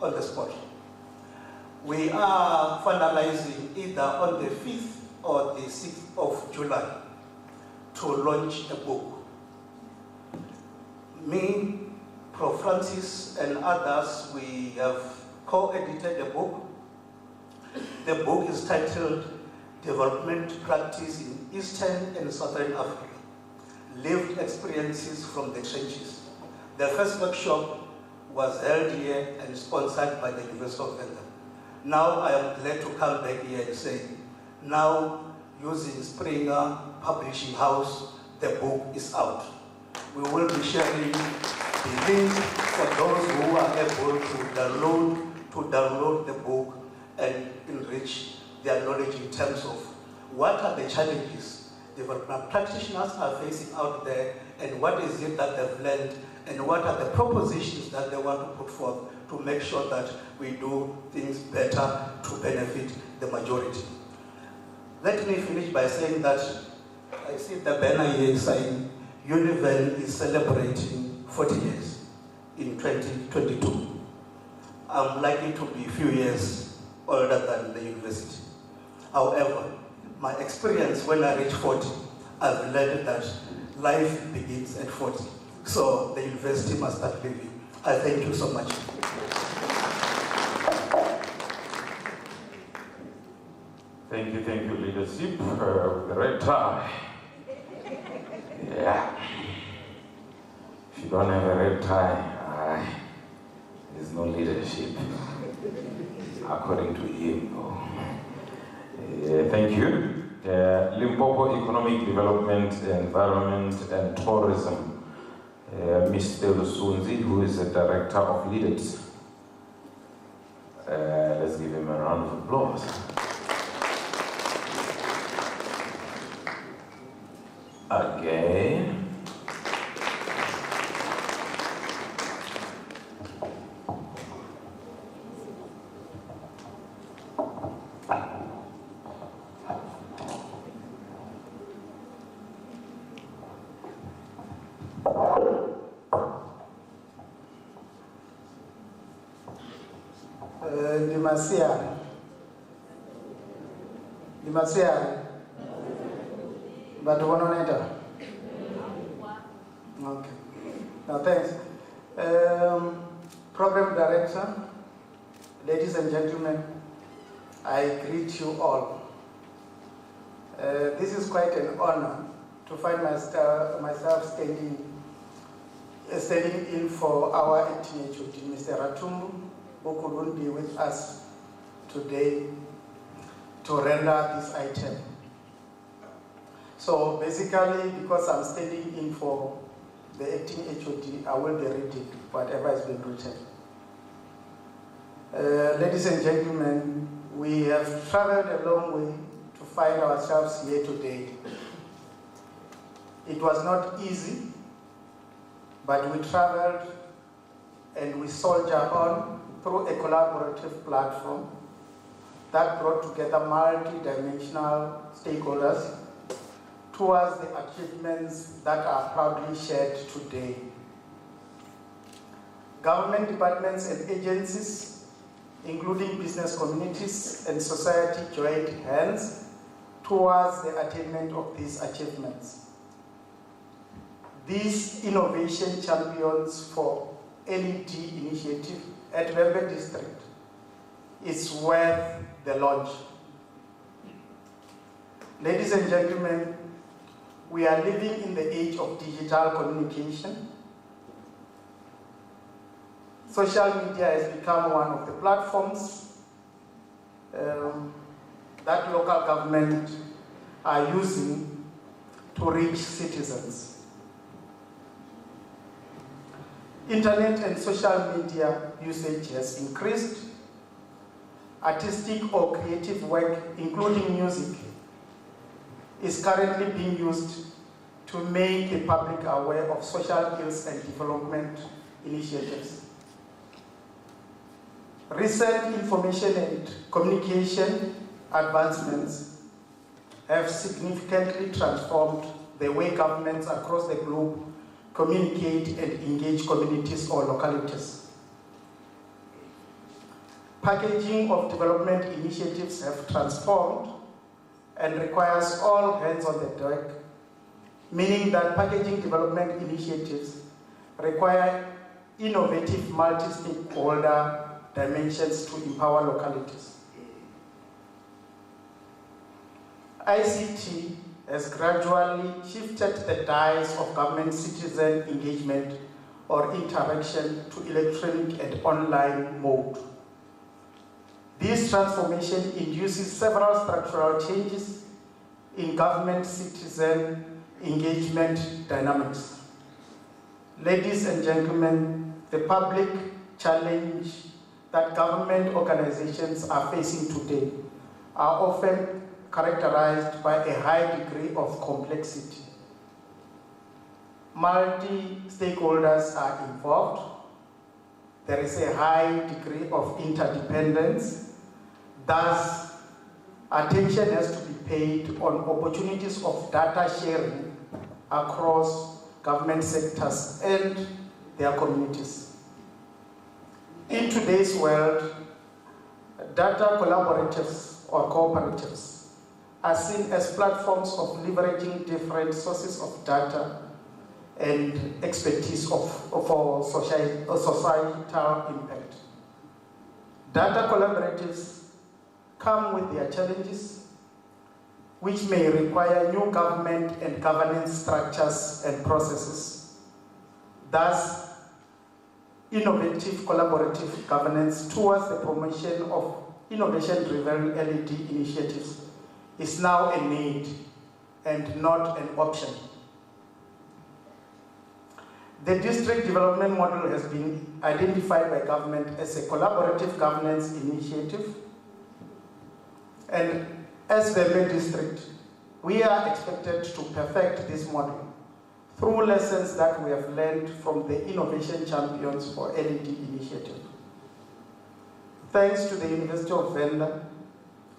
on the spot. We are finalizing either on the 5th or the 6th of July to launch a book. Me, Prof. Francis, and others, we have co-edited a book. The book is titled Development Practice in Eastern and Southern Africa, Lived Experiences from the Trenches. The first workshop was held here and sponsored by the University of Venda. Now I am glad to come back here and say, now using Springer Publishing House, the book is out. We will be sharing the link for those who are able to download the book and enrich their knowledge in terms of what are the challenges development practitioners are facing out there, and what is it that they've learned, and what are the propositions that they want to put forth to make sure that we do things better to benefit the majority. Let me finish by saying that I see the banner here saying UNIVEN is celebrating 40 years in 2022. I'm likely to be a few years older than the university. However, my experience when I reach 40, I've learned that life begins at 40. So the university must start living. I thank you so much. Thank you, leadership. The red tie. Yeah. If you don't have a red tie, there's no leadership. According to him. Thank you. Limpopo Economic Development, Environment and Tourism. Mr. Lusunzi, who is the Director of LEADET. Let's give him a round of applause. Again. Dimasiari. But one on it. Okay. Now thanks. Program Director, ladies and gentlemen, I greet you all. This is quite an honor to find myself standing in for our acting HOD, Mr. Ratumbu, who couldn't be with us today to render this item. So basically, because I'm standing in for the acting HOD, I will be reading whatever has been written. Ladies and gentlemen, we have traveled a long way to find ourselves here today. It was not easy, but we traveled and we soldier on through a collaborative platform that brought together multi-dimensional stakeholders towards the achievements that are proudly shared today. Government departments and agencies, including business communities and society, joined hands towards the attainment of these achievements. These innovation champions for LED initiative at Vhembe District is worth the launch. Ladies and gentlemen, we are living in the age of digital communication. Social media has become one of the platforms that local government are using to reach citizens. Internet and social media usage has increased. Artistic or creative work, including music, is currently being used to make the public aware of social ills and development initiatives. Recent information and communication advancements have significantly transformed the way governments across the globe communicate and engage communities or localities. Packaging of development initiatives have transformed and requires all hands on the deck, meaning that packaging development initiatives require innovative multi-stakeholder dimensions to empower localities. ICT has gradually shifted the dials of government-citizen engagement or interaction to electronic and online mode. This transformation induces several structural changes in government-citizen engagement dynamics. Ladies and gentlemen, the public challenge that government organizations are facing today are often characterized by a high degree of complexity. Multi-stakeholders are involved. There is a high degree of interdependence. Thus, attention has to be paid on opportunities of data sharing across government sectors and their communities. In today's world, data collaboratives or cooperatives are seen as platforms of leveraging different sources of data and expertise for societal impact. Data collaboratives come with their challenges, which may require new government and governance structures and processes. Thus, innovative collaborative governance towards the promotion of innovation-driven LED initiatives is now a need and not an option. The district development model has been identified by government as a collaborative governance initiative. And as Vhembe District, we are expected to perfect this model through lessons that we have learned from the Innovation Champions for LED initiative. Thanks to the University of Venda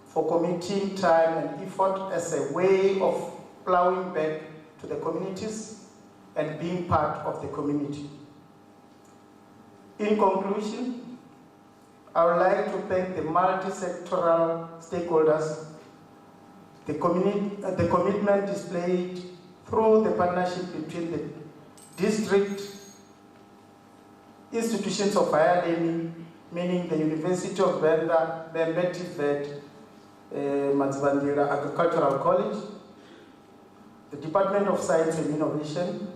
for committing time and effort as a way of plowing back to the communities and being part of the community. In conclusion, I would like to thank the multi-sectoral stakeholders, the commitment displayed through the partnership between the district institutions of higher learning, meaning the University of Venda, Vhembe District Agricultural College, the Department of Science and Innovation,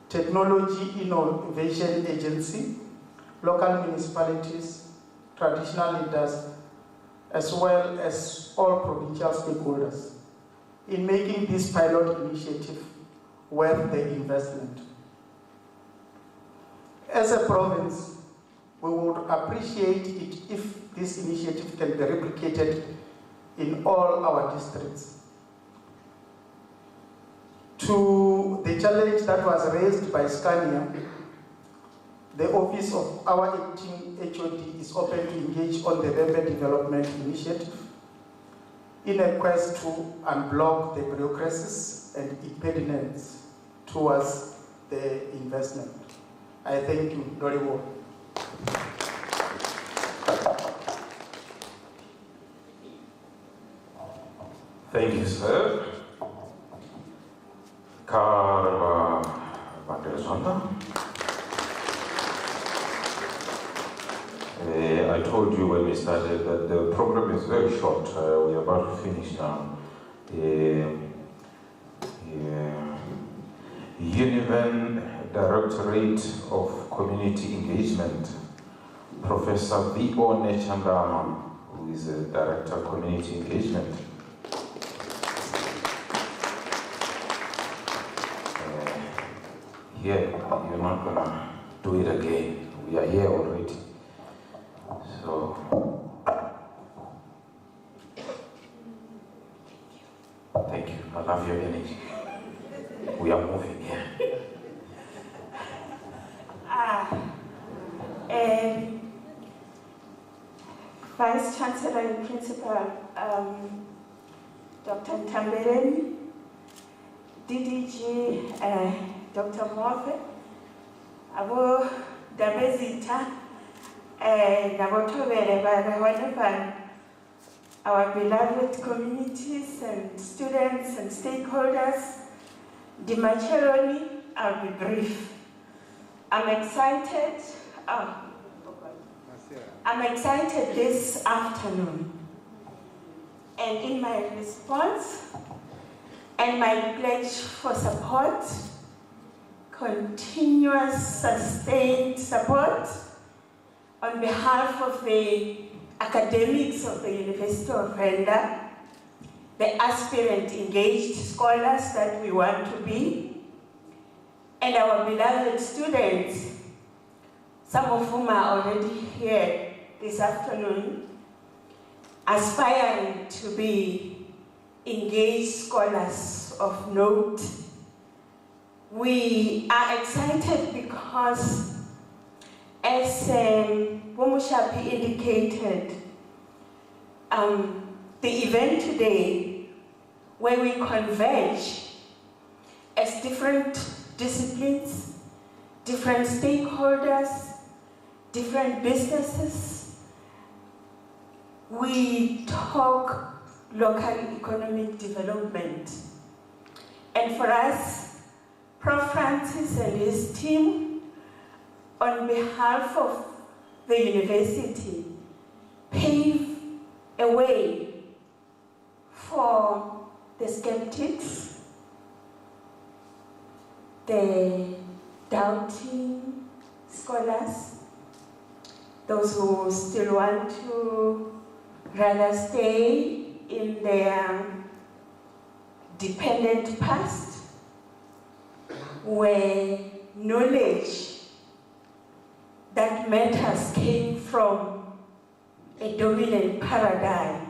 Technology Innovation Agency, local municipalities, traditional leaders, as well as all provincial stakeholders in making this pilot initiative worth the investment. As a province, we would appreciate it if this initiative can be replicated in all our districts. To the challenge that was raised by Scania, the office of our acting HOD is open to engage on the Vhembe Development Initiative in a quest to unblock the bureaucracies and impediments towards the investment. I thank you very much. Thank you, sir. Karma Bandersonda. I told you when we started that the program is very short. We are about to finish now. UNIVEN Directorate of Community Engagement, Professor V.O. Nechandama, who is a Director of Community Engagement. Here, you're not gonna do it again. We are here already. So, thank you. I love your energy. We are moving here. Vice Chancellor and Principal, Dr. Ntambeleni, DDG, Dr. Morfe, Abo Dabezita, Nabotobele, whatever, our beloved communities and students and stakeholders, Dimacheloni, I'll be brief. I'm excited this afternoon. And in my response and my pledge for support, continuous, sustained support on behalf of the academics of the University of Venda, the aspirant engaged scholars that we want to be, and our beloved students, some of whom are already here this afternoon, aspiring to be engaged scholars of note. We are excited because, as Mushapi indicated, the event today, where we converge as different disciplines, different stakeholders, different businesses, we talk local economic development. And for us, Prof. Francis and his team, on behalf of the university, pave a way for the skeptics, the doubting scholars, those who still want to rather stay in their dependent past, where knowledge that matters came from a dominant paradigm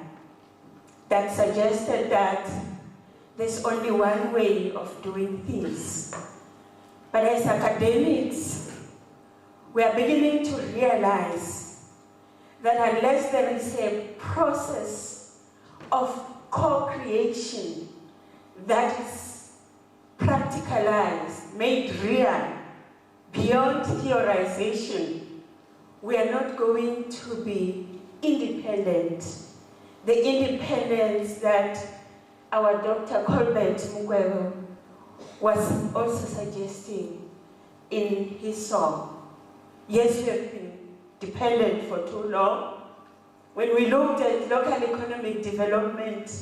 that suggested that there's only one way of doing things. But as academics, we are beginning to realize that unless there is a process of co-creation that is practicalized, made real, beyond theorization, we are not going to be independent. The independence that our Dr. Colbert Mukwebo was also suggesting in his song. Yes, we have been dependent for too long. When we looked at local economic development,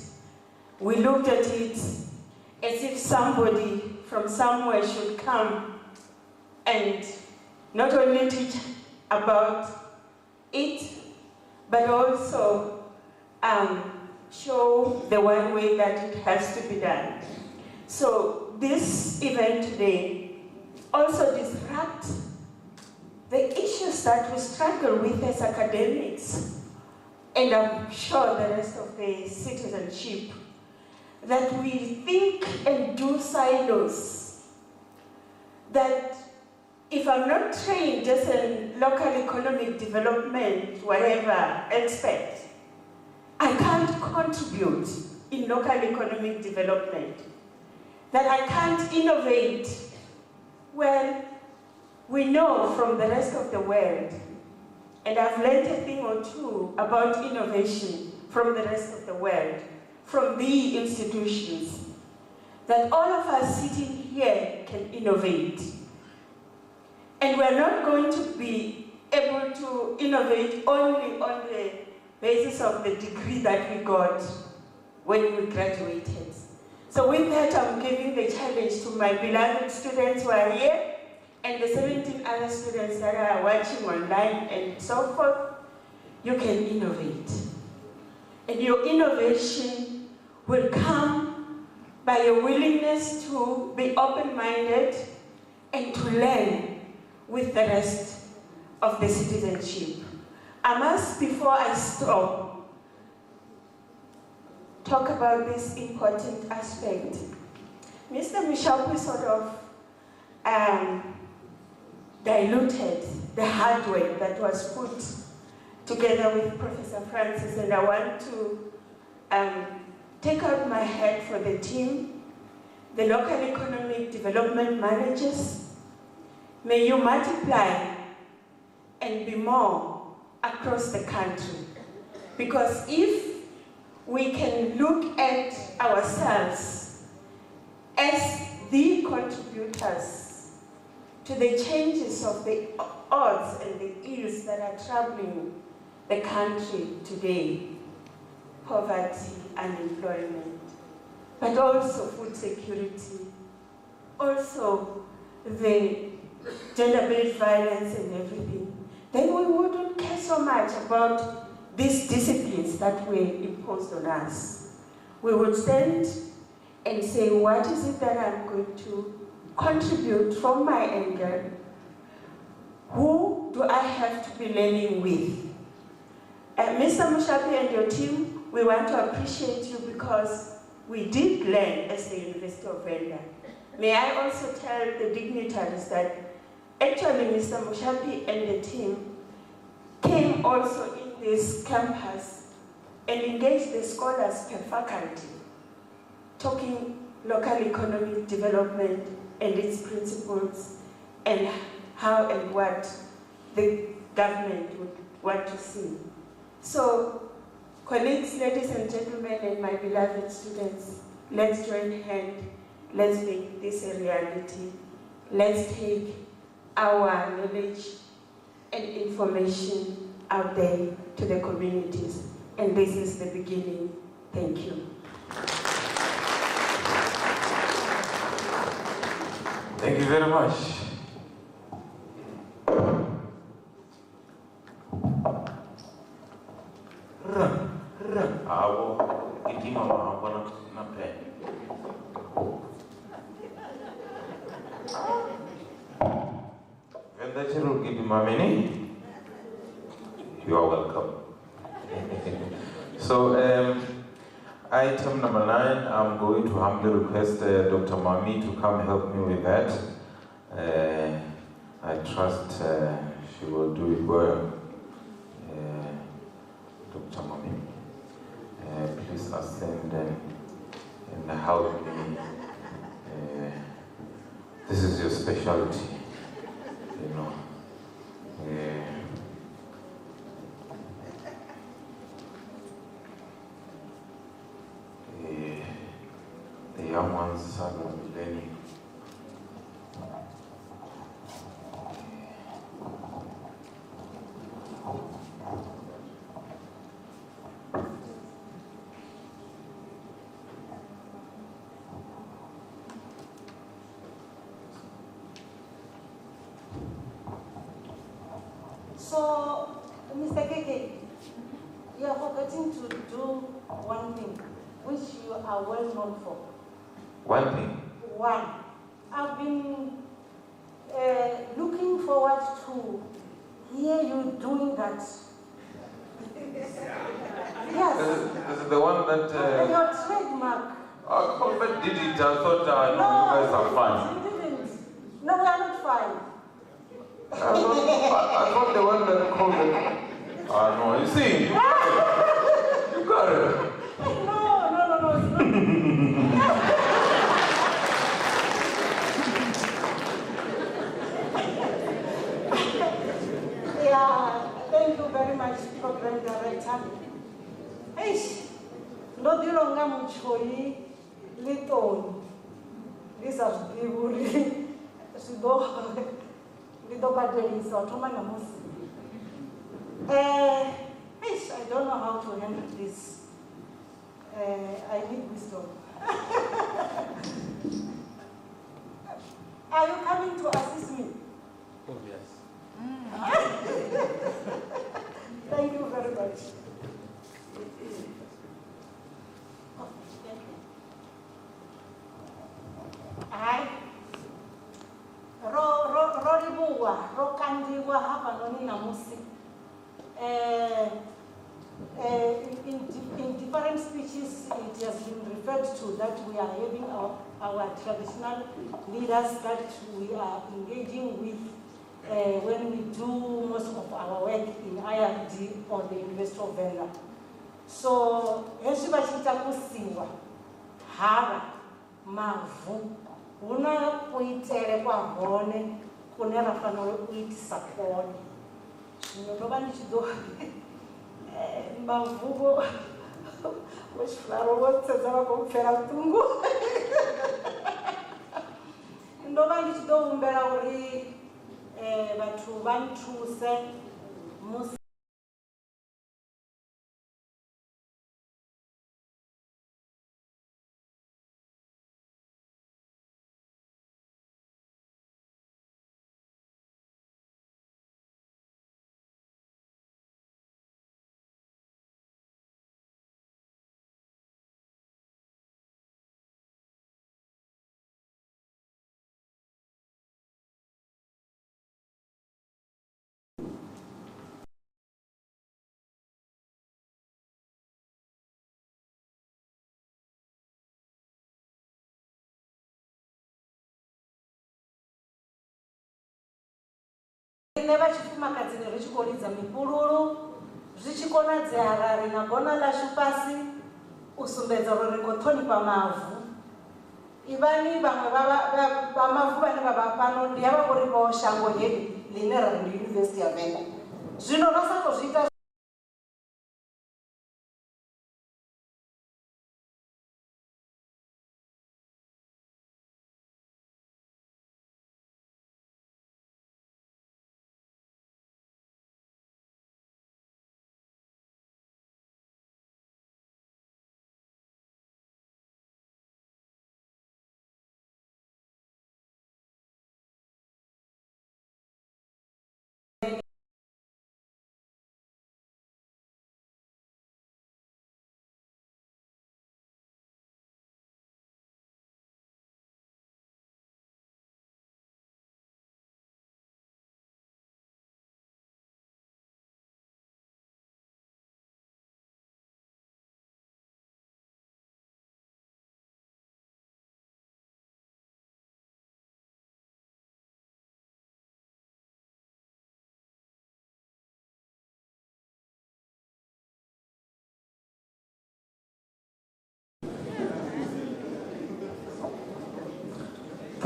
we looked at it as if somebody from somewhere should come and not only teach about it, but also show the one way that it has to be done. So this event today also disrupts the issues that we struggle with as academics, and I'm sure the rest of the citizenship, that we think and do silos, that if I'm not trained as a local economic development, whatever, expert, I can't contribute in local economic development, that I can't innovate. Well, we know from the rest of the world, and I've learned a thing or two about innovation from the rest of the world, from the institutions, that all of us sitting here can innovate. And we're not going to be able to innovate only on the basis of the degree that we got when we graduated. So with that, I'm giving the challenge to my beloved students who are here, and the 17 other students that are watching online and so forth. You can innovate. And your innovation will come by your willingness to be open-minded and to learn with the rest of the citizenship. I must, before I stop, talk about this important aspect. Mr. Mishapu sort of diluted the hard work that was put together with Professor Francis, and I want to take out my hat for the team, the local economic development managers. May you multiply and be more across the country. Because if we can look at ourselves as the contributors to the changes of the odds and the ills that are troubling the country today, poverty, unemployment, but also food security, also the gender-based violence and everything, then we wouldn't care so much about these disciplines that were imposed on us. We would stand and say, what is it that I'm going to contribute from my angle? Who do I have to be learning with? Mr. Mushapi and your team, we want to appreciate you because we did learn as the University of Venda. May I also tell the dignitaries that actually Mr. Mushapi and the team came also in this campus and engaged the scholars per faculty, talking local economic development and its principles and how and what the government would want to see. So, colleagues, ladies and gentlemen, and my beloved students, let's join hands, let's make this a reality. Let's take our knowledge and information out there to the communities. And this is the beginning. Thank you. Thank you very much. You are welcome. So, item number 9, I'm going to humbly request Dr. Mami to come help me with that. I trust she will do it well. Dr. Mami, please ascend and help me. This is your specialty, you know. The young ones are not learning. So, Mr. Keke, you are forgetting to do one thing, which you are well known for. One thing? One. I've been looking forward to hear you doing that. Yes. This is the one that... Your trademark. Oh, Colbert did it. I thought you guys are fine. You didn't. No, we are not fine. I thought the one that called it. No, you see, you got it. Yeah, thank you very much, Program Director. Hey, no dilonga muchoi little. This is people really. I don't know how to handle this. I need wisdom. Are you coming to assist me? Oh, yes. Thank you very much. Oh, thank you. Hi. Rokandiwa hapa noni namusi. In different speeches, it has been referred to that we are having our traditional leaders that we are engaging with when we do most of our work in IRD or the University of Venda. So, heshiba chitakusiwa hara mavu una kuitere kwa hone kunera fanolo kuitisa kone. Ndoba nichido mavugo weshflaro wotsezava kumfera tungu. Ndoba nichido umbera uri vatu vantuse musi rine vachifumakadzi nerichikolidza mipululu zvichikonadzea rari na gona lashu pasi usumbedza uri rikothonipa mavhu ivani vamwe vamavhu vane vava pano ndiyava vorivawo shango hedi line rari ndiUniversity of Venda zvino vasatozviita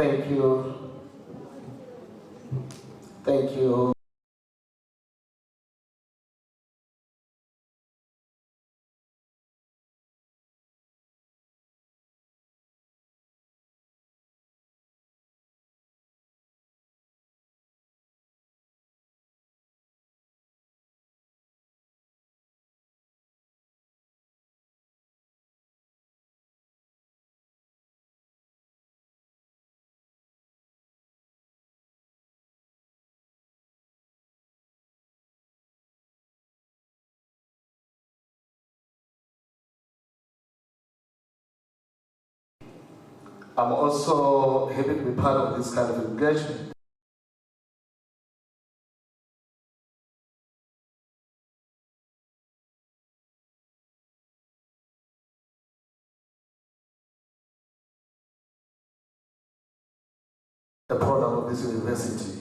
Thank you. Thank you. I'm also happy to be part of this kind of engagement. The program of this university.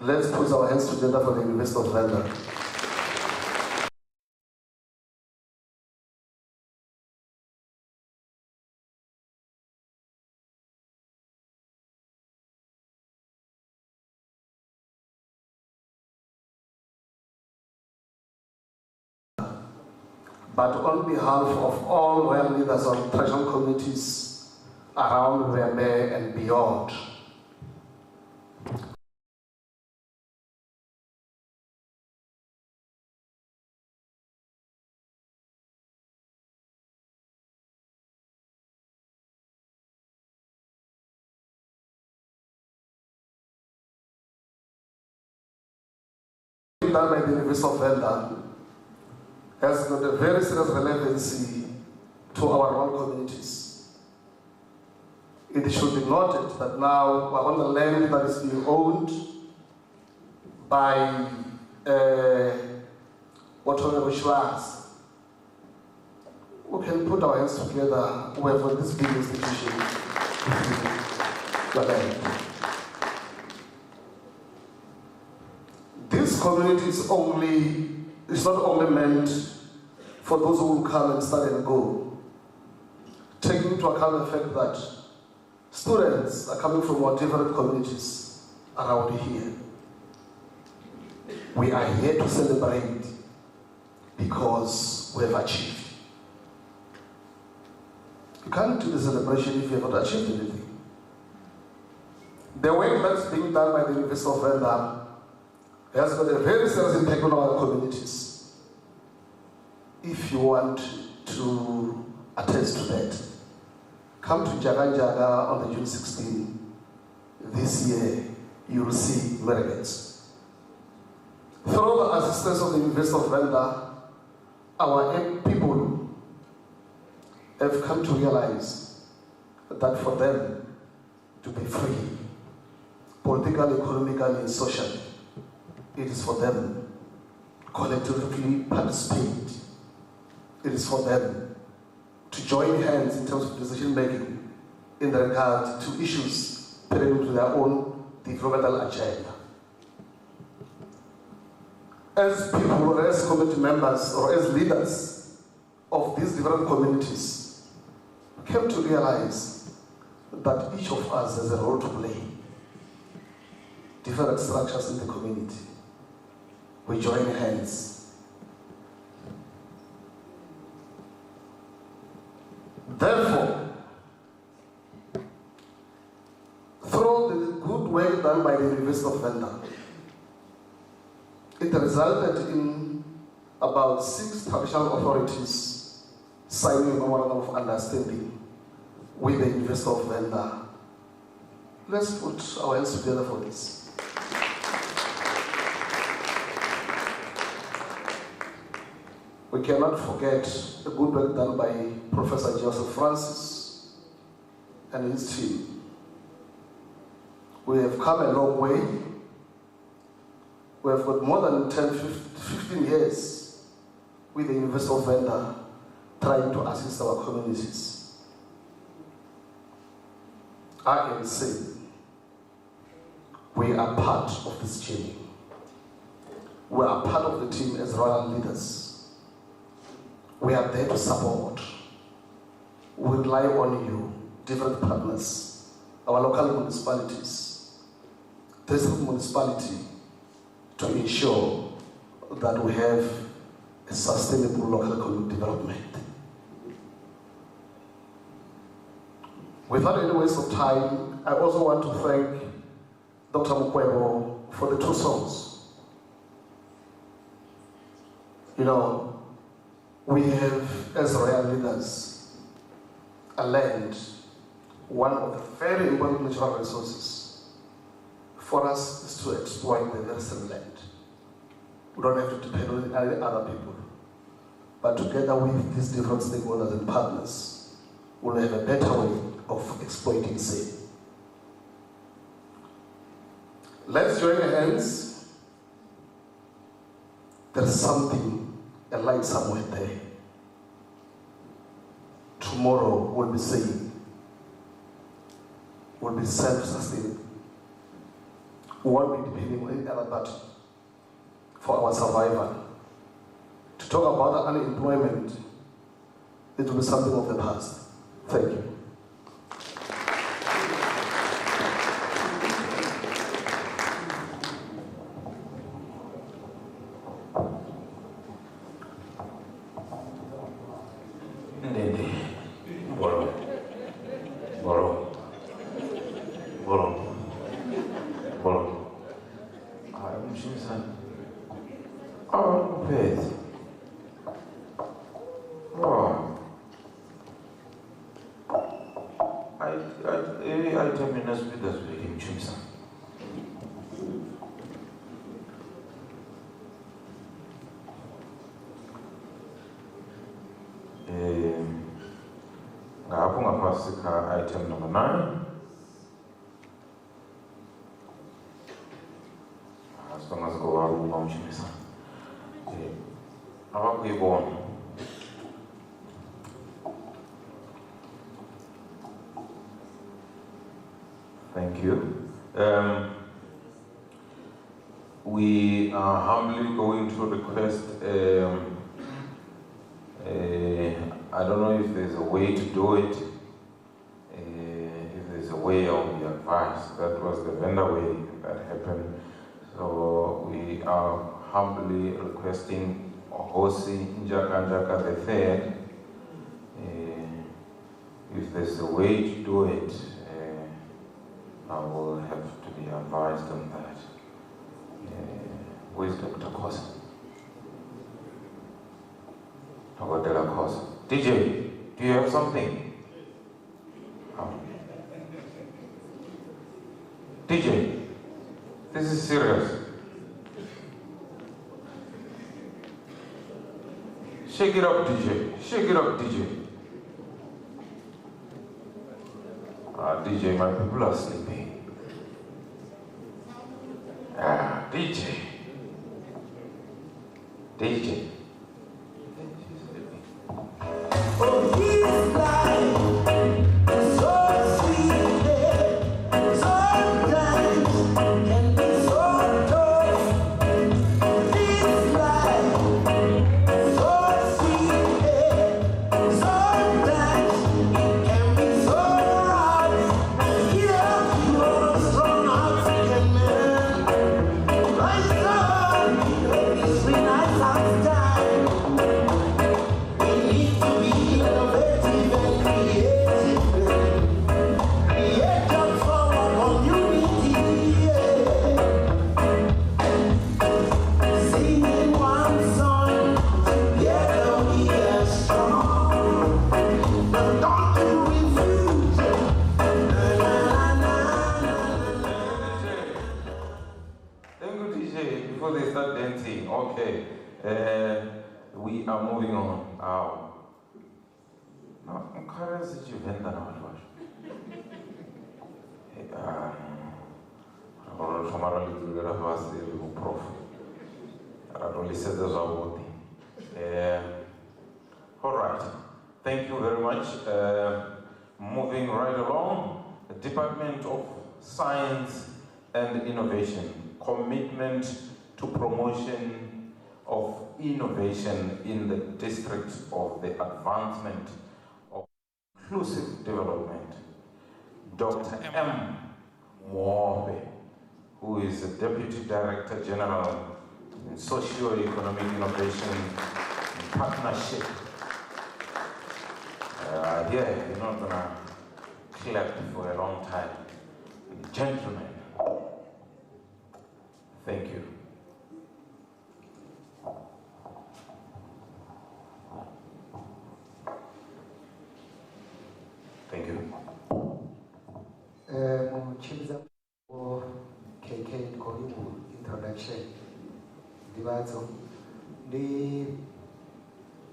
Let's put our hands together for the University of Venda. But on behalf of all royal leaders of traditional communities around Vhembe and beyond, done by the University of Venda has got a very serious relevancy to our own communities. It should be noted that now we're on the land that is being owned by autonomous Schwarz. We can put our hands together for this big institution. This community is not only meant for those who will come and study and go, taking into account the fact that students are coming from our different communities around here. We are here to celebrate because we have achieved. You can't do the celebration if you have not achieved anything. The work that's being done by the University of Venda has got a very serious impact on our communities. If you want to attest to that, come to Jaganjaga on the June 16. This year, you will see miracles. Through the assistance of the University of Venda, our people have come to realize that for them to be free, politically, economically, and socially, it is for them to collectively participate. It is for them to join hands in terms of decision making in regard to issues pertaining to their own developmental agenda. as people or as community members or as leaders of these different communities, came to realize that each of us has a role to play. Different structures in the community. We join hands. Therefore, through the good work done by the University of Venda, it resulted in about 6 traditional authorities signing a memorandum of understanding with the University of Venda. Let's put our hands together for this. We cannot forget the good work done by Professor Joseph Francis and his team. We have come a long way. We have got more than 15 years with the University of Venda trying to assist our communities. I can say we are part of this journey. We are part of the team as royal leaders. We are there to support. We rely on you, different partners, our local municipalities, district municipality, to ensure that we have a sustainable local economic development. Without any waste of time, I also want to thank Dr. Mukwebo for the 2 songs. You know, we have, as royal leaders, a land, one of the very important natural resources for us is to exploit the very same land. We don't have to depend on any other people. But together with these different stakeholders and partners, we'll have a better way of exploiting same. Let's join hands. There's something, a light somewhere there. Tomorrow we'll be saying, we'll be self-sustaining. We won't be depending on any other party for our survival. To talk about unemployment, it will be something of the past. Thank you. Item number 9. As long as go out, we won't miss it. Thank you. We are humbly going to request. I don't know if there's a way to do it. Way of the advice. That was the vendor way that happened. So we are humbly requesting Hosi Njaka the third. If there's a way to do it, I will have to be advised on that. Where's Dr. Kosa? Dr. Kosa. DJ, do you have something? DJ, this is serious. Shake it up, DJ. Shake it up, DJ. DJ, my people are sleeping. DJ. DJ. Oh, he's blind. So sweet. Sometimes can be so tough. This before they start dancing. Okay. We are moving on. Now, Collins Chabane now. All right. Thank you very much. Moving right along, the Department of Science and Innovation, commitment to promotion of innovation in the district of the advancement of inclusive development. Dr. M. Vhembe, who is the Deputy Director General in Socio-Economic Innovation and Partnership. Here, you're not gonna clap for a long time. Gentlemen, thank you. Thank you. Chimza or KK Kolibu introduction. Divazo. The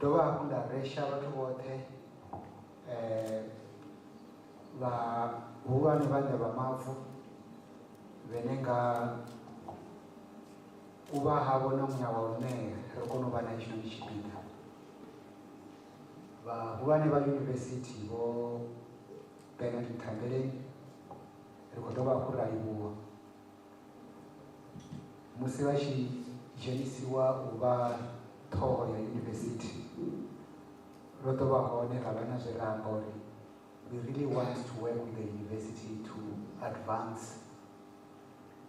Doba Hunda Resha Wate La Huani Vanda Bamafu Venenga Uba Habonum Yawane, Rokonoba National Shipita. Huaneva University or Benedict Tambele, Rokotoba Kuraibu Musiwashi Jenisiwa Uba Toya University. Rotoba Hone Havana Zerambori. We really want to work with the university to advance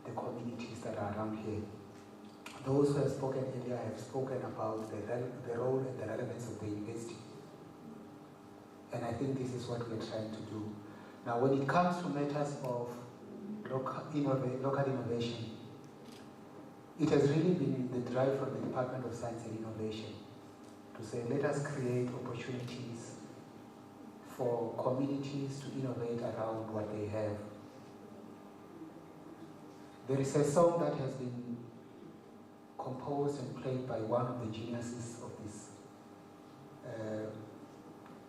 the communities that are around here. Those who have spoken earlier have spoken about the role and the relevance of the university. And I think this is what we're trying to do. Now, when it comes to matters of local innovation, it has really been the drive from the Department of Science and Innovation to say, let us create opportunities for communities to innovate around what they have. There is a song that has been composed and played by one of the geniuses of this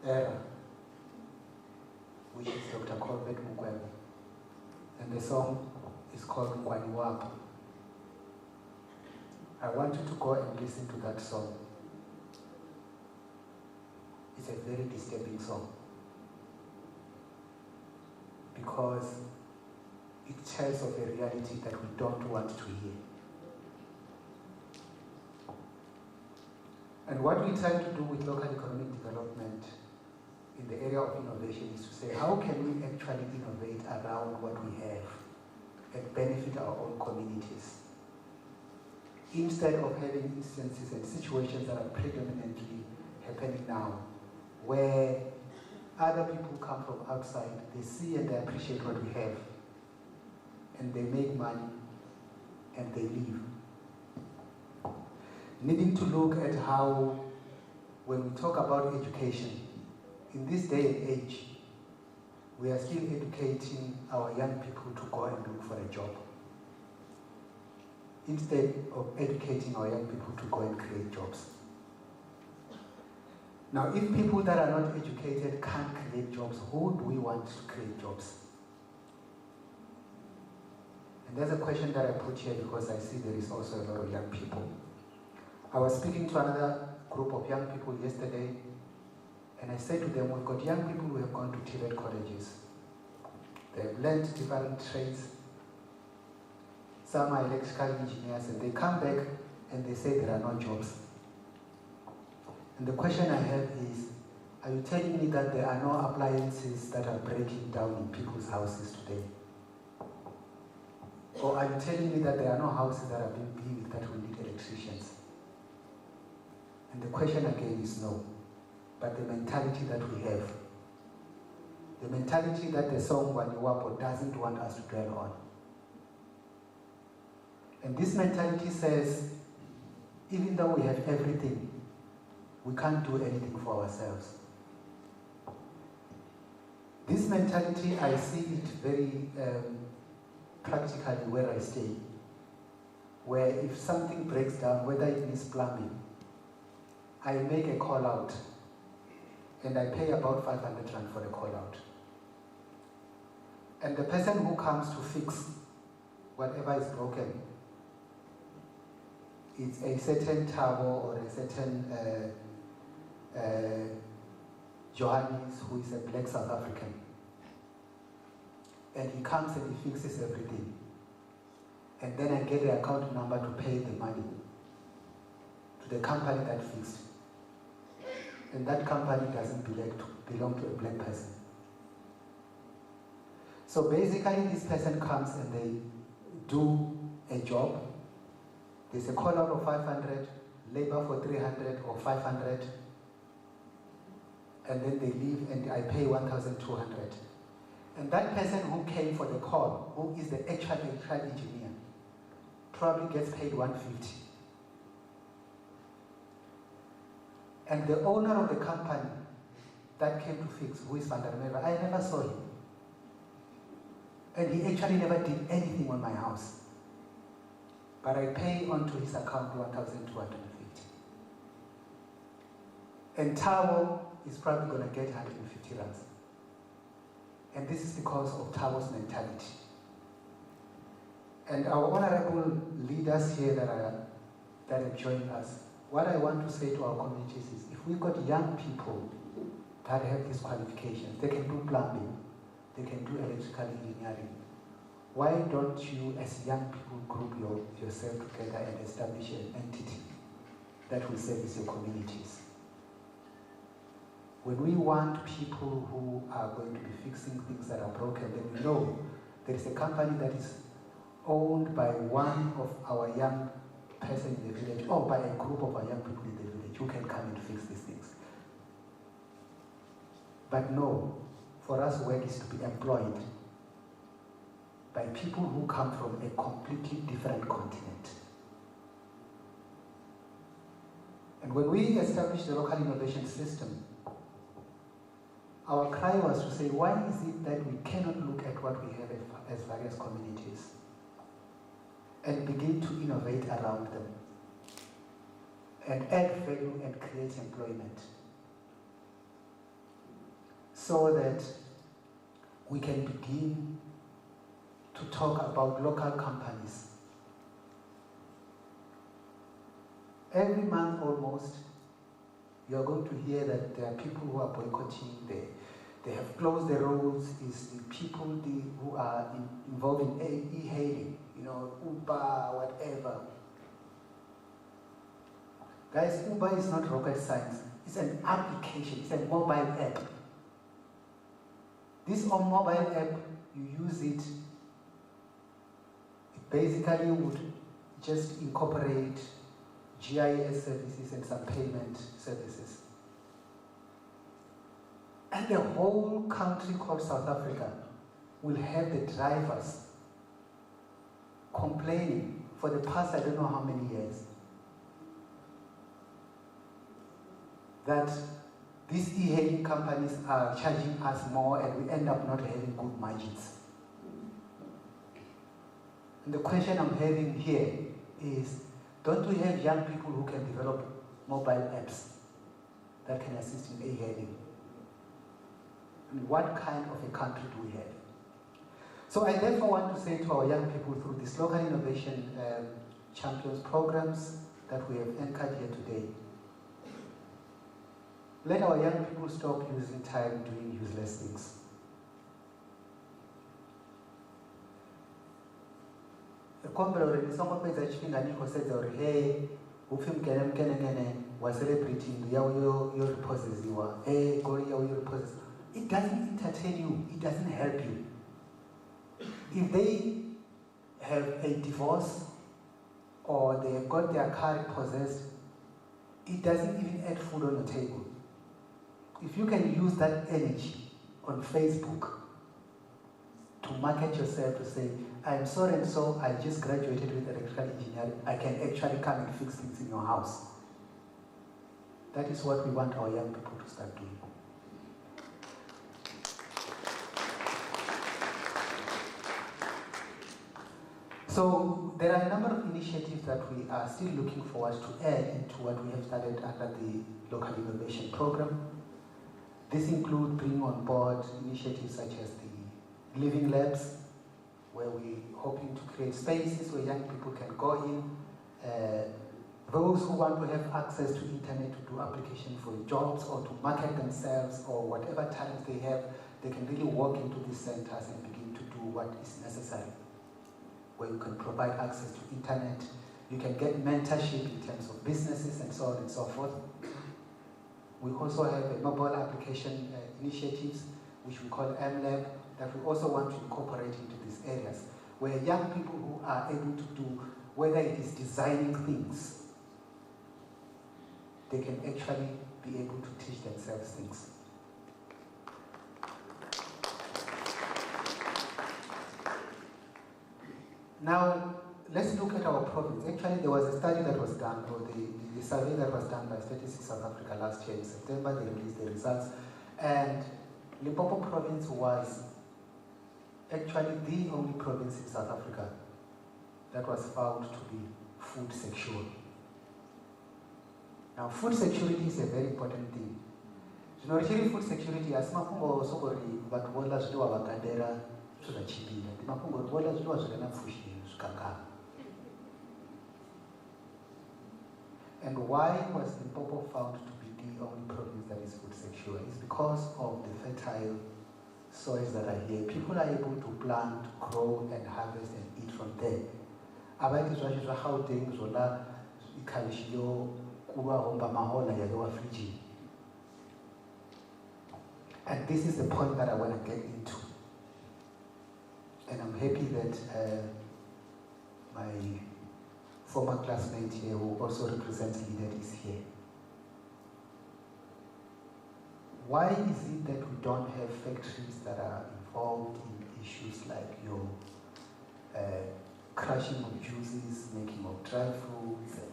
era, which is Dr. Colbert Mukwege. And the song is called Mwani Wako. I want you to go and listen to that song. It's a very disturbing song because it tells of a reality that we don't want to hear. And what we try to do with local economic development in the area of innovation is to say, how can we actually innovate around what we have and benefit our own communities? Instead of having instances and situations that are predominantly happening now, where other people come from outside, they see and they appreciate what we have, and they make money, and they leave. Needing to look at how, when we talk about education, in this day and age, we are still educating our young people to go and look for a job, instead of educating our young people to go and create jobs. Now, if people that are not educated can't create jobs, who do we want to create jobs? And there's a question that I put here because I see there is also a lot of young people. I was speaking to another group of young people yesterday, and I said to them, we've got young people who have gone to Tibet colleges. They've learned different trades. Some are electrical engineers, and they come back and they say there are no jobs. And the question I have is, are you telling me that there are no appliances that are breaking down in people's houses today? Or are you telling me that there are no houses that are being built that will need electricians? And the question again is no. But the mentality that we have, the mentality that the song Waniwapo doesn't want us to dwell on. And this mentality says, even though we have everything, we can't do anything for ourselves. This mentality, I see it very practically where I stay. where if something breaks down, whether it needs plumbing, I make a call out and I pay about 500 rand for the call out. And the person who comes to fix whatever is broken, it's a certain Thabo or a certain Johannes who is a black South African. And he comes and he fixes everything. And then I get the account number to pay the money to the company that fixed. And that company doesn't belong to a black person. So basically this person comes and they do a job. There's a call out of 500, labor for 300 or 500, and then they leave and I pay 1,200. And that person who came for the call, who is the actual engineer, probably gets paid 150. And the owner of the company that came to fix, who is Thulamela, I never saw him. And he actually never did anything on my house. But I pay onto his account 1,250. And Thabo is probably going to get 150 rands. And this is because of Thabo's mentality. And our honorable leaders here that have joined us, what I want to say to our communities is, if we've got young people that have these qualifications, they can do plumbing, they can do electrical engineering, why don't you as young people group yourself together and establish an entity that will service your communities? When we want people who are going to be fixing things that are broken, then we know there is a company that is owned by one of our young person in the village or by a group of our young people in the village who can come and fix these things. But no, for us work is to be employed by people who come from a completely different continent. And when we established the local innovation system, our cry was to say, why is it that we cannot look at what we have as various communities and begin to innovate around them and add value and create employment so that we can begin to talk about local companies. Every month almost, you're going to hear that there are people who are boycotting. They have closed the roads. It's the people who are involved in e-hailing, Uber, whatever. Guys, Uber is not rocket science. It's an application. It's a mobile app. This mobile app, you use it, it basically would just incorporate GIS services and some payment services. And the whole country called South Africa will have the drivers complaining for the past I don't know how many years that these e-hailing companies are charging us more and we end up not having good margins. And the question I'm having here is, don't we have young people who can develop mobile apps that can assist in e-hailing? And what kind of a country do we have? So I therefore want to say to our young people through these local innovation champions programs that we have anchored here today, let our young people stop using time doing useless things. It doesn't entertain you, it doesn't help you. If they have a divorce or they have got their car repossessed, it doesn't even add food on the table. If you can use that energy on Facebook to market yourself, to say, I'm so and so, I just graduated with electrical engineering, I can actually come and fix things in your house. That is what we want our young people to start doing. So there are a number of initiatives that we are still looking forward to add into what we have started under the Local Innovation Programme. This includes bringing on board initiatives such as the Living Labs, where we're hoping to create spaces where young people can go in. Those who want to have access to internet to do application for jobs or to market themselves or whatever talents they have, they can really walk into these centers and begin to do what is necessary, where you can provide access to internet, you can get mentorship in terms of businesses and so on and so forth. We also have a mobile application initiatives, which we call MLab, that we also want to incorporate into these areas, where young people who are able to do, whether it is designing things, they can actually be able to teach themselves things. Now, let's look at our province. Actually, there was a study that was done, or the survey that was done by Statistics South Africa last year in September. They released the results. And Limpopo province was actually the only province in South Africa that was found to be food secure. Now, food security is a very important thing. You know, food security as mafungo sokori but wala zwa bakadera zwa chibila. The mafungo wala zwa zwa fushi zukaka. And why was Limpopo found to be the only province that is food secure? It's because of the fertile soils that are here. People are able to plant, grow, and harvest and eat from there. About this, how things zola ikalishio kuwa homba mahola ya doa friji. And this is the point that I want to get into. And I'm happy that my former classmate here, who also represents LEADER, is here. Why is it that we don't have factories that are involved in issues like your crushing of juices, making of dry fruits and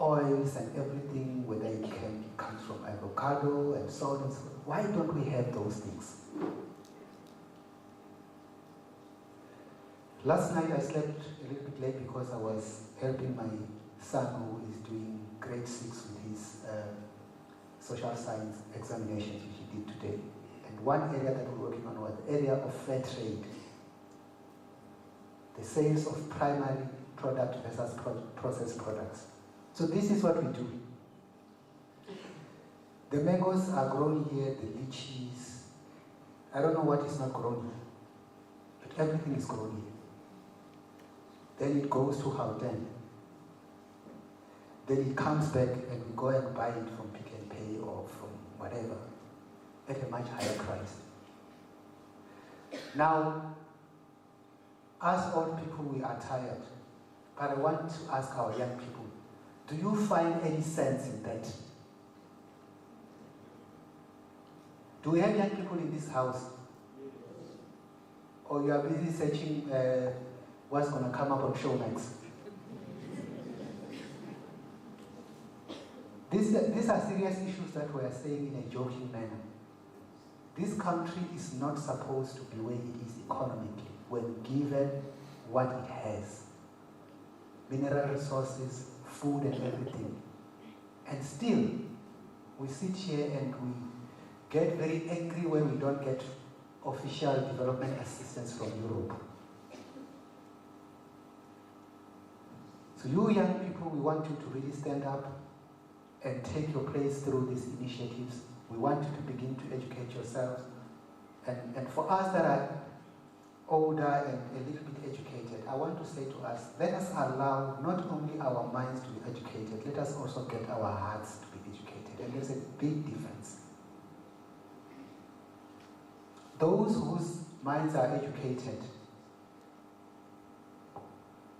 oils and everything, whether it comes from avocado and so on and so forth? Why don't we have those things? Last night I slept a little bit late because I was helping my son who is doing grade 6 with his social science examinations, which he did today. And one area that we're working on was the area of fair trade. The sales of primary product versus processed products. So this is what we do. The mangoes are grown here, the lychees. I don't know what is not grown here, but everything is grown here. Then it goes to Gauteng. Then it comes back and we go and buy it from Pick and Pay or from whatever at a much higher price. Now, as old people, we are tired, but I want to ask our young people, do you find any sense in that? Do we have young people in this house? Or you are busy searching what's going to come up on show next? These are serious issues that we are saying in a joking manner. This country is not supposed to be where it is economically when given what it has. Mineral resources, food and everything. And still, we sit here and we get very angry when we don't get official development assistance from Europe. So you young people, we want you to really stand up and take your place through these initiatives. We want you to begin to educate yourselves. And for us that are older and a little bit educated, I want to say to us, let us allow not only our minds to be educated, let us also get our hearts to be educated. And there's a big difference. Those whose minds are educated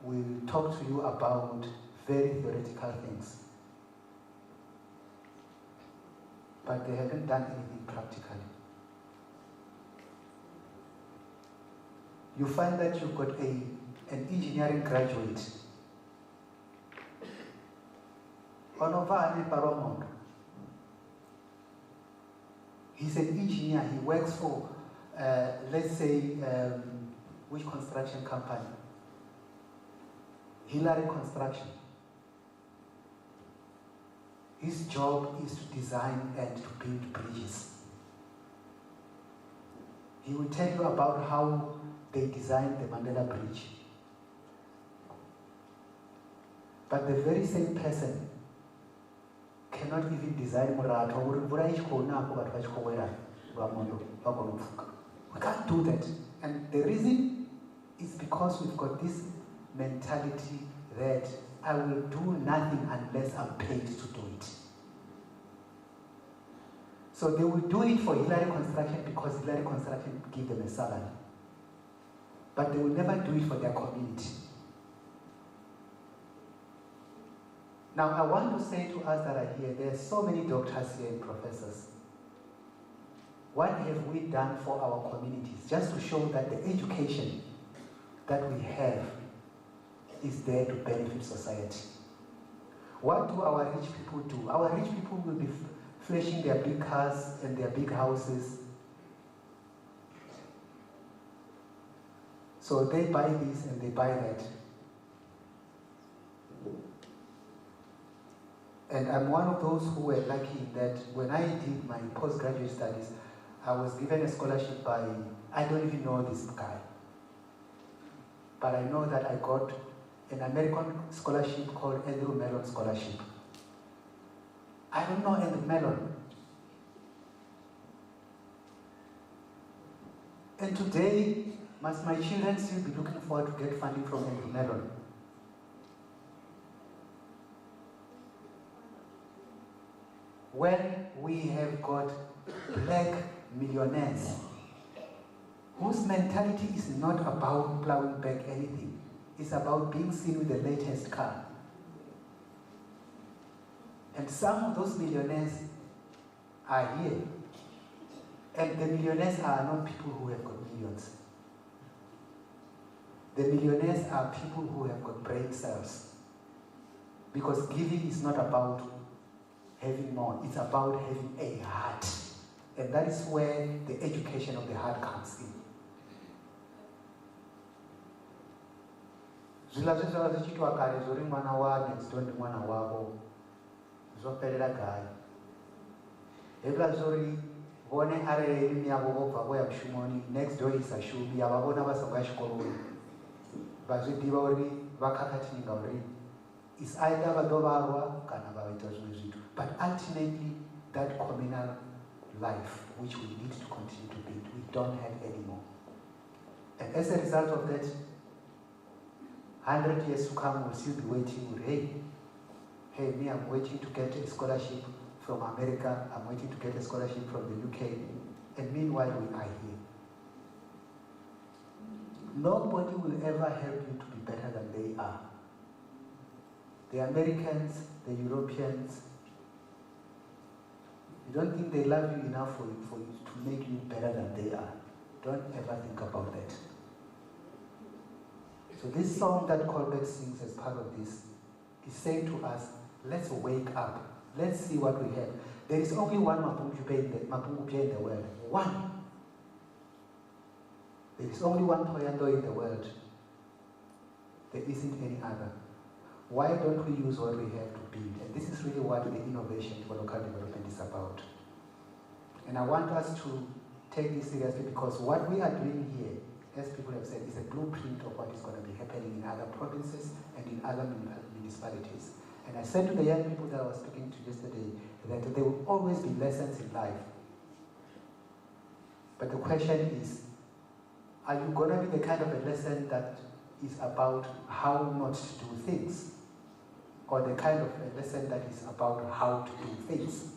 will talk to you about very theoretical things, but they haven't done anything practically. You find that you've got an engineering graduate. He's an engineer, he works for, let's say, which construction company? Hillary Construction. His job is to design and to build bridges. He will tell you about how they designed the Mandela Bridge. But the very same person cannot even design Murato. We can't do that. And the reason is because we've got this mentality that I will do nothing unless I'm paid to do it. So they will do it for Hillary Construction because Hillary Construction give them a salary. But they will never do it for their community. Now I want to say to us that are here, there are so many doctors here and professors. What have we done for our communities? Just to show that the education that we have is there to benefit society. What do our rich people do? Our rich people will be flashing their big cars and their big houses. So they buy this and they buy that. And I'm one of those who were lucky that when I did my postgraduate studies, I was given a scholarship by, I don't even know this guy, but I know that I got an American scholarship called Andrew Mellon Scholarship. I don't know Andrew Mellon. And today, must my children still be looking forward to get funding from Andrew Mellon? When we have got black millionaires whose mentality is not about plowing back anything, it's about being seen with the latest car. And some of those millionaires are here. And the millionaires are not people who have got millions. The millionaires are people who have got brain cells. Because giving is not about having more, it's about having a heart. And that is where the education of the heart comes in. Zvila zvizva zvichitwa kare zvori mwana waNext ndi mwana wavo zvoperera gai. Hevla zvori vone arereri yavo vobva voya mushumoni, next door isashumi yavavona vasonga chikoroni. Vazvidiva uri vakakatininga uri is either vadovarwa kana vavaita zvimwe zvinhu. But ultimately, that communal life, which we need to continue to build, we don't have anymore. And as a result of that, 100 years to come, we'll still be waiting. Hey, me, I'm waiting to get a scholarship from America. I'm waiting to get a scholarship from the UK. And meanwhile, we are here. Nobody will ever help you to be better than they are. The Americans, the Europeans, you don't think they love you enough for you to make you better than they are. Don't ever think about that. So this song that Colbert sings as part of this is saying to us, let's wake up. Let's see what we have. There is only one Mapungubwe in the world. One. There is only one Toyando in the world. There isn't any other. Why don't we use what we have to build? And this is really what the innovation for local development is about. And I want us to take this seriously because what we are doing here, as people have said, is a blueprint of what is going to be happening in other provinces and in other municipalities. And I said to the young people that I was speaking to yesterday that there will always be lessons in life. But the question is, are you going to be the kind of a lesson that is about how not to do things? Or the kind of a lesson that is about how to do things?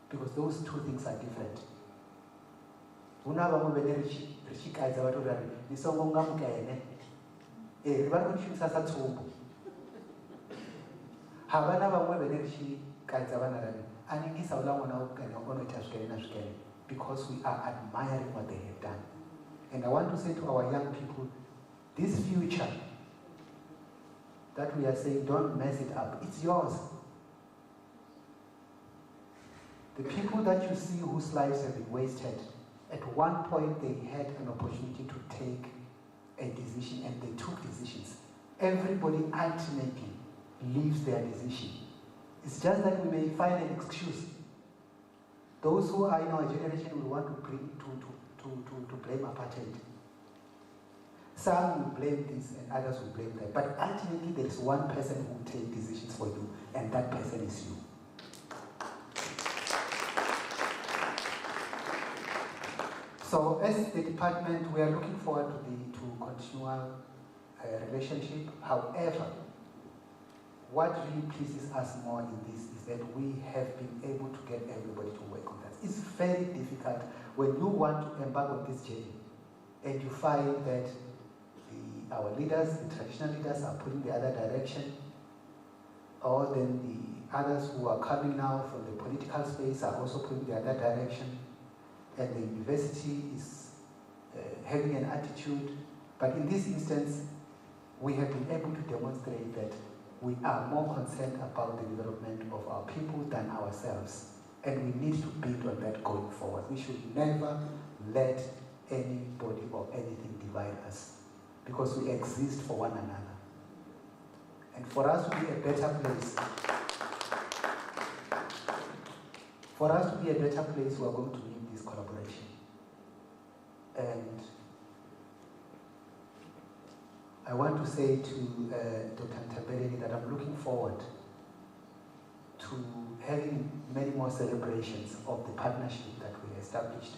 Because those two things are different. Because we are admiring what they have done. And I want to say to our young people, this future that we are saying, don't mess it up, it's yours. The people that you see whose lives have been wasted, at one point they had an opportunity to take a decision and they took decisions. everybody ultimately leaves their decision. It's just that we may find an excuse. Those who are in our generation will want to blame apartheid. Some will blame this and others will blame that. But ultimately there is one person who will take decisions for you, and that person is you. So as the department, we are looking forward to continual relationship. However, what really pleases us more in this is that we have been able to get everybody to work on that. It's very difficult when you want to embark on this journey and you find that our leaders, the traditional leaders, are pulling the other direction, or then the others who are coming now from the political space are also pulling the other direction, and the university is having an attitude. But in this instance, we have been able to demonstrate that we are more concerned about the development of our people than ourselves. And we need to build on that going forward. We should never let anybody or anything divide us, because we exist for one another. And for us to be a better place, we are going to need this collaboration. And I want to say to Dr. Ntabeleni that I'm looking forward to having many more celebrations of the partnership that we established,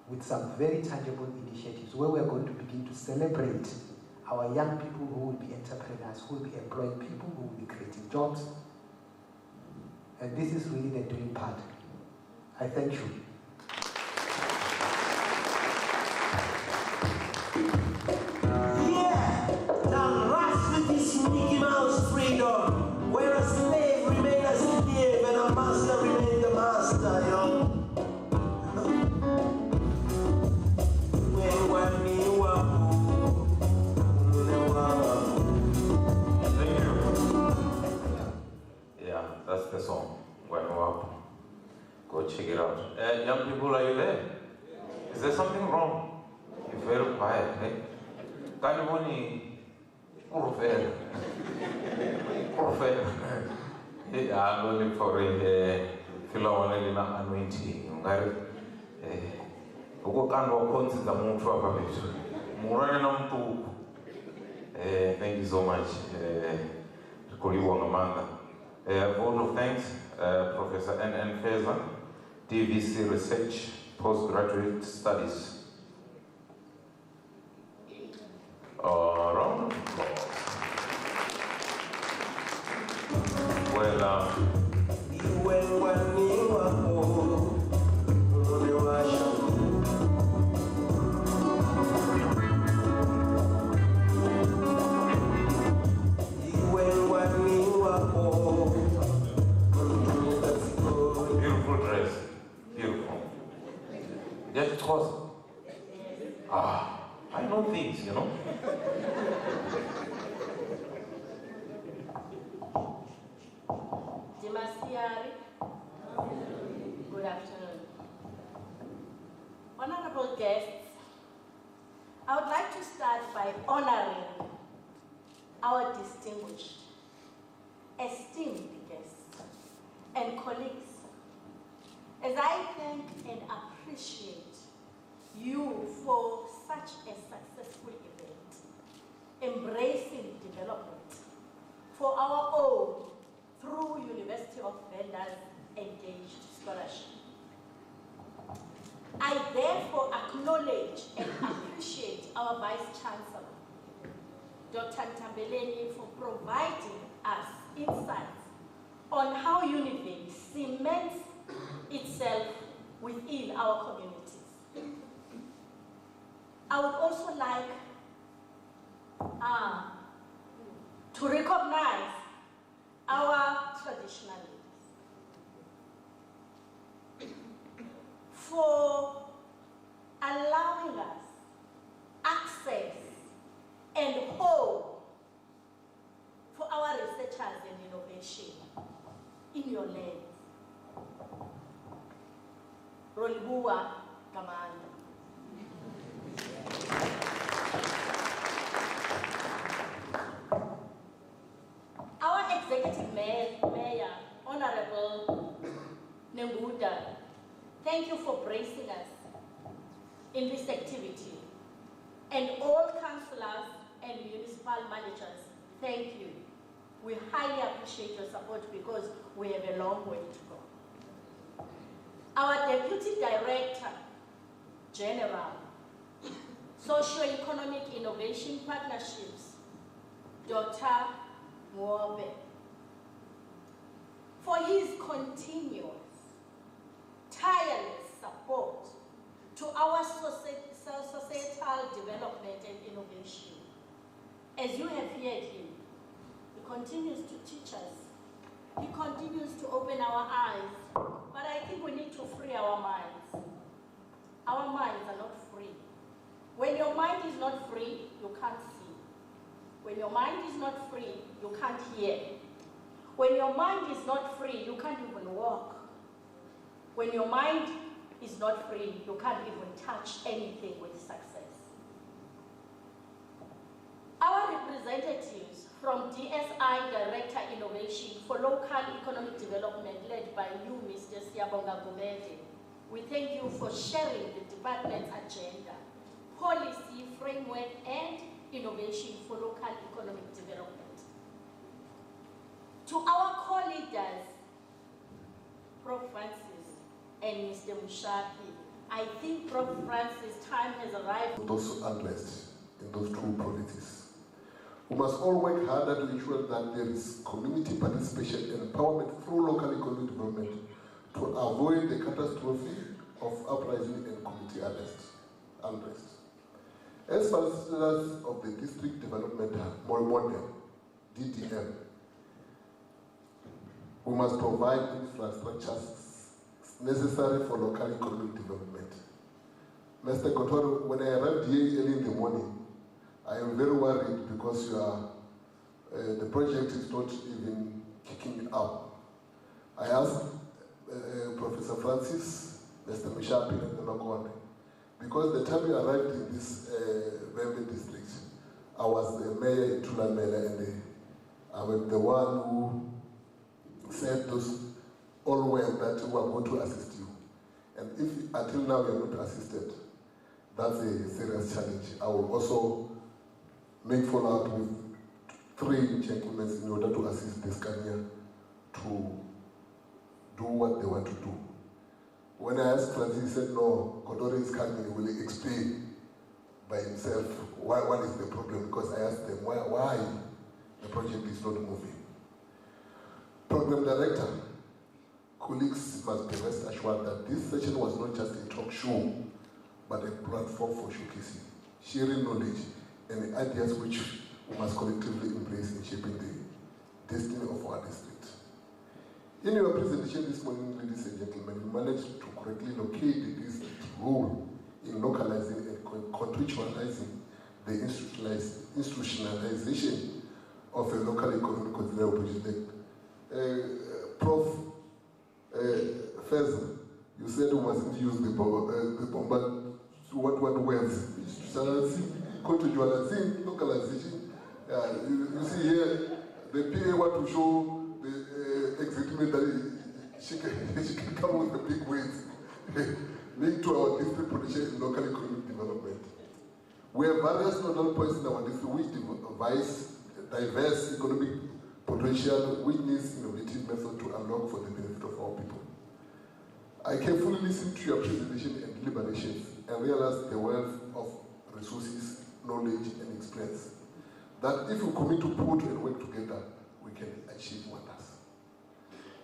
with some very tangible initiatives where we are going to begin to celebrate our young people who will be entrepreneurs, who will be employing people, who will be creating jobs. And this is really the doing part. I thank you. Yeah, now rush with this Mickey Mouse freedom, where a slave remains a slave and a master remains the master, yo. Yeah, that's the song. Go check it out. Young people, are you there? Is there something wrong? You're very quiet, hey? Kaniboni, Professor. I'm only for a Philomelina anointing. Thank you so much. Vote of thanks, Professor N. Feza, DVC Research, Postgraduate Studies. Round of applause. Beautiful dress. Beautiful. Just because. I know things, you know. Good afternoon. Honorable guests, I would like to start by honoring our distinguished, esteemed guests and colleagues, as I thank and appreciate you for such a successful event, embracing development for our own through University of Venda's engaged scholarship. I therefore acknowledge and appreciate our Vice Chancellor, Dr. Ntabeleni, for providing us insights on how UNIVEN cements itself within our communities. I would also like to recognize our traditional leaders for allowing us access and hope for our researchers and innovation in your lands. Rolibua Kamanda. thank you for bracing us in this activity. And all councillors and municipal managers, thank you. We highly appreciate your support because we have a long way to go. Our Deputy Director General, Socio-Economic Innovation Partnerships, Dr. Mwobe, for his continuous, tireless support to our societal development and innovation. As you have heard him, he continues to teach us. He continues to open our eyes. But I think we need to free our minds. Our minds are not free. When your mind is not free, you can't see. When your mind is not free, you can't hear. When your mind is not free, you can't even walk. When your mind is not free, you can't even touch anything with success. Our representatives from DSI Director Innovation for Local Economic Development, led by you, Mr. Vhembe, we thank you for sharing the department's agenda, policy, framework, and innovation for local economic development. To our co-leaders, Prof. Francis and Mr. Mushapi, I think Prof. Francis' time has arrived. Those unrest in those two provinces. We must all work harder to ensure that there is community participation and empowerment through local economic development to avoid the catastrophe of uprising and community unrest. As facilitators of the District Development Model, DDM, we must provide infrastructures necessary for local economic development. Mr. Kotoro, when I arrived here early in the morning, I am very worried because the project is not even kicking up. I asked Professor Francis, Mr. Mishapi, and Makone, because the time we arrived in this Vhembe district, I was the mayor in Thulamela, and I was the one who said those all well that we are going to assist you. And if until now we are not assisted, that's a serious challenge. I will also make follow-up with 3 gentlemen in order to assist the Scania to do what they want to do. When I asked Francis, he said, no, Kodore is coming, he will explain by himself what is the problem, because I asked them why the project is not moving. Program director, colleagues must be rest assured that this session was not just a talk show, but a platform for showcasing, sharing knowledge, and ideas which we must collectively embrace in shaping the destiny of our district. In your presentation this morning, ladies and gentlemen, you managed to correctly locate the district's role in localizing and contextualizing the institutionalization of a local economic consideration project. Prof. Feza, you said we mustn't use the bombard to what words. Contextualizing, localization. You see here, the PA want to show the executive that she can come with the big words linked to our district potential in local economic development. We have various nodal points in our district which devise diverse economic potential which needs innovative method to unlock for the benefit of our people. I carefully listened to your presentation and deliberations and realized the wealth of resources, knowledge, and experience that if we commit to put and work together, we can achieve wonders.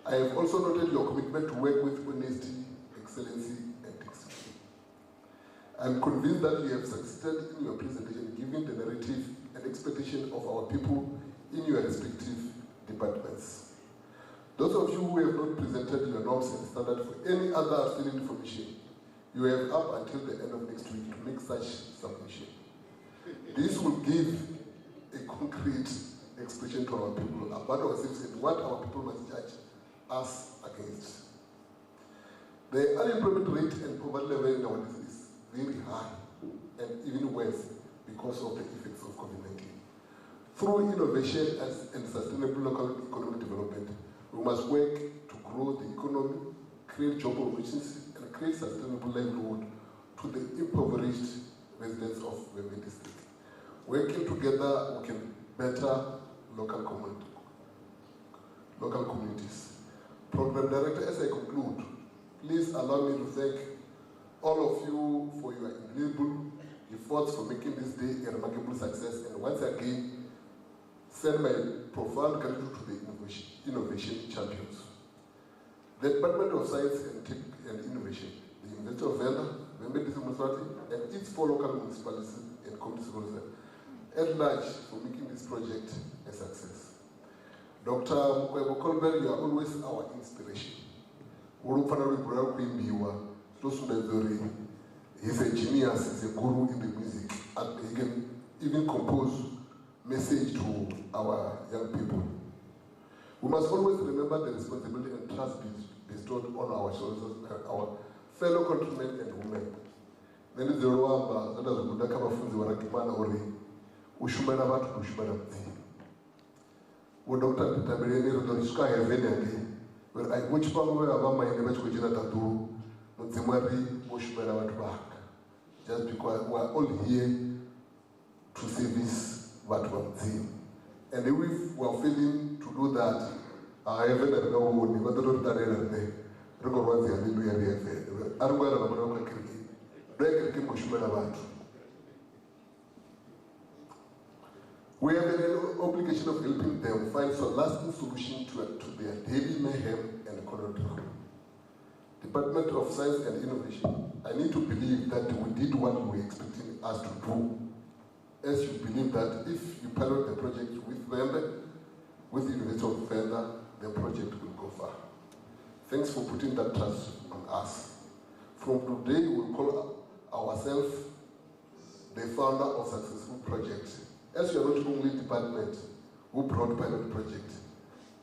I have also noted your commitment to work with honesty, excellency, and discipline. I am convinced that you have succeeded in your presentation, given the narrative and expectation of our people in your respective departments. Those of you who have not presented your norms and standards for any other outstanding information, you have up until the end of next week to make such submission. This will give a concrete expression to our people about ourselves and what our people must judge us against. The unemployment rate and poverty level in our district is very high and even worse because of the effects of COVID-19. Through innovation and sustainable local economic development, we must work to grow the economy, create job opportunities, and create sustainable livelihood to the impoverished residents of Vhembe District. Working together, we can better local communities. Program Director, as I conclude, please allow me to thank all of you for your invaluable efforts for making this day a remarkable success, and once again, send my profound gratitude to the innovation champions. The Department of Science and Innovation, the University of Venda, Vhembe District Municipality, and its 4 local municipalities and community schools at large for making this project a success. Dr. Makhado, you are always our inspiration. He's a genius, he's a guru in the music, and he can even compose message to our young people. We must always remember the responsibility and trust bestowed on our shoulders, our fellow countrymen and women. Then the Rwanda, that is the Buddha Warakimana Ori, Ushumana Vatu, Ushumana Mti. When Dr. Tabireni Rodorishka have any, when I watch Pangwe Abama in the Vachkojina Tatu, Mzimari, Ushumana Vatu back. Just because we are all here to service Vatu Mti. And if we are failing to do that, I have never known what the Lord did. We have an obligation of helping them find some lasting solution to their daily mayhem and conundrum. Department of Science and Innovation, I need to believe that we did what we were expecting us to do. As you believe that if you pilot the project with Vhembe, with the University of Venda, the project will go far. Thanks for putting that trust on us. From today, we will call ourselves the founder of successful projects. As you are not only department who brought pilot project,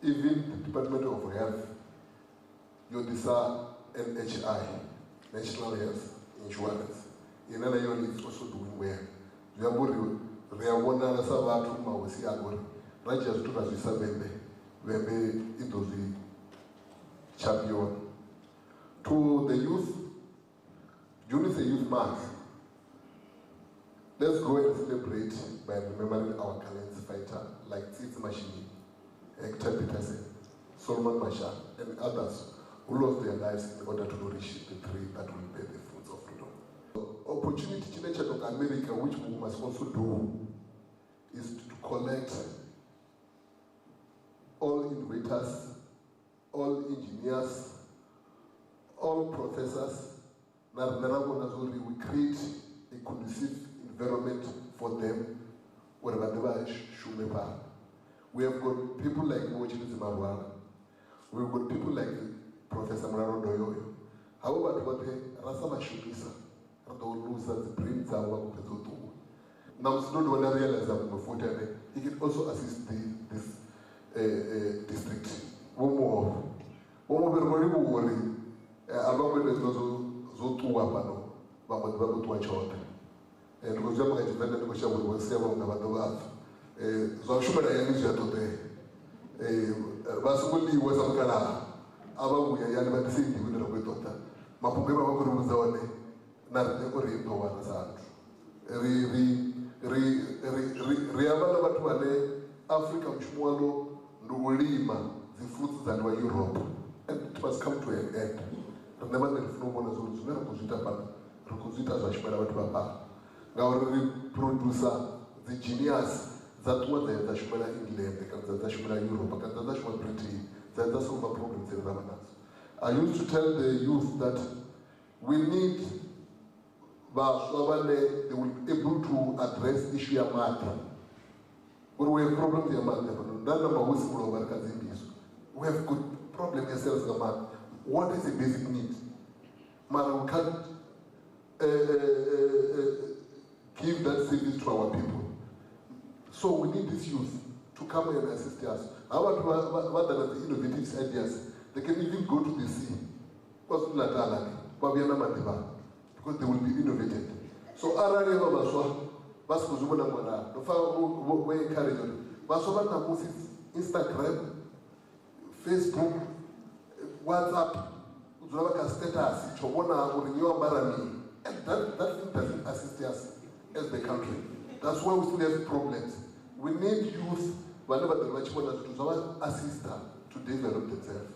even the Department of Health, UNIVEN, NHI, National Health Insurance, Inanayon is also doing well. Reawona Savatu Mawasi Agori, Rajas to Rasisa Vhembe, Vhembe Idozi champion. To the youth, during the youth month, let's go and celebrate by remembering our Collins fighter like Tits Machine, Hector Peterson, Solomon Masha, and others who lost their lives in order to nourish the tree that will bear the fruits of freedom. Opportunity Chinechad of America, which we must also do, is to collect all innovators, all engineers, all professors. We create a conducive environment for them wherever they are. We have got people like Mochini Zimarwara. We've got people like Professor Mraro Doyoyo. However, what they Rasama Shubisa, and the losers, the brains are what they do. Now, it's not when I realize that before he can also assist this district. One more very worry. Along with the Zotu Wapano, Babu to watch out. And was young like Venda Negotiable was 7 about the love. Zoshuma Yanija today. Basuli was a Gala. Abamu Yan the city with the Robota. Mapugama Kurumuzone, not the Korean Power. Riabala Batuane, Africa Mshmualo, Nulima, the fruits that were Europe. And it must come to an end. And the man is no one as well as Rosita Zashmara Papa. Now, the producer, the genius, that was the Zashmara England, the Zashmara Europe, the Zashmara Britain, that's all the problems in Ramanas. I used to tell the youth that we need they will be able to address issue of matter. When we have problems in matter, we have good problem yourselves in matter. What is the basic need? Man, we can't give that service to our people. So we need this youth to come and assist us. What are the innovative ideas? They can even go to the sea. Because they will be innovated. So Arari Baswa, Baskuzumana Mona, the far way encourage Baswa Instagram, Facebook, WhatsApp, status, and that thing doesn't assist us as the country. That's why we still have problems. We need youth, whenever they watch to assist them to develop themselves.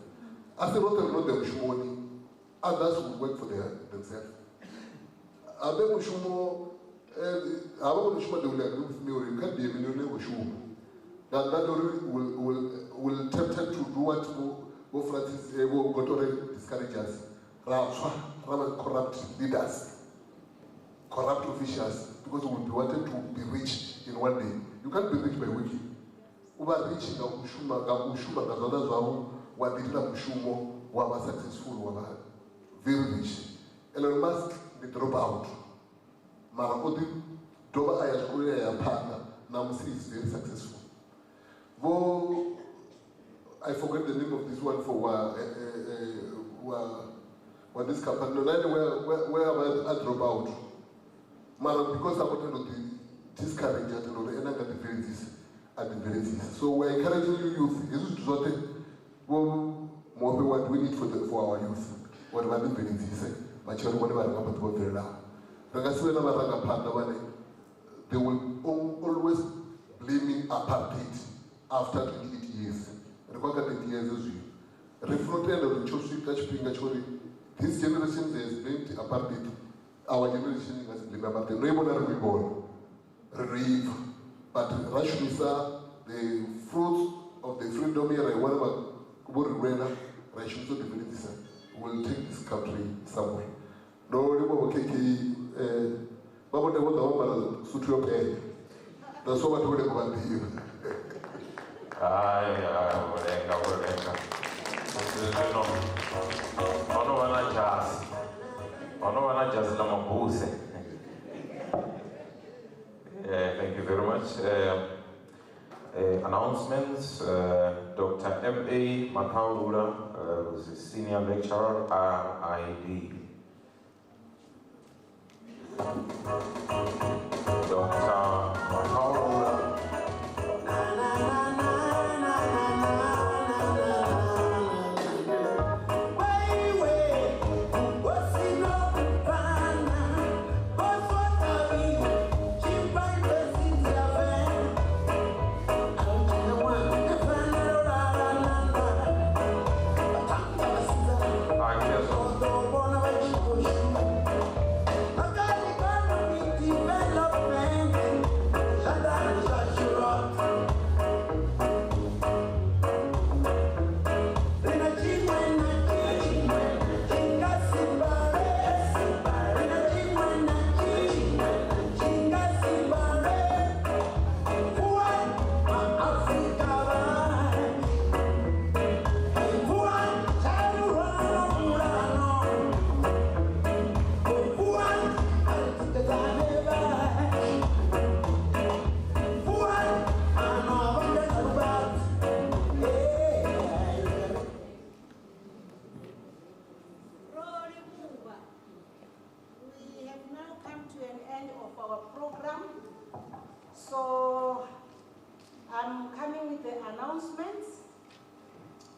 As the water not them money, others will work for themselves. Abe mushumo, abo mushumo they will agree with me, or you can't be a millionaire mushumo. That will tempt to do what Francis Gotore discourages. Rather corrupt leaders, corrupt officials, because we wanted to be rich in one day. You can't be rich by working. Uba rich na ushuma gazona zwahu wadilila mushumo waba successful waba very rich. Elon Musk they drop out. Mara odi doba ayashkule ya partner na Musi is very successful. I forget the name of this one for this company. No, where I drop out. Mara, because I wanted to discourage it and the differences at the differences. So we're encouraging you youth. This is what we need for our youth. What about the differences? But you don't want to very loud. They will always blaming apartheid after 28 years. This generation has blamed apartheid. Our generation has blamed apartheid. No one will be born. Relief. But Rashmisa, the fruits of the freedom here, whatever, Rashmisa will take this country somewhere. No, that's what we're going to do. Thank you very much. Announcements. Dr. Vhembe Makhado, who's a senior lecturer, RID. Dr. Makhado. So I'm coming with the announcements.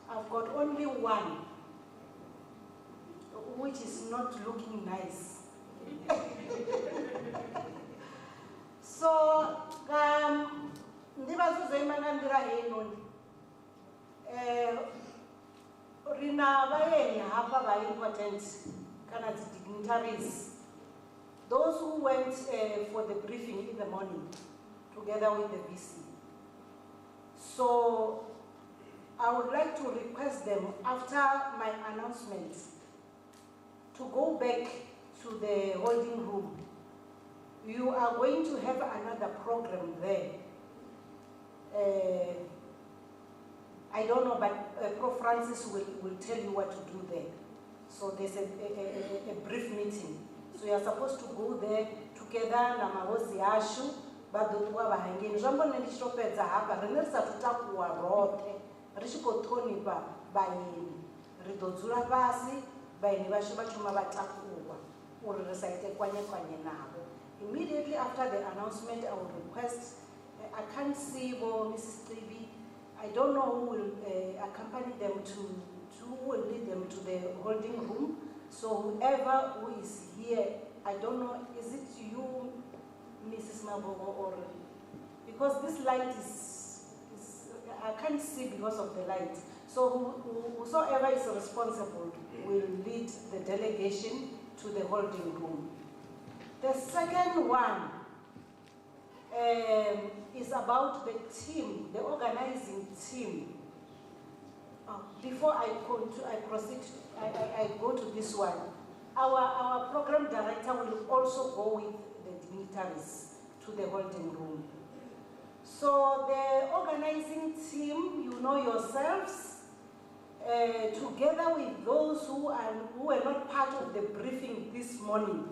I've got only one, which is not looking nice. So, dignitaries, those who went for the briefing in the morning together with the VC. So I would like to request them after my announcement to go back to the holding room. You are going to have another program there. I don't know, but Prof. Francis will tell you what to do there. So there's a brief meeting. So you're supposed to go there together na mahosi ashu badotuwa bahangeni. Jambo nilishopedza hapa renelisa tutakuwa rote rishikotonipa bayeni ridodzura pasi bayeni vasho vachoma vatakuwa uri risaite kwanye navo. Immediately after the announcement, I will request, I can't see Mrs. Trivi, I don't know who will accompany them to who will lead them to the holding room. So whoever who is here, I don't know, is it you, Mrs. Mabogo, or because this light is I can't see because of the light. So whosoever is responsible will lead the delegation to the holding room. The second one is about the team, the organizing team. Before I proceed, I go to this one. Our program director will also go with the dignitaries to the holding room. So the organizing team, you know yourselves, together with those who were not part of the briefing this morning,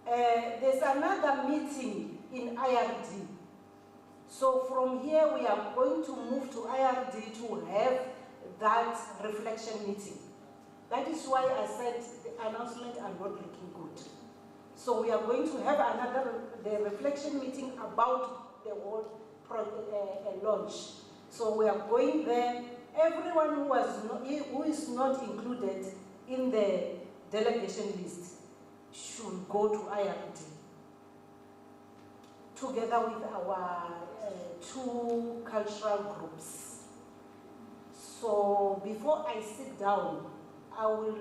there's another meeting in IRD. So from here we are going to move to IRD to have that reflection meeting. That is why I said the announcements are not looking good. So we are going to have the reflection meeting about the whole launch. So we are going there. Everyone who is not included in the delegation list should go to IRD together with our two cultural groups. So before I sit down, I will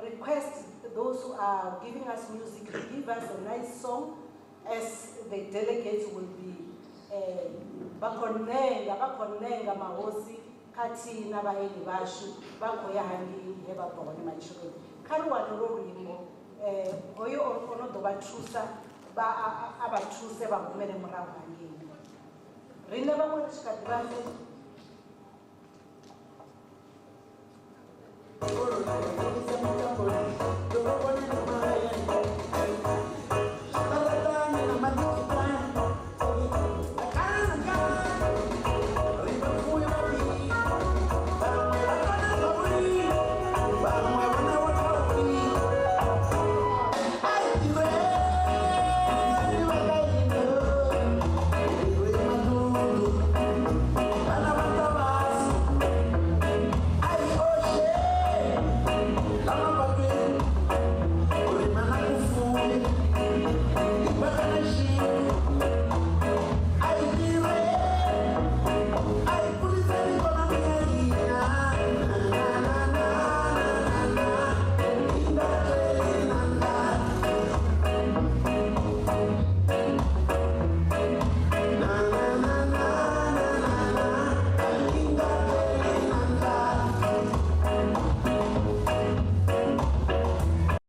request those who are giving us music to give us a nice song, as the delegates will be bakonenga mahosi kati nabaeli bashu bakoya hangi heba bone machiro karwa lo rimo hoyo ono do bathusa ba abathuse bangumele murahu hangi rine ba mo tshikadrase